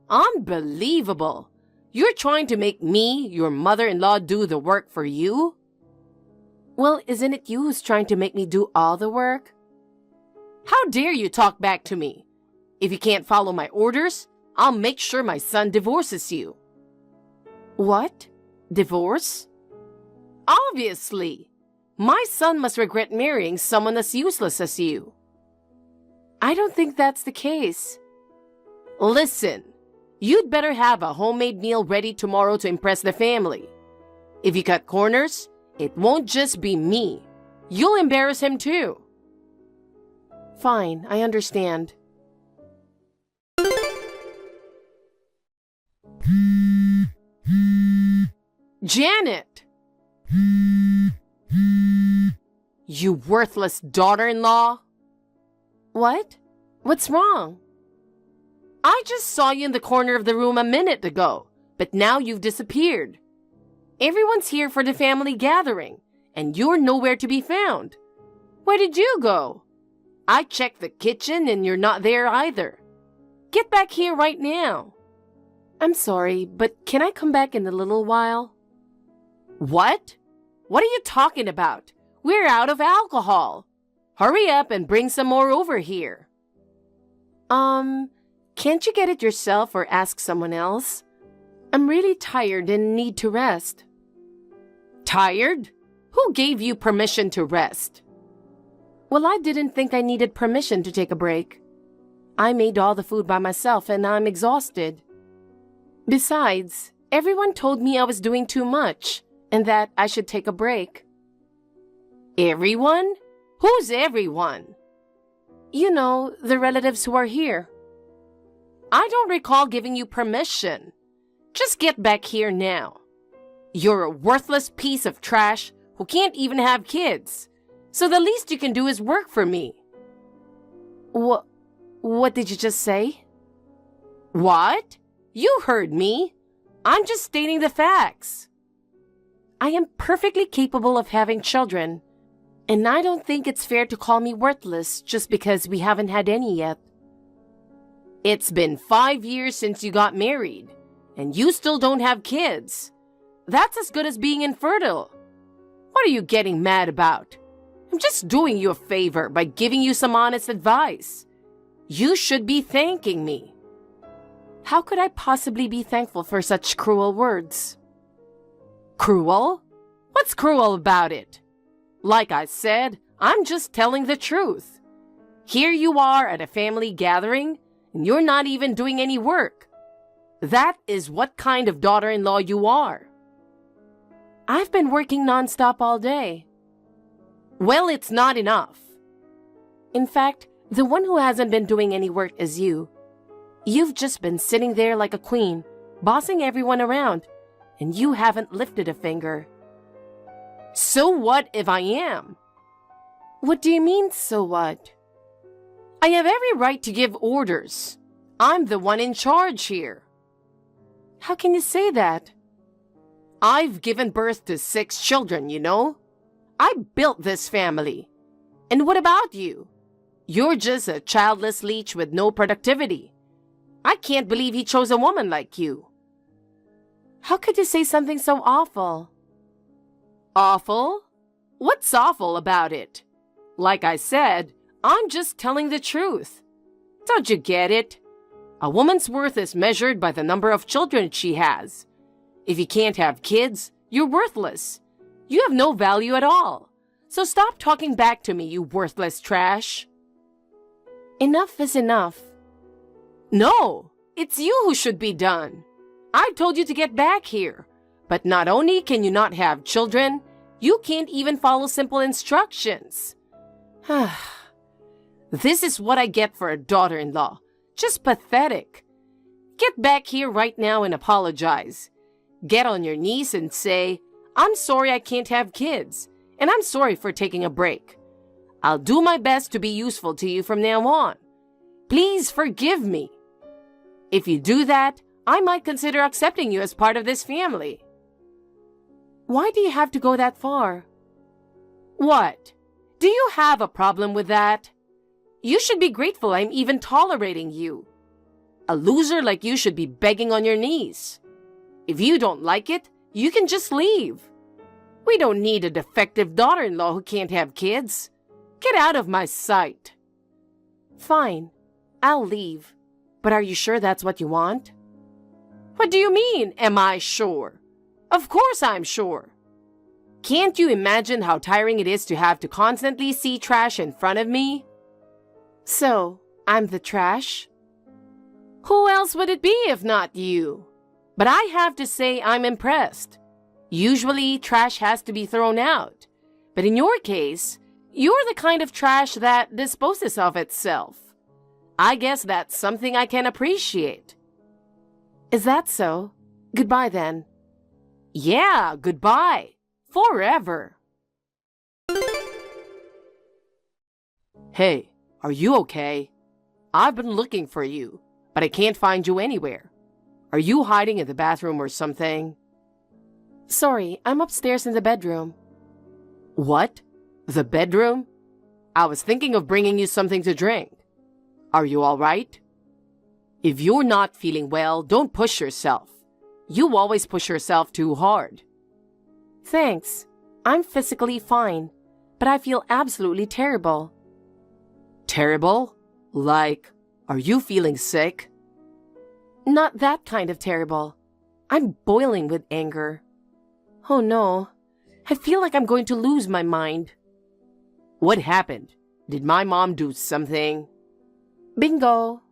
A: Unbelievable. You're trying to make me, your mother-in-law, do the work for you? Well, isn't it you who's trying to make me do all the work? How dare you talk back to me? If you can't follow my orders, I'll make sure my son divorces you. What? Divorce? Obviously. My son must regret marrying someone as useless as you. I don't think that's the case. Listen, you'd better have a homemade meal ready tomorrow to impress the family. If you cut corners, it won't just be me. You'll embarrass him too. Fine, I understand. Janet! You worthless daughter-in-law! What? What's wrong? I just saw you in the corner of the room a minute ago, but now you've disappeared. Everyone's here for the family gathering, and you're nowhere to be found. Where did you go? I checked the kitchen and you're not there either. Get back here right now. I'm sorry, but can I come back in a little while? What? What are you talking about? We're out of alcohol. Hurry up and bring some more over here. Can't you get it yourself or ask someone else? I'm really tired and need to rest. Tired? Who gave you permission to rest? Well, I didn't think I needed permission to take a break. I made all the food by myself and I'm exhausted. Besides, everyone told me I was doing too much and that I should take a break. Everyone? Who's everyone? You know, the relatives who are here. I don't recall giving you permission. Just get back here now. You're a worthless piece of trash who can't even have kids. So the least you can do is work for me. What did you just say? What? You heard me. I'm just stating the facts. I am perfectly capable of having children, and I don't think it's fair to call me worthless just because we haven't had any yet. It's been 5 years since you got married, and you still don't have kids. That's as good as being infertile. What are you getting mad about? I'm just doing you a favor by giving you some honest advice. You should be thanking me. How could I possibly be thankful for such cruel words? Cruel? What's cruel about it? Like I said, I'm just telling the truth. Here you are at a family gathering, and you're not even doing any work. That is what kind of daughter-in-law you are. I've been working nonstop all day. Well, it's not enough. In fact, the one who hasn't been doing any work is you. You've just been sitting there like a queen, bossing everyone around, and you haven't lifted a finger. So what if I am? What do you mean, so what? I have every right to give orders. I'm the one in charge here. How can you say that? I've given birth to 6 children, you know? I built this family. And what about you? You're just a childless leech with no productivity. I can't believe he chose a woman like you. How could you say something so awful? Awful? What's awful about it? Like I said, I'm just telling the truth. Don't you get it? A woman's worth is measured by the number of children she has. If you can't have kids, you're worthless. You have no value at all. So stop talking back to me, you worthless trash. Enough is enough. No, it's you who should be done. I told you to get back here. But not only can you not have children, you can't even follow simple instructions. This is what I get for a daughter-in-law. Just pathetic. Get back here right now and apologize. Get on your knees and say, I'm sorry I can't have kids, and I'm sorry for taking a break. I'll do my best to be useful to you from now on. Please forgive me. If you do that, I might consider accepting you as part of this family. Why do you have to go that far? What? Do you have a problem with that? You should be grateful I'm even tolerating you. A loser like you should be begging on your knees. If you don't like it, you can just leave. We don't need a defective daughter-in-law who can't have kids. Get out of my sight. Fine, I'll leave. But are you sure that's what you want? What do you mean, am I sure? Of course I'm sure. Can't you imagine how tiring it is to have to constantly see trash in front of me? So, I'm the trash? Who else would it be if not you? But I have to say I'm impressed. Usually, trash has to be thrown out. But in your case, you're the kind of trash that disposes of itself. I guess that's something I can appreciate. Is that so? Goodbye then. Yeah, goodbye. Forever. Hey, are you okay? I've been looking for you, but I can't find you anywhere. Are you hiding in the bathroom or something? Sorry, I'm upstairs in the bedroom. What? The bedroom? I was thinking of bringing you something to drink. Are you all right? If you're not feeling well, don't push yourself. You always push yourself too hard. Thanks. I'm physically fine, but I feel absolutely terrible. Terrible? Like, are you feeling sick? Not that kind of terrible. I'm boiling with anger. Oh no, I feel like I'm going to lose my mind. What happened? Did my mom do something? Bingo.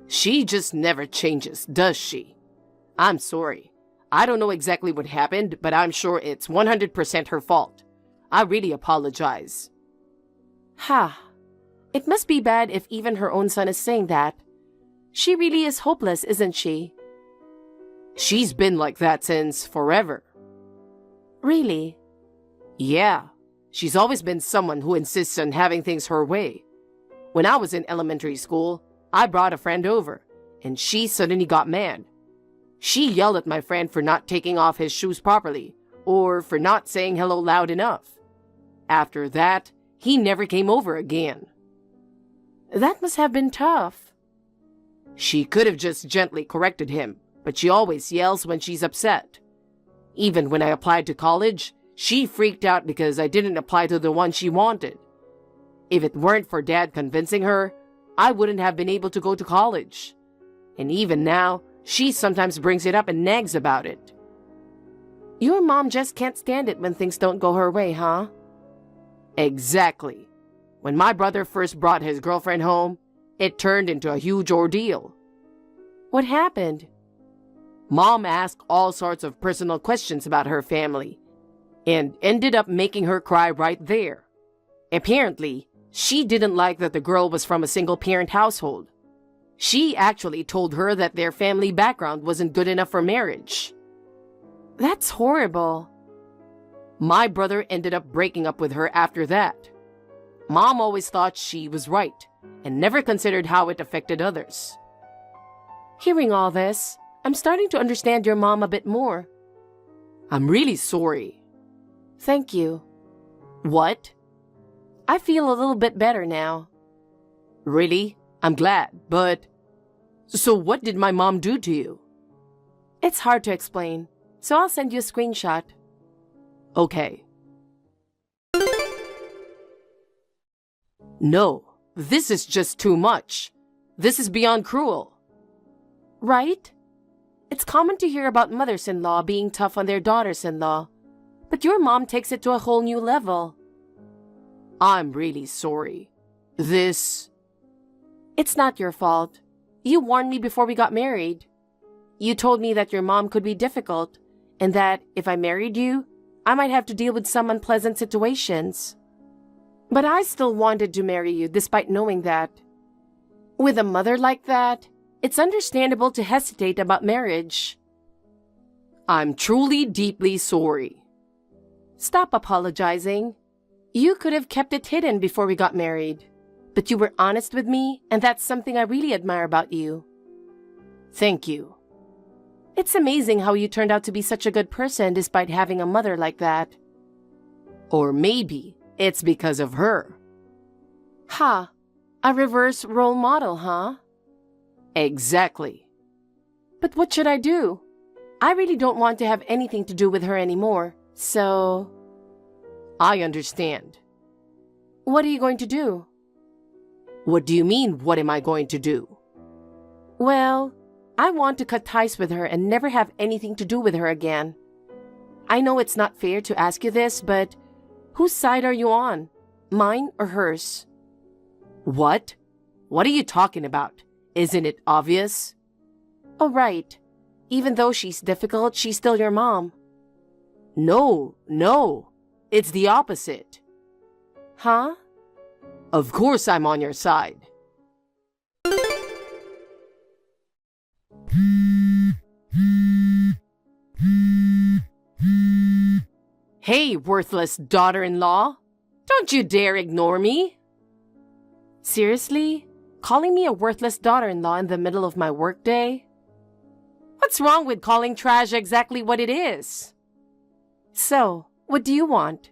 A: She just never changes, does she? I'm sorry. I don't know exactly what happened, but I'm sure it's 100% her fault. I really apologize. Ha. It must be bad if even her own son is saying that. She really is hopeless, isn't she? She's been like that since forever. Really? Yeah. She's always been someone who insists on having things her way. When I was in elementary school, I brought a friend over, and she suddenly got mad. She yelled at my friend for not taking off his shoes properly, or for not saying hello loud enough. After that, he never came over again. That must have been tough. She could have just gently corrected him, but she always yells when she's upset. Even when I applied to college, she freaked out because I didn't apply to the one she wanted. If it weren't for Dad convincing her,
B: I wouldn't have been able to go to college. And even now, she sometimes brings it up and nags about it.
A: Your mom just can't stand it when things don't go her way, huh?
B: Exactly. When my brother first brought his girlfriend home, it turned into a huge ordeal.
A: What happened?
B: Mom asked all sorts of personal questions about her family and ended up making her cry right there. Apparently, she didn't like that the girl was from a single-parent household. She actually told her that their family background wasn't good enough for marriage.
A: That's horrible.
B: My brother ended up breaking up with her after that. Mom always thought she was right and never considered how it affected others.
A: Hearing all this, I'm starting to understand your mom a bit more.
B: I'm really sorry.
A: Thank you.
B: What?
A: I feel a little bit better now.
B: Really? I'm glad, but... So what did my mom do to you?
A: It's hard to explain, so I'll send you a screenshot.
B: Okay. No, this is just too much. This is beyond cruel.
A: Right? It's common to hear about mothers-in-law being tough on their daughters-in-law, but your mom takes it to a whole new level.
B: I'm really sorry. This...
A: It's not your fault. You warned me before we got married. You told me that your mom could be difficult, and that if I married you, I might have to deal with some unpleasant situations. But I still wanted to marry you despite knowing that. With a mother like that, it's understandable to hesitate about marriage.
B: I'm truly deeply sorry.
A: Stop apologizing. You could have kept it hidden before we got married, but you were honest with me, and that's something I really admire about you.
B: Thank you.
A: It's amazing how you turned out to be such a good person despite having a mother like that.
B: Or maybe it's because of her.
A: Ha! A reverse role model, huh?
B: Exactly.
A: But what should I do? I really don't want to have anything to do with her anymore, so...
B: I understand.
A: What are you going to do?
B: What do you mean, what am I going to do?
A: Well, I want to cut ties with her and never have anything to do with her again. I know it's not fair to ask you this, but whose side are you on? Mine or hers?
B: What? What are you talking about? Isn't it obvious?
A: Oh, right. Even though she's difficult, she's still your mom.
B: No. It's the opposite.
A: Huh?
B: Of course I'm on your side. Hey, worthless daughter-in-law. Don't you dare ignore me.
A: Seriously? Calling me a worthless daughter-in-law in the middle of my workday?
B: What's wrong with calling trash exactly what it is?
A: So, what do you want?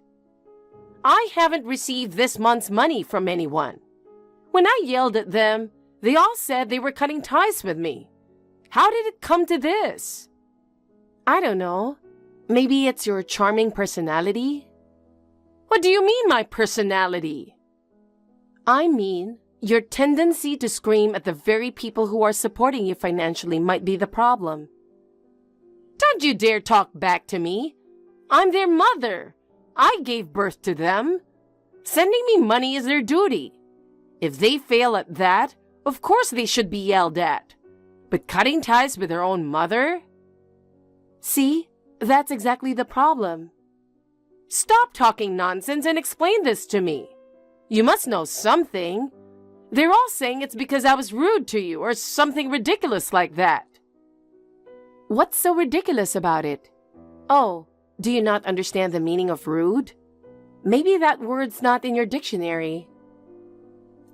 B: I haven't received this month's money from anyone. When I yelled at them, they all said they were cutting ties with me. How did it come to this?
A: I don't know. Maybe it's your charming personality?
B: What do you mean, my personality?
A: I mean, your tendency to scream at the very people who are supporting you financially might be the problem.
B: Don't you dare talk back to me. I'm their mother. I gave birth to them. Sending me money is their duty. If they fail at that, of course they should be yelled at. But cutting ties with their own mother?
A: See, that's exactly the problem.
B: Stop talking nonsense and explain this to me. You must know something. They're all saying it's because I was rude to you or something ridiculous like that.
A: What's so ridiculous about it? Oh, do you not understand the meaning of rude? Maybe that word's not in your dictionary.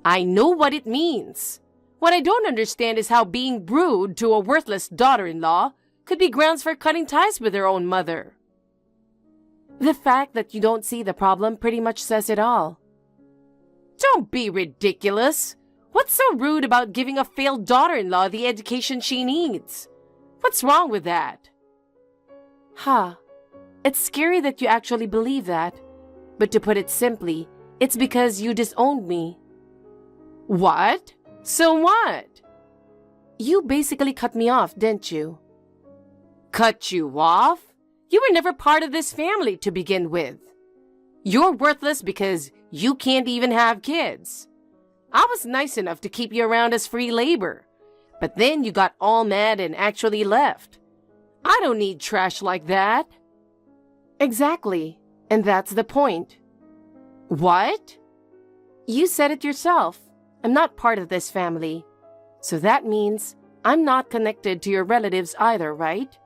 B: I know what it means. What I don't understand is how being rude to a worthless daughter-in-law could be grounds for cutting ties with her own mother.
A: The fact that you don't see the problem pretty much says it all.
B: Don't be ridiculous. What's so rude about giving a failed daughter-in-law the education she needs? What's wrong with that?
A: Ha. It's scary that you actually believe that. But to put it simply, it's because you disowned me.
B: What?
A: So what? You basically cut me off, didn't you? Cut you off? You were never part of this family to begin with. You're worthless because you can't even have kids. I was nice enough to keep you around as free labor, but then you got all mad and actually left. I don't need trash like that.
B: Exactly, and that's the point.
A: What?
B: You said it yourself. I'm not part of this family. So that means I'm not connected to your relatives either, right?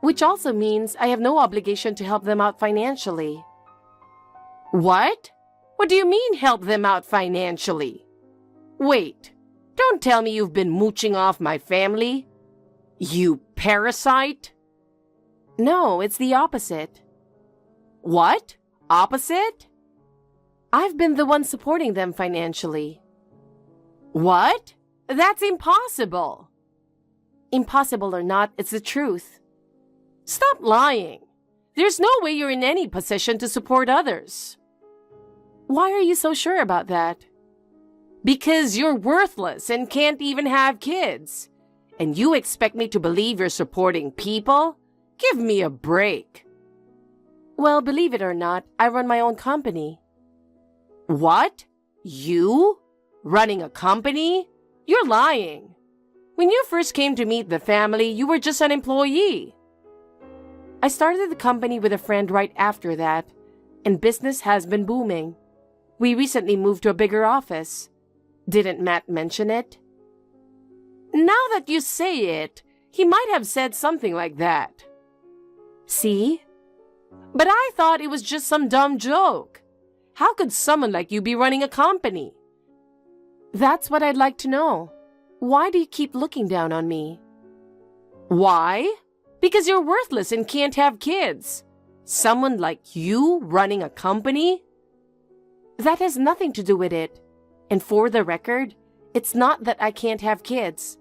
B: Which also means I have no obligation to help them out financially.
A: What? What do you mean help them out financially? Wait, don't tell me you've been mooching off my family. You parasite?
B: No, it's the opposite.
A: What? Opposite?
B: I've been the one supporting them financially.
A: What? That's impossible.
B: Impossible or not, it's the truth.
A: Stop lying. There's no way you're in any position to support others.
B: Why are you so sure about that?
A: Because you're worthless and can't even have kids. And you expect me to believe you're supporting people? Give me a break.
B: Well, believe it or not, I run my own company.
A: What? You? Running a company? You're lying. When you first came to meet the family, you were just an employee.
B: I started the company with a friend right after that, and business has been booming. We recently moved to a bigger office. Didn't Matt mention it?
A: Now that you say it, he might have said something like that.
B: See?
A: But I thought it was just some dumb joke. How could someone like you be running a company?
B: That's what I'd like to know. Why do you keep looking down on me?
A: Why? Because you're worthless and can't have kids. Someone like you running a company?
B: That has nothing to do with it. And for the record, it's not that I can't have kids.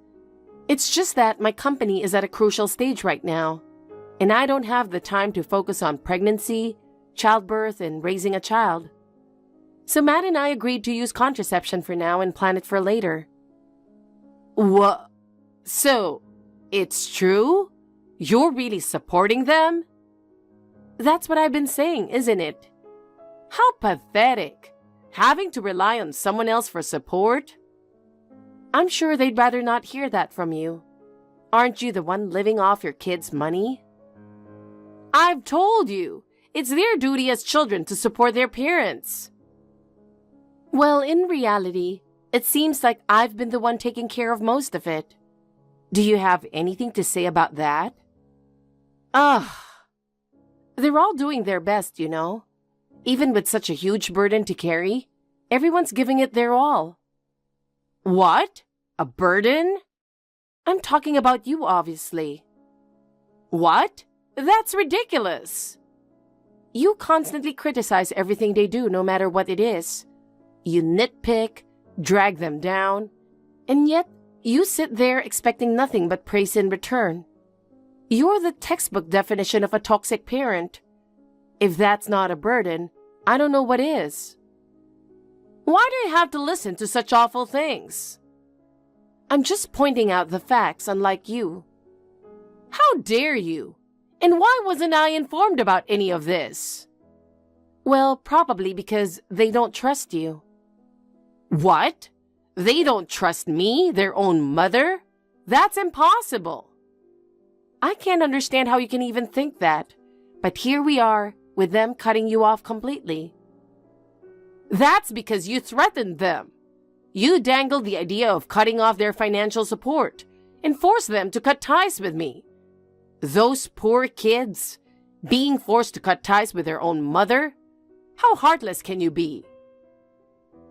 B: It's just that my company is at a crucial stage right now, and I don't have the time to focus on pregnancy, childbirth, and raising a child. So Matt and I agreed to use contraception for now and plan it for later.
A: What? So, it's true? You're really supporting them?
B: That's what I've been saying, isn't it?
A: How pathetic. Having to rely on someone else for support?
B: I'm sure they'd rather not hear that from you. Aren't you the one living off your kids' money?
A: I've told you, it's their duty as children to support their parents.
B: Well, in reality, it seems like I've been the one taking care of most of it. Do you have anything to say about that?
A: Ugh.
B: They're all doing their best, you know. Even with such a huge burden to carry, everyone's giving it their all.
A: What? A burden?
B: I'm talking about you, obviously.
A: What? That's ridiculous.
B: You constantly criticize everything they do, no matter what it is. You nitpick, drag them down, and yet you sit there expecting nothing but praise in return. You're the textbook definition of a toxic parent. If that's not a burden, I don't know what is.
A: Why do you have to listen to such awful things?
B: I'm just pointing out the facts, unlike you.
A: How dare you? And why wasn't I informed about any of this?
B: Well, probably because they don't trust you.
A: What? They don't trust me, their own mother? That's impossible.
B: I can't understand how you can even think that, but here we are, with them cutting you off completely.
A: That's because you threatened them. You dangled the idea of cutting off their financial support and forced them to cut ties with me. Those poor kids, being forced to cut ties with their own mother? How heartless can you be?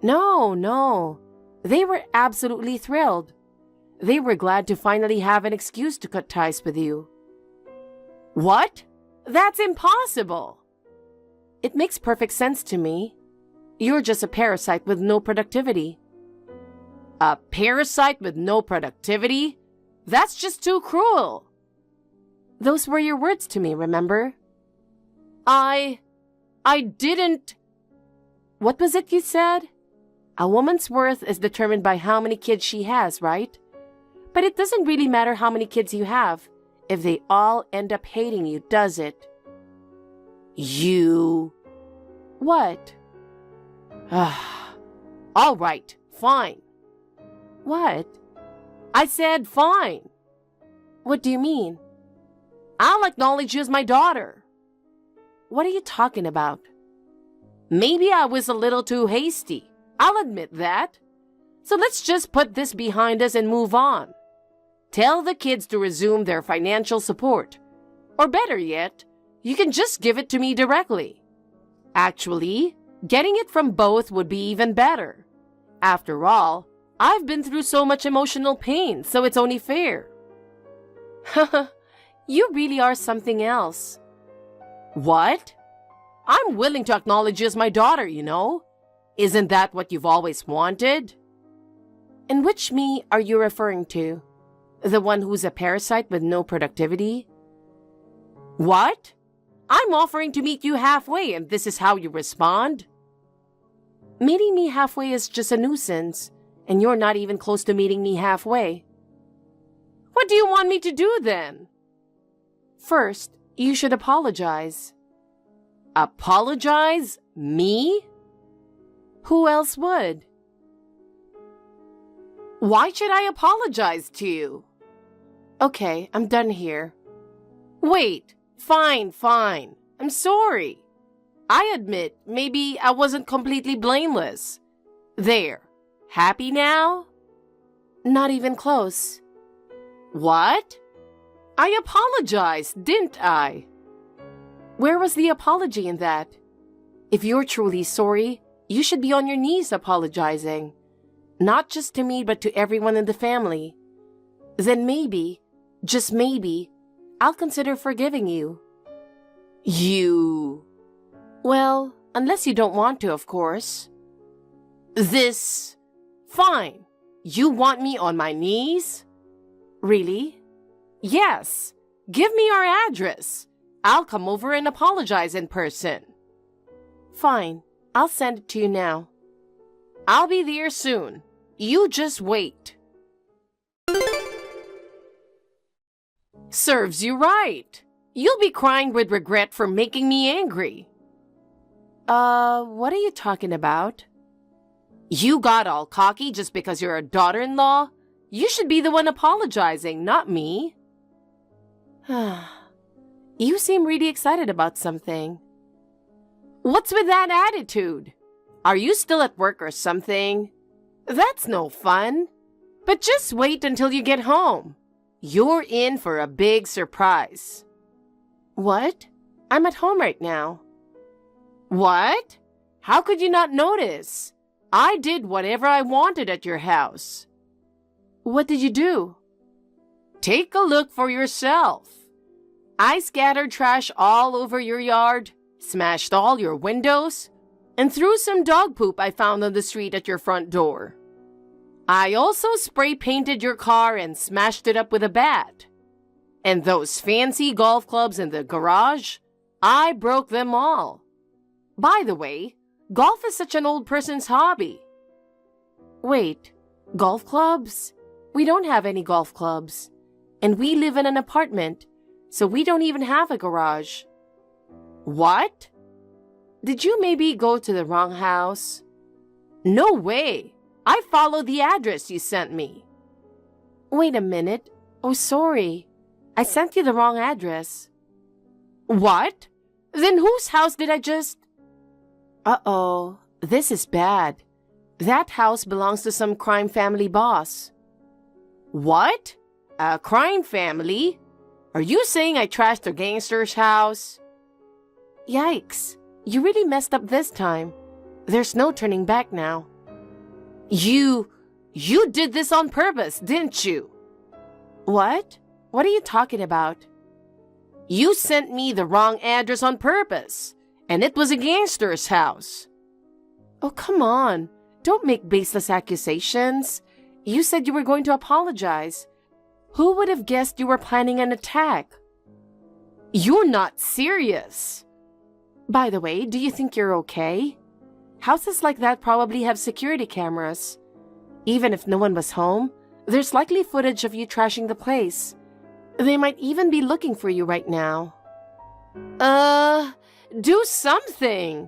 B: No. They were absolutely thrilled. They were glad to finally have an excuse to cut ties with you.
A: What? That's impossible.
B: It makes perfect sense to me. You're just a parasite with no productivity.
A: A parasite with no productivity? That's just too cruel.
B: Those were your words to me, remember?
A: I didn't...
B: What was it you said?
A: A woman's worth is determined by how many kids she has, right? But it doesn't really matter how many kids you have if they all end up hating you, does it? You... What? All right, fine. What? I said fine. What do you mean? I'll acknowledge you as my daughter. What are you talking about? Maybe I was a little too hasty. I'll admit that. So let's just put this behind us and move on. Tell the kids to resume their financial support. Or better yet, you can just give it to me directly. Actually, getting it from both would be even better. After all, I've been through so much emotional pain, so it's only fair. Haha, you really are something else. What? I'm willing to acknowledge you as my daughter, you know. Isn't that what you've always wanted? And which me are you referring to? The one who's a parasite with no productivity? What? I'm offering to meet you halfway and this is how you respond? Meeting me halfway is just a nuisance, and you're not even close to meeting me halfway. What do you want me to do then? First, you should apologize. Apologize? Me? Who else would? Why should I apologize to you? Okay, I'm done here. Wait, fine. I'm sorry. I admit, maybe I wasn't completely blameless. There. Happy now? Not even close. What? I apologized, didn't I? Where was the apology in that? If you're truly sorry, you should be on your knees apologizing. Not just to me, but to everyone in the family. Then maybe, just maybe, I'll consider forgiving you. You... Well, unless you don't want to, of course. This... Fine. You want me on my knees? Really? Yes. Give me your address. I'll come over and apologize in person. Fine. I'll send it to you now. I'll be there soon. You just wait. Serves you right. You'll be crying with regret for making me angry. What are you talking about? You got all cocky just because you're a daughter-in-law? You should be the one apologizing, not me. You seem really excited about something. What's with that attitude? Are you still at work or something? That's no fun. But just wait until you get home. You're in for a big surprise. What? I'm at home right now. What? How could you not notice? I did whatever I wanted at your house. What did you do? Take a look for yourself. I scattered trash all over your yard, smashed all your windows, and threw some dog poop I found on the street at your front door. I also spray painted your car and smashed it up with a bat. And those fancy golf clubs in the garage, I broke them all. By the way, golf is such an old person's hobby. Wait, golf clubs? We don't have any golf clubs. And we live in an apartment, so we don't even have a garage. What? Did you maybe go to the wrong house? No way. I followed the address you sent me. Wait a minute. Oh, sorry. I sent you the wrong address. What? Then whose house did I just... Uh-oh. This is bad. That house belongs to some crime family boss. What? A crime family? Are you saying I trashed a gangster's house? Yikes. You really messed up this time. There's no turning back now. You did this on purpose, didn't you? What? What are you talking about? You sent me the wrong address on purpose, and it was a gangster's house. Oh, come on. Don't make baseless accusations. You said you were going to apologize. Who would have guessed you were planning an attack? You're not serious. By the way, do you think you're okay? Houses like that probably have security cameras. Even if no one was home, there's likely footage of you trashing the place. They might even be looking for you right now. Do something!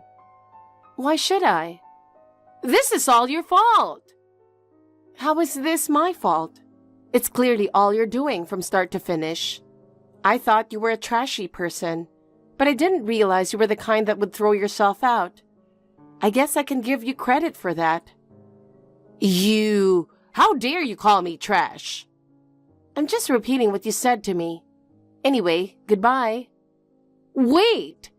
A: Why should I? This is all your fault! How is this my fault? It's clearly all you're doing from start to finish. I thought you were a trashy person, but I didn't realize you were the kind that would throw yourself out. I guess I can give you credit for that. How dare you call me trash? I'm just repeating what you said to me. Anyway, goodbye. Wait!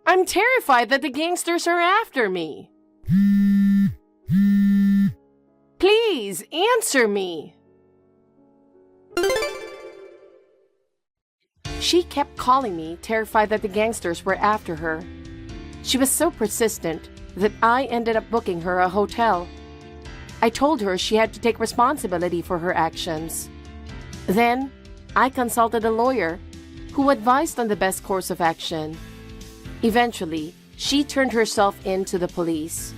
A: I'm terrified that the gangsters are after me. Please, answer me. She kept calling me, terrified that the gangsters were after her. She was so persistent that I ended up booking her a hotel. I told her she had to take responsibility for her actions. Then, I consulted a lawyer who advised on the best course of action. Eventually, she turned herself in to the police.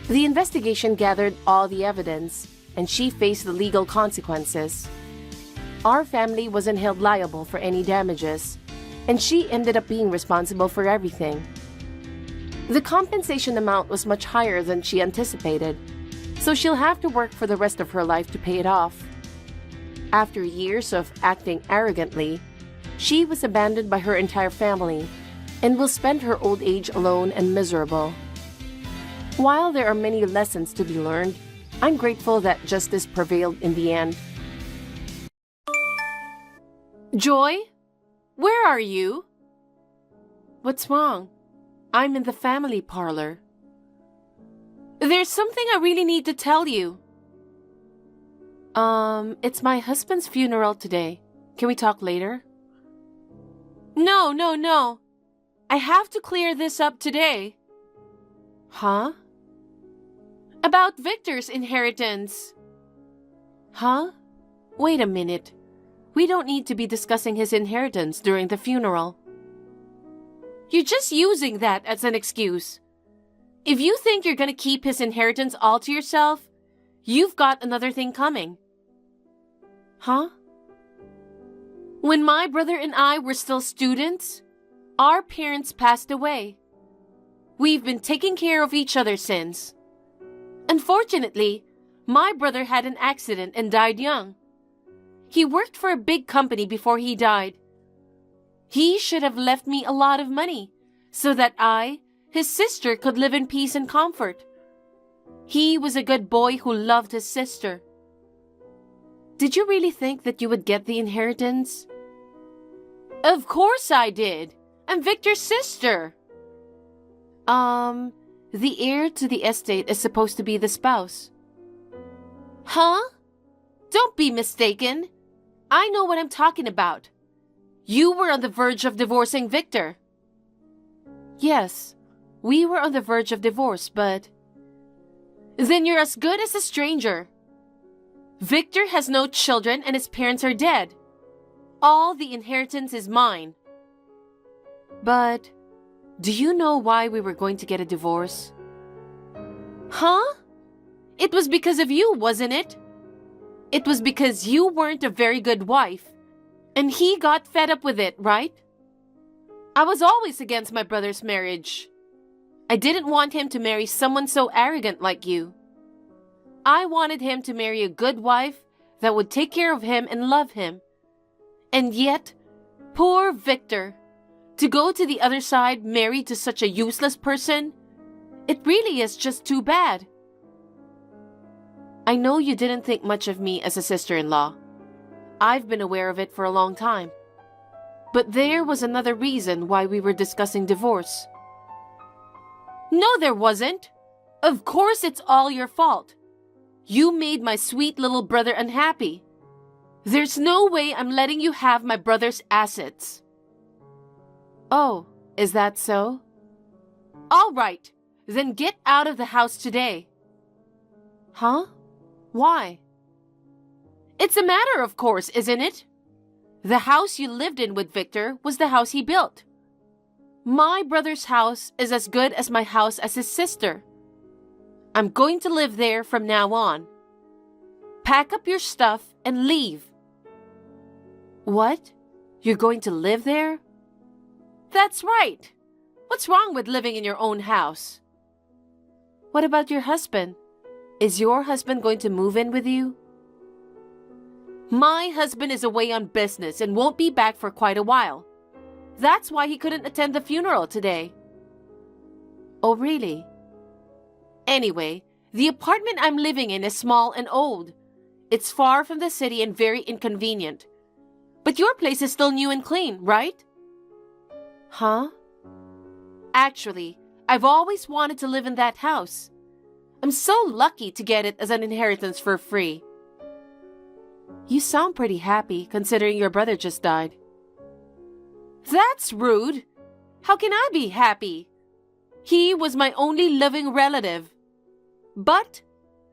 A: The investigation gathered all the evidence, and she faced the legal consequences. Our family wasn't held liable for any damages, and she ended up being responsible for everything. The compensation amount was much higher than she anticipated, so she'll have to work for the rest of her life to pay it off. After years of acting arrogantly, she was abandoned by her entire family and will spend her old age alone and miserable. While there are many lessons to be learned, I'm grateful that justice prevailed in the end. Joy? Where are you? What's wrong? I'm in the family parlor. There's something I really need to tell you. It's my husband's funeral today. Can we talk later? No. I have to clear this up today. Huh? About Victor's inheritance. Huh? Wait a minute. We don't need to be discussing his inheritance during the funeral. You're just using that as an excuse. If you think you're gonna keep his inheritance all to yourself, you've got another thing coming. Huh? When my brother and I were still students, our parents passed away. We've been taking care of each other since. Unfortunately, my brother had an accident and died young. He worked for a big company before he died. He should have left me a lot of money so that I, his sister, could live in peace and comfort. He was a good boy who loved his sister. Did you really think that you would get the inheritance? Of course I did. I'm Victor's sister. The heir to the estate is supposed to be the spouse. Huh? Don't be mistaken. I know what I'm talking about. You were on the verge of divorcing Victor. Yes, we were on the verge of divorce, but... Then you're as good as a stranger. Victor has no children and his parents are dead. All the inheritance is mine. But, do you know why we were going to get a divorce? Huh? It was because of you, wasn't it? It was because you weren't a very good wife, and he got fed up with it, right? I was always against my brother's marriage. I didn't want him to marry someone so arrogant like you. I wanted him to marry a good wife that would take care of him and love him. And yet, poor Victor, to go to the other side married to such a useless person, it really is just too bad. I know you didn't think much of me as a sister-in-law. I've been aware of it for a long time. But there was another reason why we were discussing divorce. No, there wasn't. Of course it's all your fault. You made my sweet little brother unhappy. There's no way I'm letting you have my brother's assets. Oh, is that so? All right, then get out of the house today. Huh? Why? It's a matter of course, isn't it? The house you lived in with Victor was the house he built. My brother's house is as good as my house as his sister. I'm going to live there from now on. Pack up your stuff and leave. What? You're going to live there? That's right. What's wrong with living in your own house? What about your husband? Is your husband going to move in with you? My husband is away on business and won't be back for quite a while. That's why he couldn't attend the funeral today. Oh, really? Anyway, the apartment I'm living in is small and old. It's far from the city and very inconvenient. But your place is still new and clean, right? Huh? Actually, I've always wanted to live in that house. I'm so lucky to get it as an inheritance for free. You sound pretty happy, considering your brother just died. That's rude. How can I be happy? He was my only living relative. But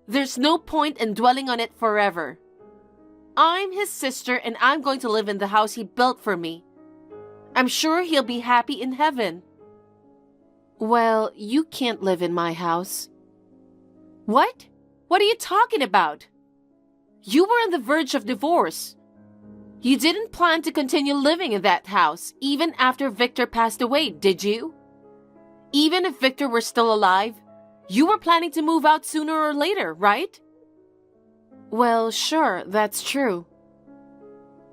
A: there's no point in dwelling on it forever. I'm his sister and I'm going to live in the house he built for me. I'm sure he'll be happy in heaven. Well, you can't live in my house. What? What are you talking about? You were on the verge of divorce. You didn't plan to continue living in that house even after Victor passed away, did you? Even if Victor were still alive, you were planning to move out sooner or later, right? Well, sure, that's true.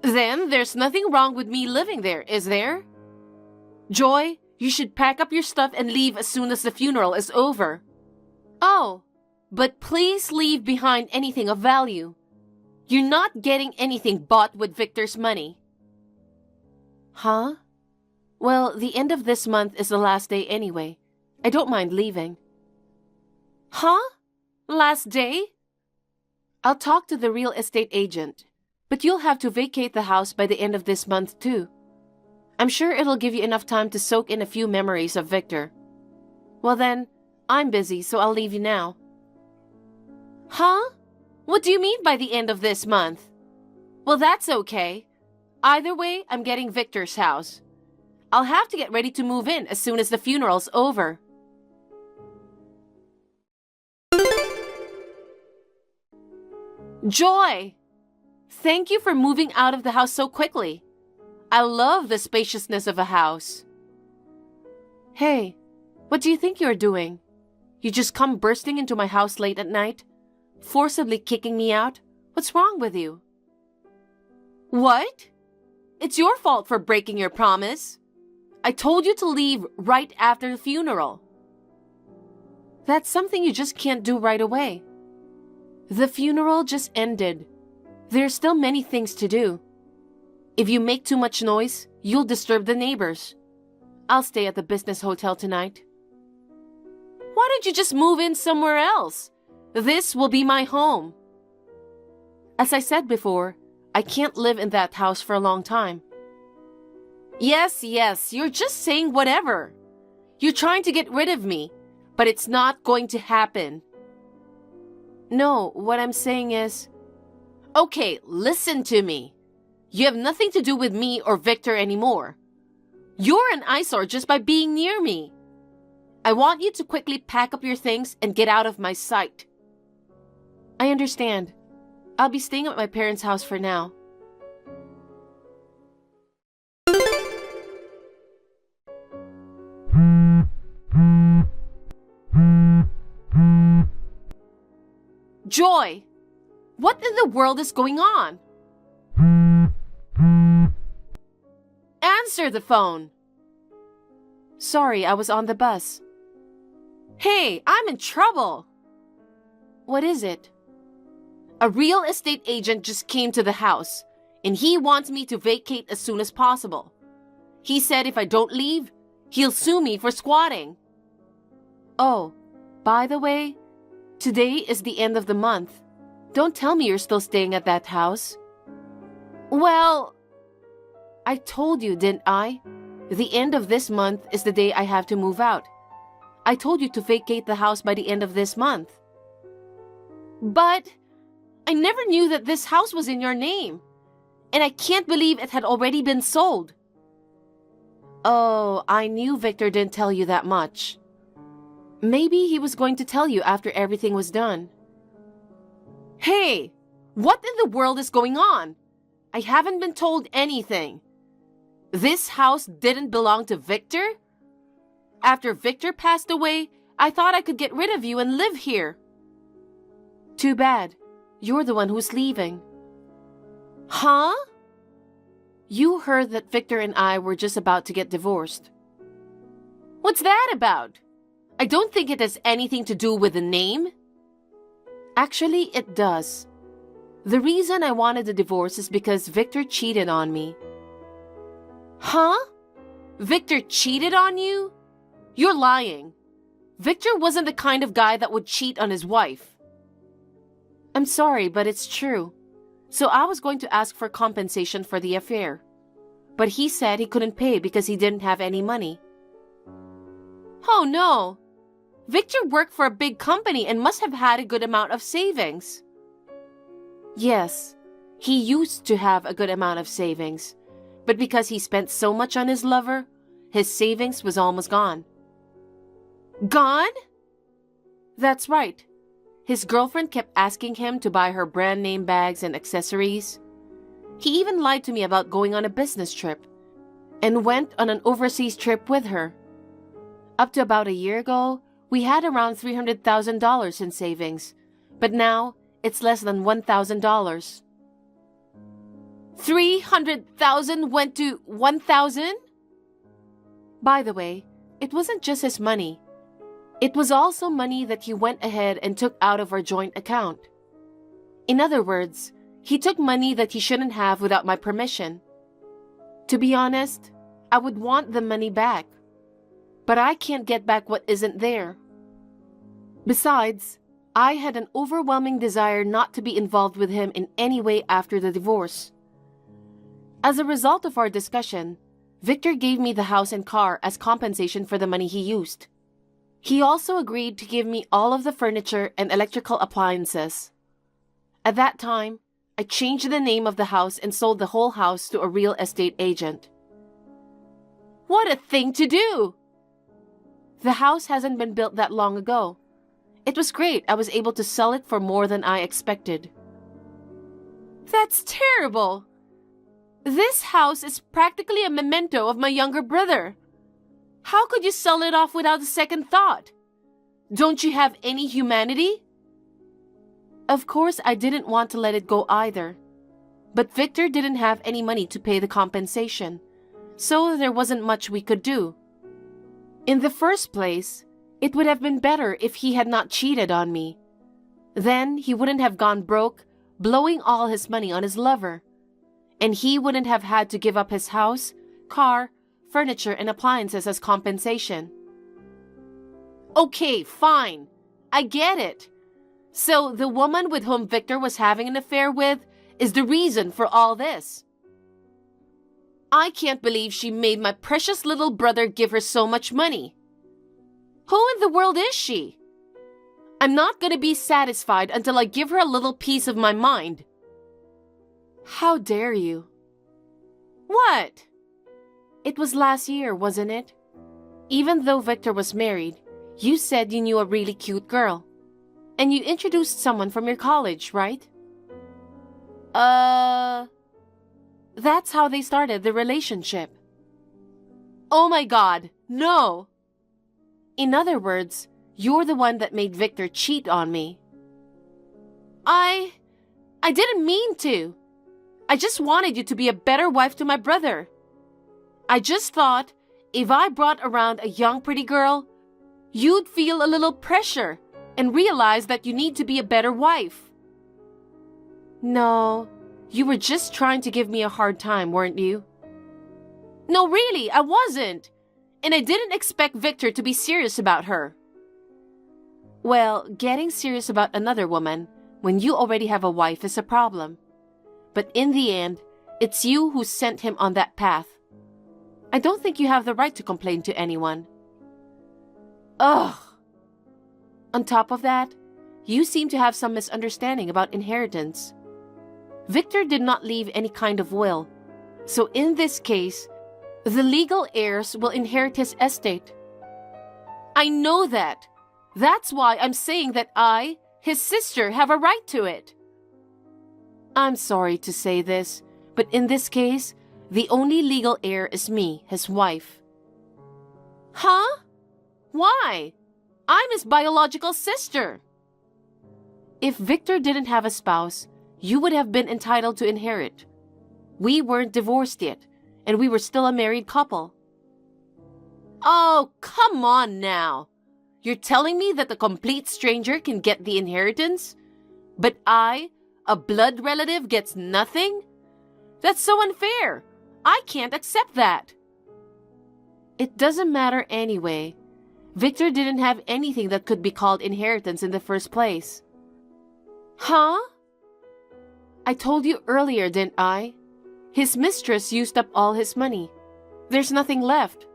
A: Then there's nothing wrong with me living there, is there? Joy, you should pack up your stuff and leave as soon as the funeral is over. Oh, but please leave behind anything of value. You're not getting anything bought with Victor's money. Huh? Well, the end of this month is the last day anyway. I don't mind leaving. Huh? Last day? I'll talk to the real estate agent, but you'll have to vacate the house by the end of this month too. I'm sure it'll give you enough time to soak in a few memories of Victor. Well then, I'm busy, so I'll leave you now. Huh? What do you mean by the end of this month? Well, that's okay. Either way, I'm getting Victor's house. I'll have to get ready to move in as soon as the funeral's over. Joy! Thank you for moving out of the house so quickly. I love the spaciousness of a house. Hey, what do you think you're doing? You just come bursting into my house late at night, forcibly kicking me out? What's wrong with you? What? It's your fault for breaking your promise. I told you to leave right after the funeral. That's something you just can't do right away. The funeral just ended. There's still many things to do. If you make too much noise, you'll disturb the neighbors. I'll stay at the business hotel tonight. Why don't you just move in somewhere else? This will be my home. As I said before, I can't live in that house for a long time. Yes, you're just saying whatever. You're trying to get rid of me, but it's not going to happen. No, what I'm saying is... Okay, listen to me. You have nothing to do with me or Victor anymore. You're an eyesore just by being near me. I want you to quickly pack up your things and get out of my sight. I understand. I'll be staying at my parents' house for now. Joy! What in the world is going on? Answer the phone. Sorry, I was on the bus. Hey, I'm in trouble. What is it? A real estate agent just came to the house, and he wants me to vacate as soon as possible. He said if I don't leave, he'll sue me for squatting. Oh, by the way, today is the end of the month. Don't tell me you're still staying at that house. Well, I told you, didn't I? The end of this month is the day I have to move out. I told you to vacate the house by the end of this month. But I never knew that this house was in your name, and I can't believe it had already been sold. Oh, I knew Victor didn't tell you that much. Maybe he was going to tell you after everything was done. Hey, what in the world is going on? I haven't been told anything. This house didn't belong to Victor? After Victor passed away, I thought I could get rid of you and live here. Too bad. You're the one who's leaving. Huh? You heard that Victor and I were just about to get divorced. What's that about? I don't think it has anything to do with the name. Actually, it does. The reason I wanted a divorce is because Victor cheated on me. Huh? Victor cheated on you? You're lying. Victor wasn't the kind of guy that would cheat on his wife. I'm sorry, but it's true. So I was going to ask for compensation for the affair. But he said he couldn't pay because he didn't have any money. Oh no! Victor worked for a big company and must have had a good amount of savings. Yes, he used to have a good amount of savings. But because he spent so much on his lover, his savings was almost gone. Gone? That's right. His girlfriend kept asking him to buy her brand name bags and accessories. He even lied to me about going on a business trip and went on an overseas trip with her. Up to about a year ago, we had around $300,000 in savings, but now it's less than $1,000. 300,000 went to 1,000? By the way, it wasn't just his money. It was also money that he went ahead and took out of our joint account. In other words, he took money that he shouldn't have without my permission. To be honest, I would want the money back. But I can't get back what isn't there. Besides, I had an overwhelming desire not to be involved with him in any way after the divorce. As a result of our discussion, Victor gave me the house and car as compensation for the money he used. He also agreed to give me all of the furniture and electrical appliances. At that time, I changed the name of the house and sold the whole house to a real estate agent. What a thing to do! The house hasn't been built that long ago. It was great. I was able to sell it for more than I expected. That's terrible! This house is practically a memento of my younger brother. How could you sell it off without a second thought? Don't you have any humanity? Of course, I didn't want to let it go either. But Victor didn't have any money to pay the compensation, so there wasn't much we could do. In the first place, it would have been better if he had not cheated on me. Then he wouldn't have gone broke, blowing all his money on his lover. And he wouldn't have had to give up his house, car, furniture, and appliances as compensation. Okay, fine. I get it. So the woman with whom Victor was having an affair with is the reason for all this. I can't believe she made my precious little brother give her so much money. Who in the world is she? I'm not going to be satisfied until I give her a little piece of my mind. How dare you? What? It was last year, wasn't it? Even though Victor was married, you said you knew a really cute girl. And you introduced someone from your college, right? That's how they started the relationship. Oh my God, no! In other words, you're the one that made Victor cheat on me. I didn't mean to. I just wanted you to be a better wife to my brother. I just thought, if I brought around a young pretty girl, you'd feel a little pressure and realize that you need to be a better wife. No, you were just trying to give me a hard time, weren't you? No, really, I wasn't. And I didn't expect Victor to be serious about her. Well, getting serious about another woman when you already have a wife is a problem. But in the end, it's you who sent him on that path. I don't think you have the right to complain to anyone. Ugh! On top of that, you seem to have some misunderstanding about inheritance. Victor did not leave any kind of will, so in this case, The legal heirs will inherit his estate. I know that. That's why I'm saying that I, his sister, have a right to it. I'm sorry to say this, but in this case, the only legal heir is me, his wife. Huh? Why? I'm his biological sister. If Victor didn't have a spouse, you would have been entitled to inherit. We weren't divorced yet, and we were still a married couple. Oh, come on now. You're telling me that a complete stranger can get the inheritance, but I, a blood relative, gets nothing? That's so unfair. I can't accept that. It doesn't matter anyway. Victor didn't have anything that could be called inheritance in the first place. Huh? I told you earlier, didn't I? His mistress used up all his money. There's nothing left.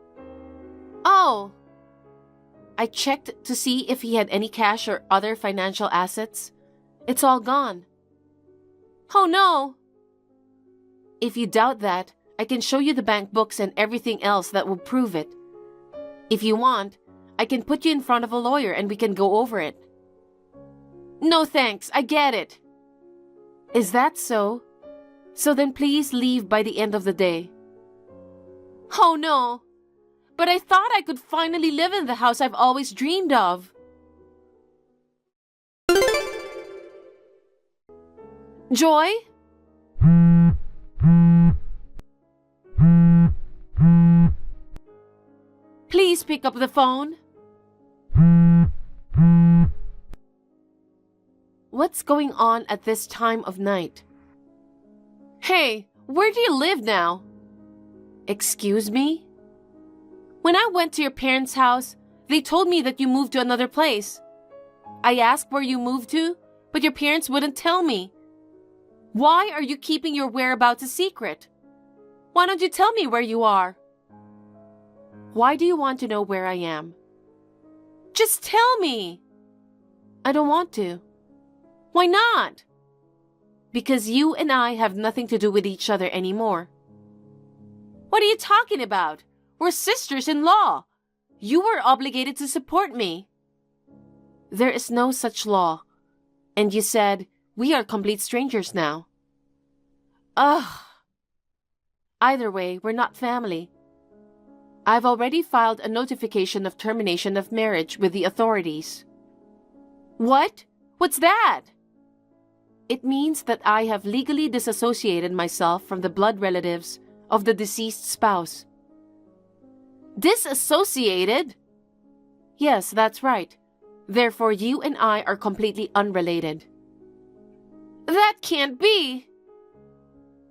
A: Oh. I checked to see if he had any cash or other financial assets. It's all gone. Oh no. If you doubt that, I can show you the bank books and everything else that will prove it. If you want, I can put you in front of a lawyer and we can go over it. No thanks, I get it. Is that so? So then please leave by the end of the day. Oh no, but I thought I could finally live in the house I've always dreamed of. Joy? Please pick up the phone. What's going on at this time of night? Hey, where do you live now? Excuse me? When I went to your parents' house, they told me that you moved to another place. I asked where you moved to, but your parents wouldn't tell me. Why are you keeping your whereabouts a secret? Why don't you tell me where you are? Why do you want to know where I am? Just tell me. I don't want to. Why not? Because you and I have nothing to do with each other anymore. What are you talking about? We're sisters-in-law. You were obligated to support me. There is no such law. And you said, we are complete strangers now. Ugh. Either way, we're not family. I've already filed a notification of termination of marriage with the authorities. What? What's that? It means that I have legally disassociated myself from the blood relatives of the deceased spouse. Disassociated? Yes, that's right. Therefore, you and I are completely unrelated. That can't be.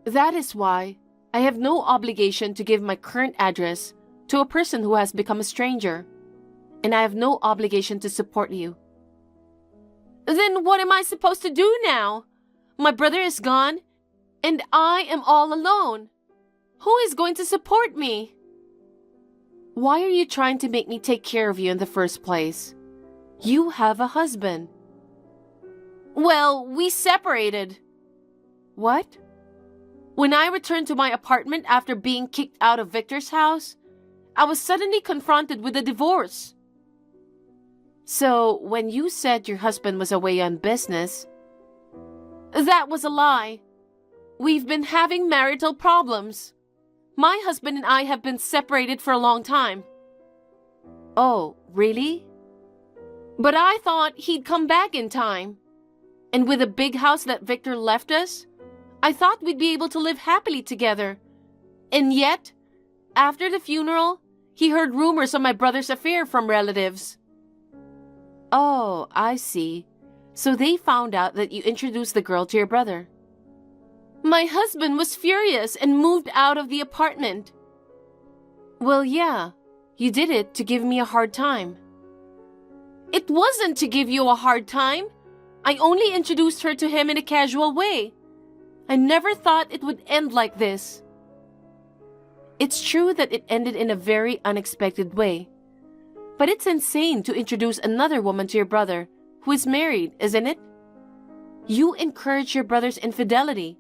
A: That is why I have no obligation to give my current address to a person who has become a stranger, and I have no obligation to support you. Then what am I supposed to do now? My brother is gone, and I am all alone. Who is going to support me? Why are you trying to make me take care of you in the first place? You have a husband. Well, we separated. What? When I returned to my apartment after being kicked out of Victor's house, I was suddenly confronted with a divorce. So, when you said your husband was away on business, that was a lie. We've been having marital problems. My husband and I have been separated for a long time. Oh, really? But I thought he'd come back in time. And with the big house that Victor left us, I thought we'd be able to live happily together. And yet, after the funeral, he heard rumors of my brother's affair from relatives. Oh, I see. So they found out that you introduced the girl to your brother. My husband was furious and moved out of the apartment. Well, yeah, you did it to give me a hard time. It wasn't to give you a hard time. I only introduced her to him in a casual way. I never thought it would end like this. It's true that it ended in a very unexpected way. But it's insane to introduce another woman to your brother, who is married, isn't it? You encouraged your brother's infidelity.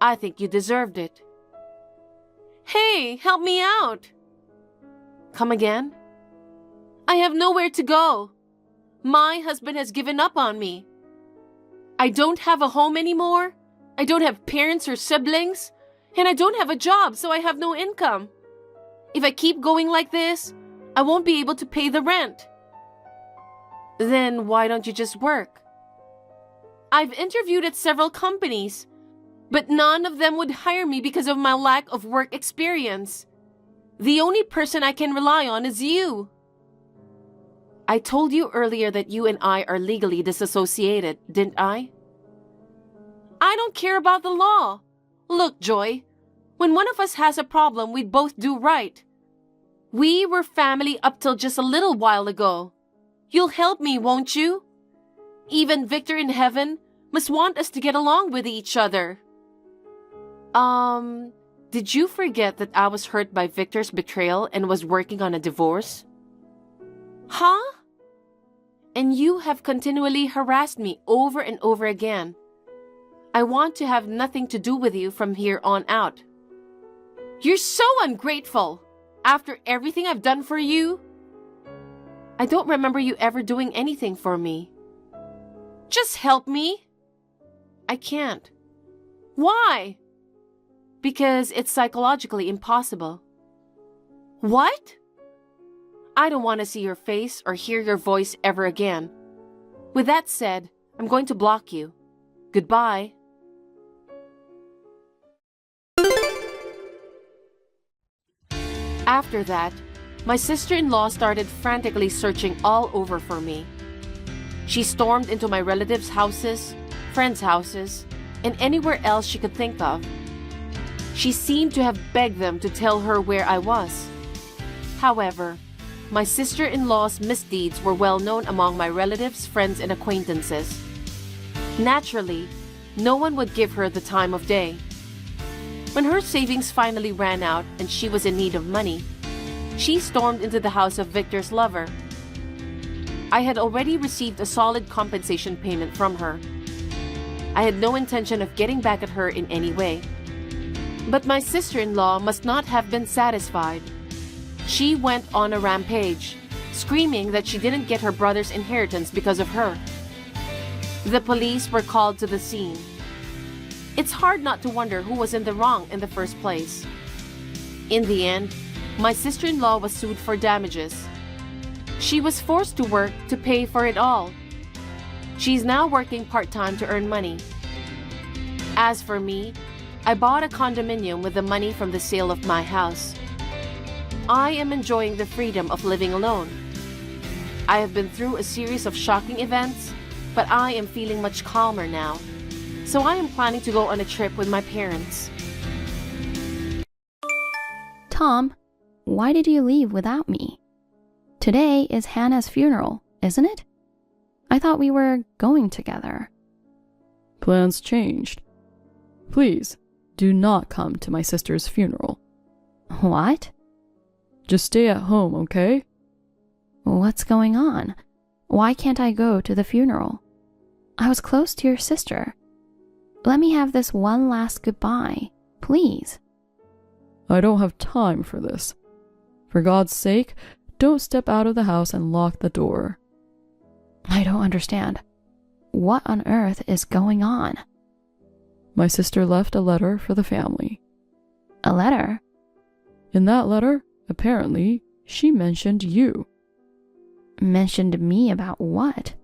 A: I think you deserved it. Hey, help me out. Come again? I have nowhere to go. My husband has given up on me. I don't have a home anymore. I don't have parents or siblings. And I don't have a job, so I have no income. If I keep going like this, I won't be able to pay the rent. Then why don't you just work? I've interviewed at several companies, but none of them would hire me because of my lack of work experience. The only person I can rely on is you. I told you earlier that you and I are legally disassociated, didn't I? I don't care about the law. Look, Joy, when one of us has a problem, we'd both do right. We were family up till just a little while ago. You'll help me, won't you? Even Victor in heaven must want us to get along with each other. Did you forget that I was hurt by Victor's betrayal and was working on a divorce? Huh? And you have continually harassed me over and over again. I want to have nothing to do with you from here on out. You're so ungrateful. After everything I've done for you, I don't remember you ever doing anything for me. Just help me. I can't. Why? Because it's psychologically impossible. What? I don't want to see your face or hear your voice ever again. With that said, I'm going to block you. Goodbye. After that, my sister-in-law started frantically searching all over for me. She stormed into my relatives' houses, friends' houses, and anywhere else she could think of. She seemed to have begged them to tell her where I was. However, my sister-in-law's misdeeds were well known among my relatives, friends, and acquaintances. Naturally, no one would give her the time of day. When her savings finally ran out and she was in need of money, she stormed into the house of Victor's lover. I had already received a solid compensation payment from her. I had no intention of getting back at her in any way. But my sister-in-law must not have been satisfied. She went on a rampage, screaming that she didn't get her brother's inheritance because of her. The police were called to the scene. It's hard not to wonder who was in the wrong in the first place. In the end, my sister-in-law was sued for damages. She was forced to work to pay for it all. She's now working part-time to earn money. As for me, I bought a condominium with the money from the sale of my house. I am enjoying the freedom of living alone. I have been through a series of shocking events, but I am feeling much calmer now. So I am planning to go on a trip with my parents.
D: Tom, why did you leave without me? Today is Hannah's funeral, isn't it? I thought we were going together.
E: Plans changed. Please, do not come to my sister's funeral.
D: What?
E: Just stay at home, okay?
D: What's going on? Why can't I go to the funeral? I was close to your sister. Let me have this one last goodbye, please.
E: I don't have time for this. For God's sake, don't step out of the house and lock the door.
D: I don't understand. What on earth is going on?
E: My sister left a letter for the family.
D: A letter?
E: In that letter, apparently, she mentioned you.
D: Mentioned me about what?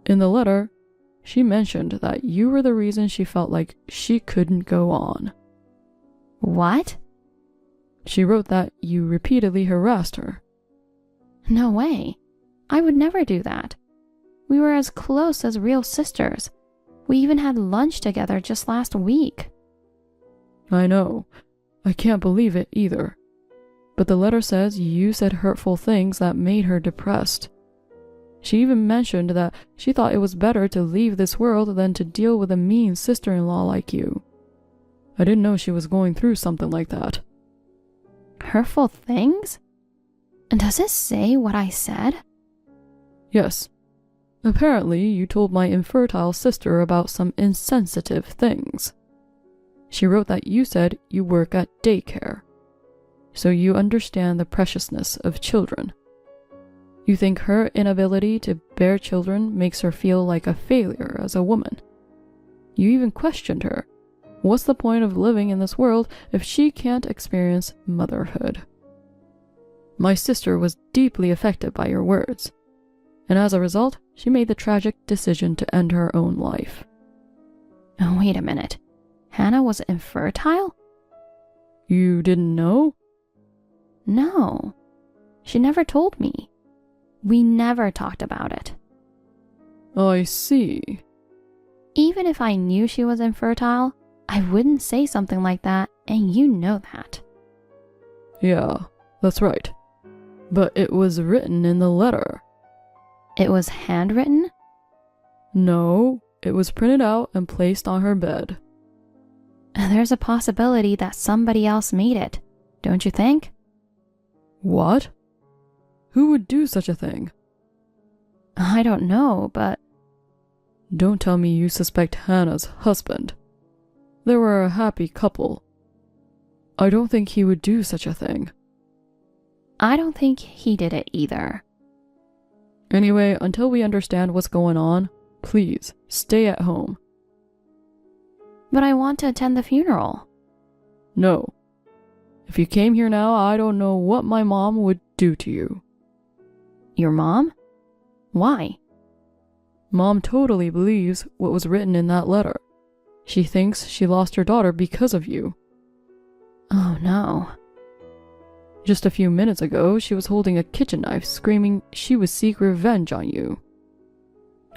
E: In the letter, she mentioned that you were the reason she felt like she couldn't go on.
D: What?
E: She wrote that you repeatedly harassed her.
D: No way. I would never do that. We were as close as real sisters. We even had lunch together just last week.
E: I know. I can't believe it either. But the letter says you said hurtful things that made her depressed. She even mentioned that she thought it was better to leave this world than to deal with a mean sister-in-law like you. I didn't know she was going through something like that.
D: Hurtful things? Does it say what I said?
E: Yes. Apparently, you told my infertile sister about some insensitive things. She wrote that you said you work at daycare, so you understand the preciousness of children. You think her inability to bear children makes her feel like a failure as a woman. You even questioned her. What's the point of living in this world if she can't experience motherhood? My sister was deeply affected by your words, and as a result, she made the tragic decision to end her own life.
D: Oh, wait a minute. Hannah was infertile?
E: You didn't know?
D: No. She never told me. We never talked about it.
E: I see.
D: Even if I knew she was infertile, I wouldn't say something like that, and you know that.
E: Yeah, that's right. But it was written in the letter.
D: It was handwritten?
E: No, it was printed out and placed on her bed.
D: There's a possibility that somebody else made it, don't you think?
E: What? Who would do such a thing?
D: I don't know, but...
E: Don't tell me you suspect Hannah's husband. They were a happy couple. I don't think he would do such a thing.
D: I don't think he did it either.
E: Anyway, until we understand what's going on, please stay at home.
D: But I want to attend the funeral.
E: No. If you came here now, I don't know what my mom would do to you.
D: Your mom? Why?
E: Mom totally believes what was written in that letter. She thinks she lost her daughter because of you.
D: Oh no.
E: Just a few minutes ago, she was holding a kitchen knife, screaming she would seek revenge on you.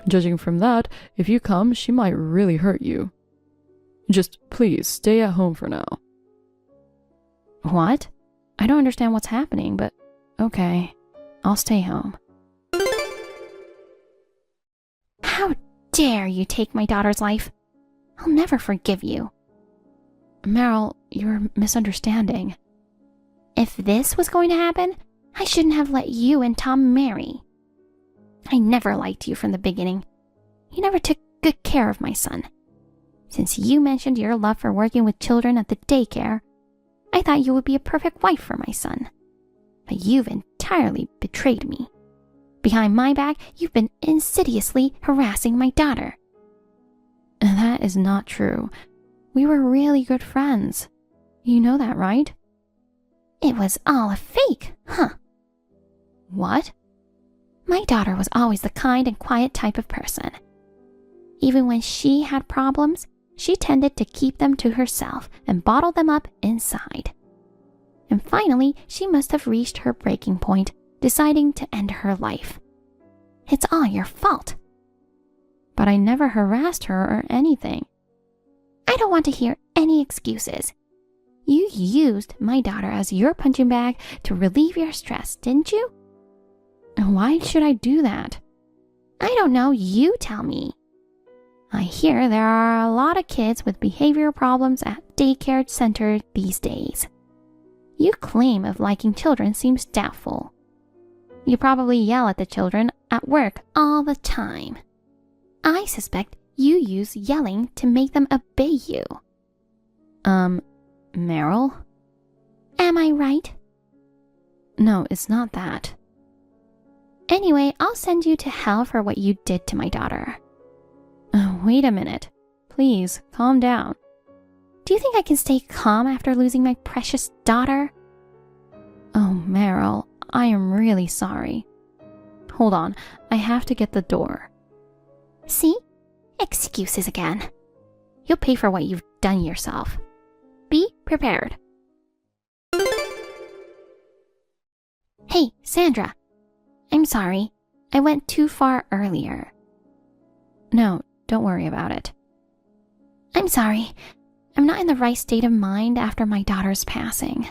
E: Judging from that, if you come, she might really hurt you. Just please stay at home for now.
D: What? I don't understand what's happening, but okay. I'll stay home. How dare you take my daughter's life? I'll never forgive you. Meryl, you're misunderstanding. If this was going to happen, I shouldn't have let you and Tom marry. I never liked you from the beginning. You never took good care of my son. Since you mentioned your love for working with children at the daycare, I thought you would be a perfect wife for my son. But you've entirely betrayed me. Behind my back, you've been insidiously harassing my daughter. That is not true. We were really good friends. You know that, right? It was all a fake, huh? What? My daughter was always the kind and quiet type of person. Even when she had problems, she tended to keep them to herself and bottle them up inside. And finally, she must have reached her breaking point, deciding to end her life. It's all your fault. But I never harassed her or anything. I don't want to hear any excuses. You used my daughter as your punching bag to relieve your stress, didn't you? Why should I do that? I don't know, you tell me. I hear there are a lot of kids with behavioral problems at daycare center these days. Your claim of liking children seems doubtful. You probably yell at the children at work all the time. I suspect you use yelling to make them obey you. Meryl? Am I right? No, it's not that. Anyway, I'll send you to hell for what you did to my daughter. Wait a minute. Please, calm down. Do you think I can stay calm after losing my precious daughter? Oh, Meryl, I am really sorry. Hold on, I have to get the door. See? Excuses again. You'll pay for what you've done yourself. Be prepared. Hey, Sandra. I'm sorry. I went too far earlier. No, don't worry about it. I'm sorry. I'm not in the right state of mind after my daughter's passing.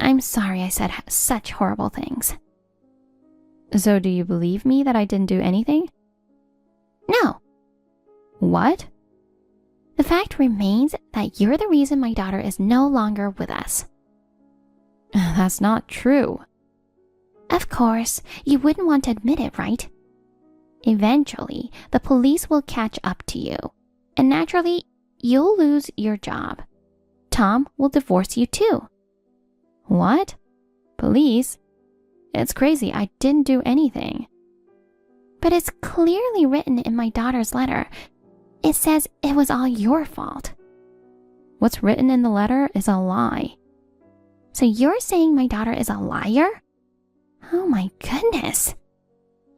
D: I'm sorry I said such horrible things. So do you believe me that I didn't do anything? No. What? The fact remains that you're the reason my daughter is no longer with us. That's not true. Of course, you wouldn't want to admit it, right? Eventually, the police will catch up to you, and naturally,
C: you'll lose your job. Tom will divorce you too.
D: What? Police? It's crazy. I didn't do anything.
C: But it's clearly written in my daughter's letter. It says it was all your fault.
D: What's written in the letter is a lie.
C: So you're saying my daughter is a liar? Oh my goodness.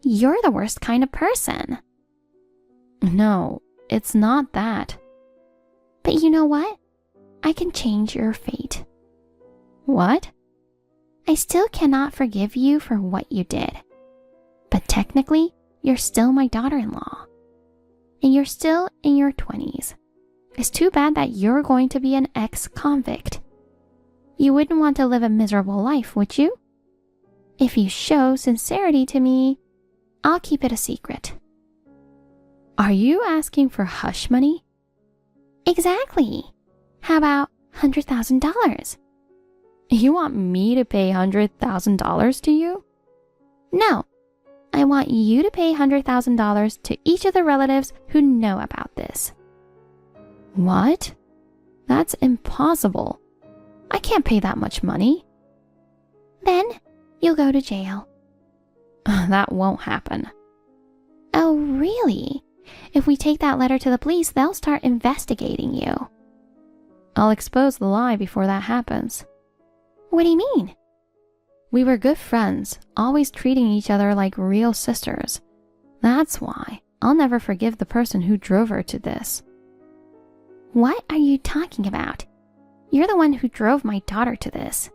C: You're the worst kind of person.
D: No, it's not that.
C: But you know what? I can change your fate.
D: What?
C: I still cannot forgive you for what you did. But technically, you're still my daughter-in-law. And you're still in your 20s. It's too bad that you're going to be an ex-convict. You wouldn't want to live a miserable life, would you? If you show sincerity to me, I'll keep it a secret.
D: Are you asking for hush money?
C: Exactly. How about $100,000?
D: You want me to pay $100,000 to you?
C: No. I want you to pay $100,000 to each of the relatives who know about this.
D: What? That's impossible. I can't pay that much money.
C: Then you'll go to jail.
D: That won't happen.
C: Oh, really? If we take that letter to the police, they'll start investigating you.
D: I'll expose the lie before that happens.
C: What do you mean?
D: We were good friends, always treating each other like real sisters. That's why I'll never forgive the person who drove her to this.
C: What are you talking about? You're the one who drove my daughter to this.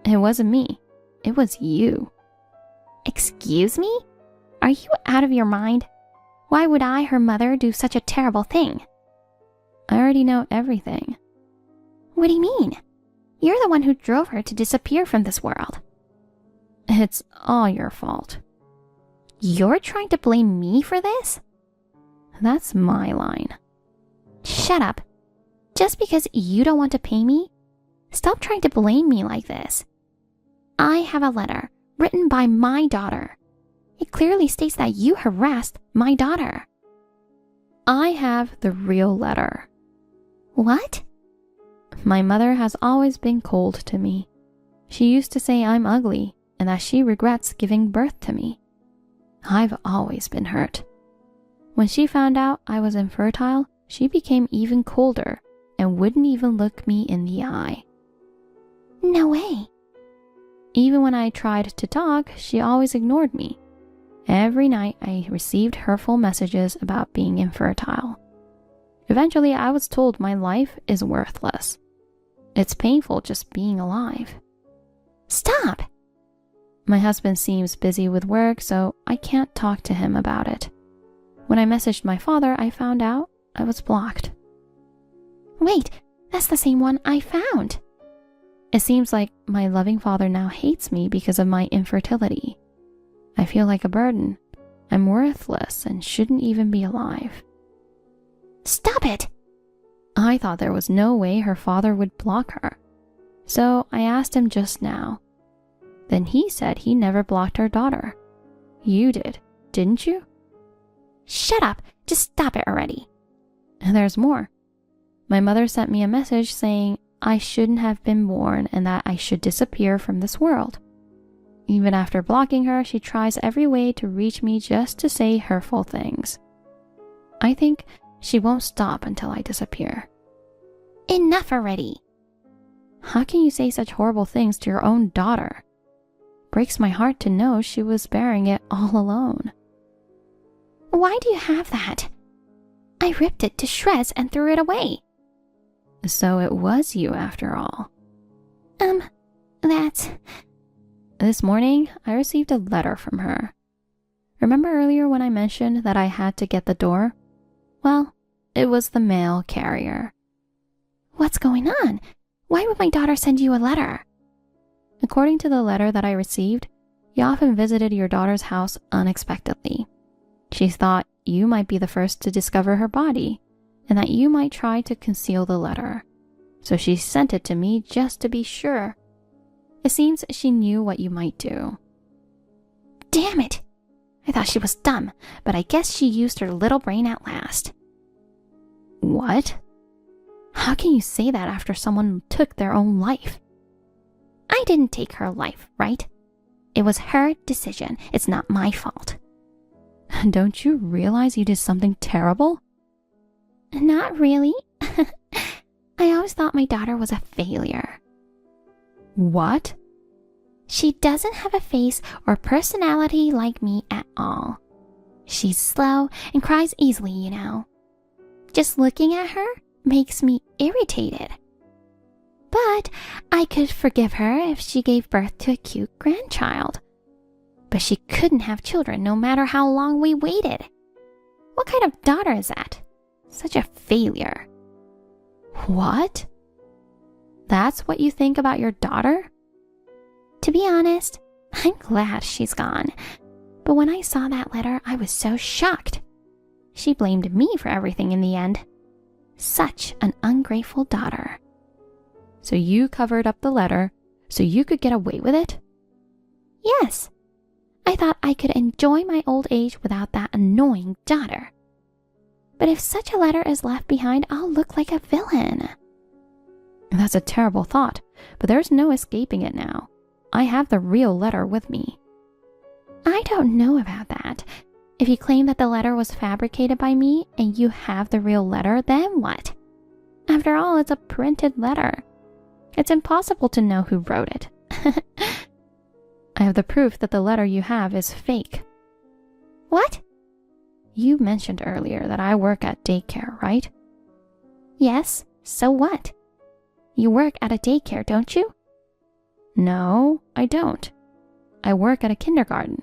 D: It wasn't me. It was you.
C: Excuse me? Are you out of your mind? Why would I, her mother, do such a terrible thing?
D: I already know everything.
C: What do you mean? You're the one who drove her to disappear from this world.
D: It's all your fault.
C: You're trying to blame me for this?
D: That's my line.
C: Shut up. Just because you don't want to pay me, stop trying to blame me like this. I have a letter written by my daughter. It clearly states that you harassed my daughter.
D: I have the real letter.
C: What?
D: My mother has always been cold to me. She used to say I'm ugly and that she regrets giving birth to me. I've always been hurt. When she found out I was infertile, she became even colder and wouldn't even look me in the eye.
C: No way.
D: Even when I tried to talk, she always ignored me. Every night I received hurtful messages about being infertile. Eventually I was told my life is worthless. It's painful just being alive.
C: Stop!
D: My husband seems busy with work, so I can't talk to him about it. When I messaged my father, I found out I was blocked.
C: Wait, that's the same one I found.
D: It seems like my loving father now hates me because of my infertility. I feel like a burden. I'm worthless and shouldn't even be alive.
C: Stop it!
D: I thought there was no way her father would block her. So I asked him just now. Then he said he never blocked her daughter. You did, didn't you?
C: Shut up! Just stop it already.
D: And there's more. My mother sent me a message saying I shouldn't have been born and that I should disappear from this world. Even after blocking her, she tries every way to reach me just to say hurtful things. I think she won't stop until I disappear.
C: Enough already.
D: How can you say such horrible things to your own daughter? Breaks my heart to know she was bearing it all alone.
C: Why do you have that? I ripped it to shreds and threw it away.
D: So it was you after all.
C: That's...
D: This morning, I received a letter from her. Remember earlier when I mentioned that I had to get the door? Well, it was the mail carrier.
C: What's going on? Why would my daughter send you a letter?
D: According to the letter that I received, you often visited your daughter's house unexpectedly. She thought you might be the first to discover her body, and that you might try to conceal the letter. So she sent it to me just to be sure. It seems she knew what you might do.
C: Damn it! I thought she was dumb, but I guess she used her little brain at last.
D: What? How can you say that after someone took their own life?
C: I didn't take her life, right? It was her decision. It's not my fault.
D: Don't you realize you did something terrible?
C: Not really. I always thought my daughter was a failure.
D: What?
C: She doesn't have a face or personality like me at all. She's slow and cries easily, you know. Just looking at her makes me irritated. But I could forgive her if she gave birth to a cute grandchild. But she couldn't have children no matter how long we waited. What kind of daughter is that? Such a failure.
D: What? That's what you think about your daughter?
C: To be honest, I'm glad she's gone. But when I saw that letter, I was so shocked. She blamed me for everything in the end. Such an ungrateful daughter.
D: So you covered up the letter so you could get away with it?
C: Yes. I thought I could enjoy my old age without that annoying daughter. But if such a letter is left behind, I'll look like a villain.
D: That's a terrible thought, but there's no escaping it now. I have the real letter with me.
C: I don't know about that. If you claim that the letter was fabricated by me and you have the real letter, then what? After all, it's a printed letter. It's impossible to know who wrote it.
D: I have the proof that the letter you have is fake.
C: What?
D: You mentioned earlier that I work at daycare, right?
C: Yes, so what? You work at a daycare, don't you?
D: No, I don't. I work at a kindergarten.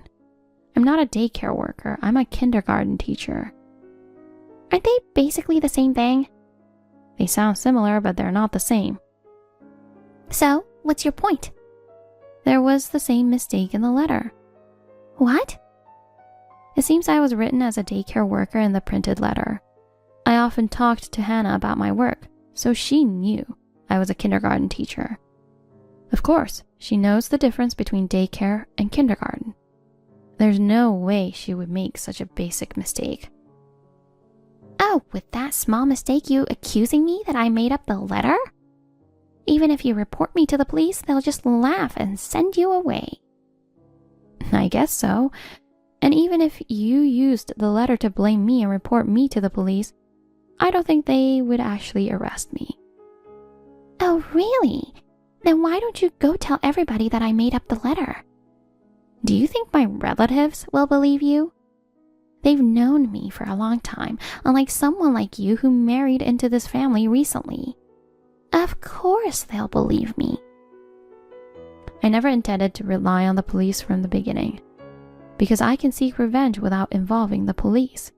D: I'm not a daycare worker. I'm a kindergarten teacher.
C: Aren't they basically the same thing?
D: They sound similar, but they're not the same.
C: So, what's your point?
D: There was the same mistake in the letter.
C: What?
D: It seems I was written as a daycare worker in the printed letter. I often talked to Hannah about my work, so she knew I was a kindergarten teacher. Of course, she knows the difference between daycare and kindergarten. There's no way she would make such a basic mistake.
C: Oh, with that small mistake, you accusing me that I made up the letter? Even if you report me to the police, they'll just laugh and send you away.
D: I guess so. And even if you used the letter to blame me and report me to the police, I don't think they would actually arrest me.
C: Oh, really? Then why don't you go tell everybody that I made up the letter? Do you think my relatives will believe you? They've known me for a long time, unlike someone like you who married into this family recently. Of course they'll believe me.
D: I never intended to rely on the police from the beginning, because I can seek revenge without involving the police.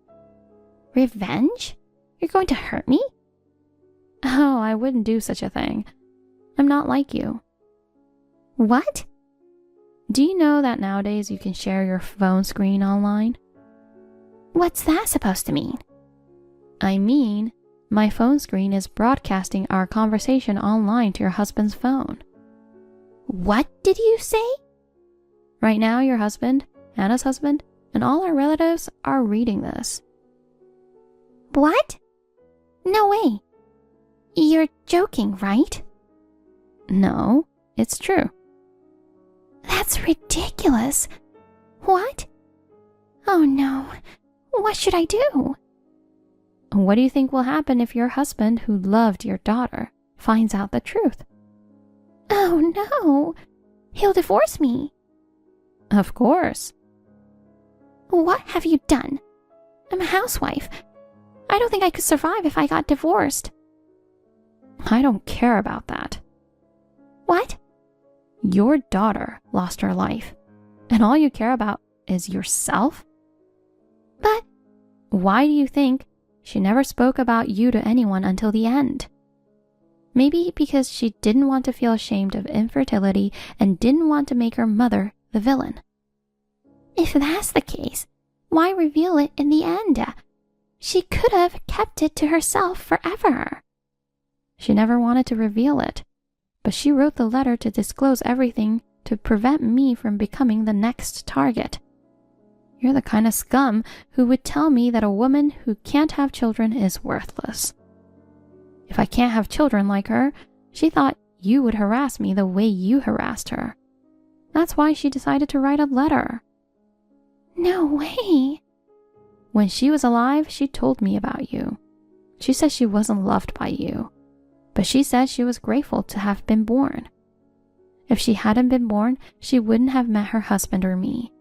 C: Revenge? You're going to hurt me?
D: Oh, I wouldn't do such a thing. I'm not like you.
C: What?
D: Do you know that nowadays you can share your phone screen online?
C: What's that supposed to mean?
D: I mean, my phone screen is broadcasting our conversation online to your husband's phone.
C: What did you say?
D: Right now, your husband, Hannah's husband, and all our relatives are reading this.
C: What? No way. You're joking, right?
D: No, it's true.
C: That's ridiculous. What? Oh no. What should I do?
D: What do you think will happen if your husband, who loved your daughter, finds out the truth?
C: Oh no. He'll divorce me.
D: Of course.
C: What have you done? I'm a housewife. I don't think I could survive if I got divorced.
D: I don't care about that.
C: What?
D: Your daughter lost her life, and all you care about is yourself?
C: But
D: why do you think she never spoke about you to anyone until the end? Maybe because she didn't want to feel ashamed of infertility and didn't want to make her mother the villain.
C: If that's the case, why reveal it in the end? She could have kept it to herself forever.
D: She never wanted to reveal it, but she wrote the letter to disclose everything to prevent me from becoming the next target. You're the kind of scum who would tell me that a woman who can't have children is worthless. If I can't have children like her, she thought you would harass me the way you harassed her. That's why she decided to write a letter.
C: No way.
D: When she was alive, she told me about you. She said she wasn't loved by you, but she said she was grateful to have been born. If she hadn't been born, she wouldn't have met her husband or me.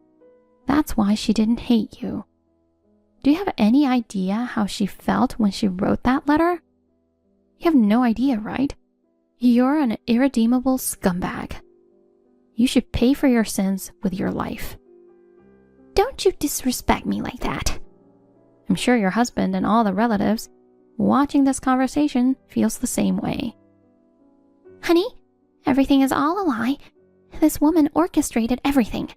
D: That's why she didn't hate you. Do you have any idea how she felt when she wrote that letter? You have no idea, right? You're an irredeemable scumbag. You should pay for your sins with your life.
C: Don't you disrespect me like that.
D: I'm sure your husband and all the relatives watching this conversation feels the same way.
C: Honey, everything is all a lie. This woman orchestrated everything.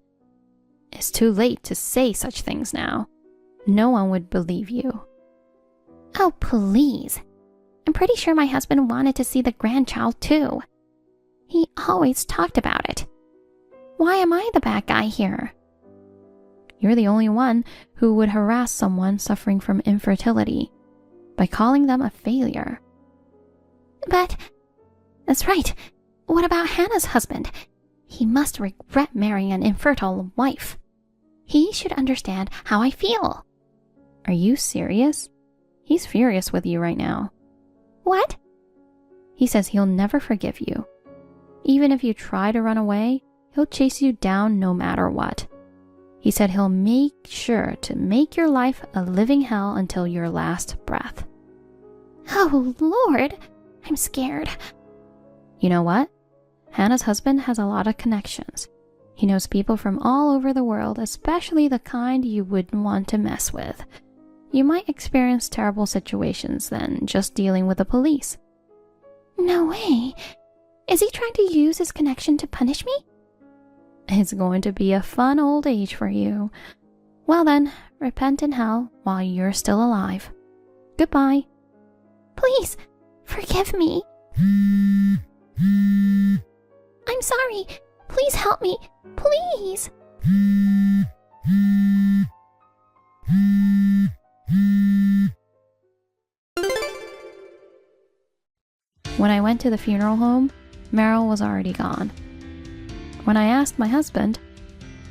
D: It's too late to say such things now. No one would believe you.
C: Oh, please. I'm pretty sure my husband wanted to see the grandchild too. He always talked about it. Why am I the bad guy here?
D: You're the only one who would harass someone suffering from infertility by calling them a failure.
C: But, that's right. What about Hannah's husband? He must regret marrying an infertile wife. He should understand how I feel.
D: Are you serious? He's furious with you right now.
C: What?
D: He says he'll never forgive you. Even if you try to run away, he'll chase you down no matter what. He said he'll make sure to make your life a living hell until your last breath.
C: Oh, Lord, I'm scared.
D: You know what? Hannah's husband has a lot of connections. He knows people from all over the world, especially the kind you wouldn't want to mess with. You might experience terrible situations then, just dealing with the police.
C: No way. Is he trying to use his connection to punish me?
D: It's going to be a fun old age for you. Well then, repent in hell while you're still alive. Goodbye.
C: Please, forgive me. I'm sorry. Please help me. Please.
D: When I went to the funeral home, Meryl was already gone. When I asked my husband,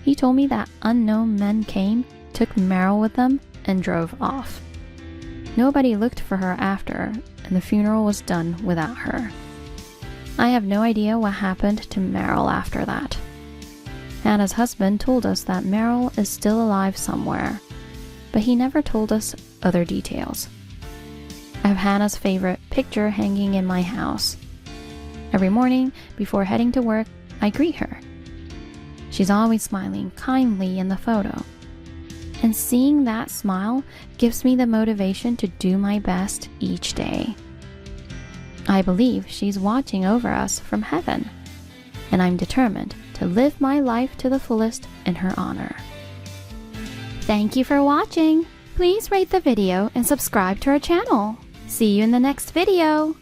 D: he told me that unknown men came, took Meryl with them, and drove off. Nobody looked for her after, and the funeral was done without her. I have no idea what happened to Meryl after that. Hannah's husband told us that Meryl is still alive somewhere, but he never told us other details. I have Hannah's favorite picture hanging in my house. Every morning, before heading to work, I greet her. She's always smiling kindly in the photo. And seeing that smile gives me the motivation to do my best each day. I believe she's watching over us from heaven, and I'm determined to live my life to the fullest in her honor.
C: Thank you for watching. Please rate the video and subscribe to our channel. See you in the next video.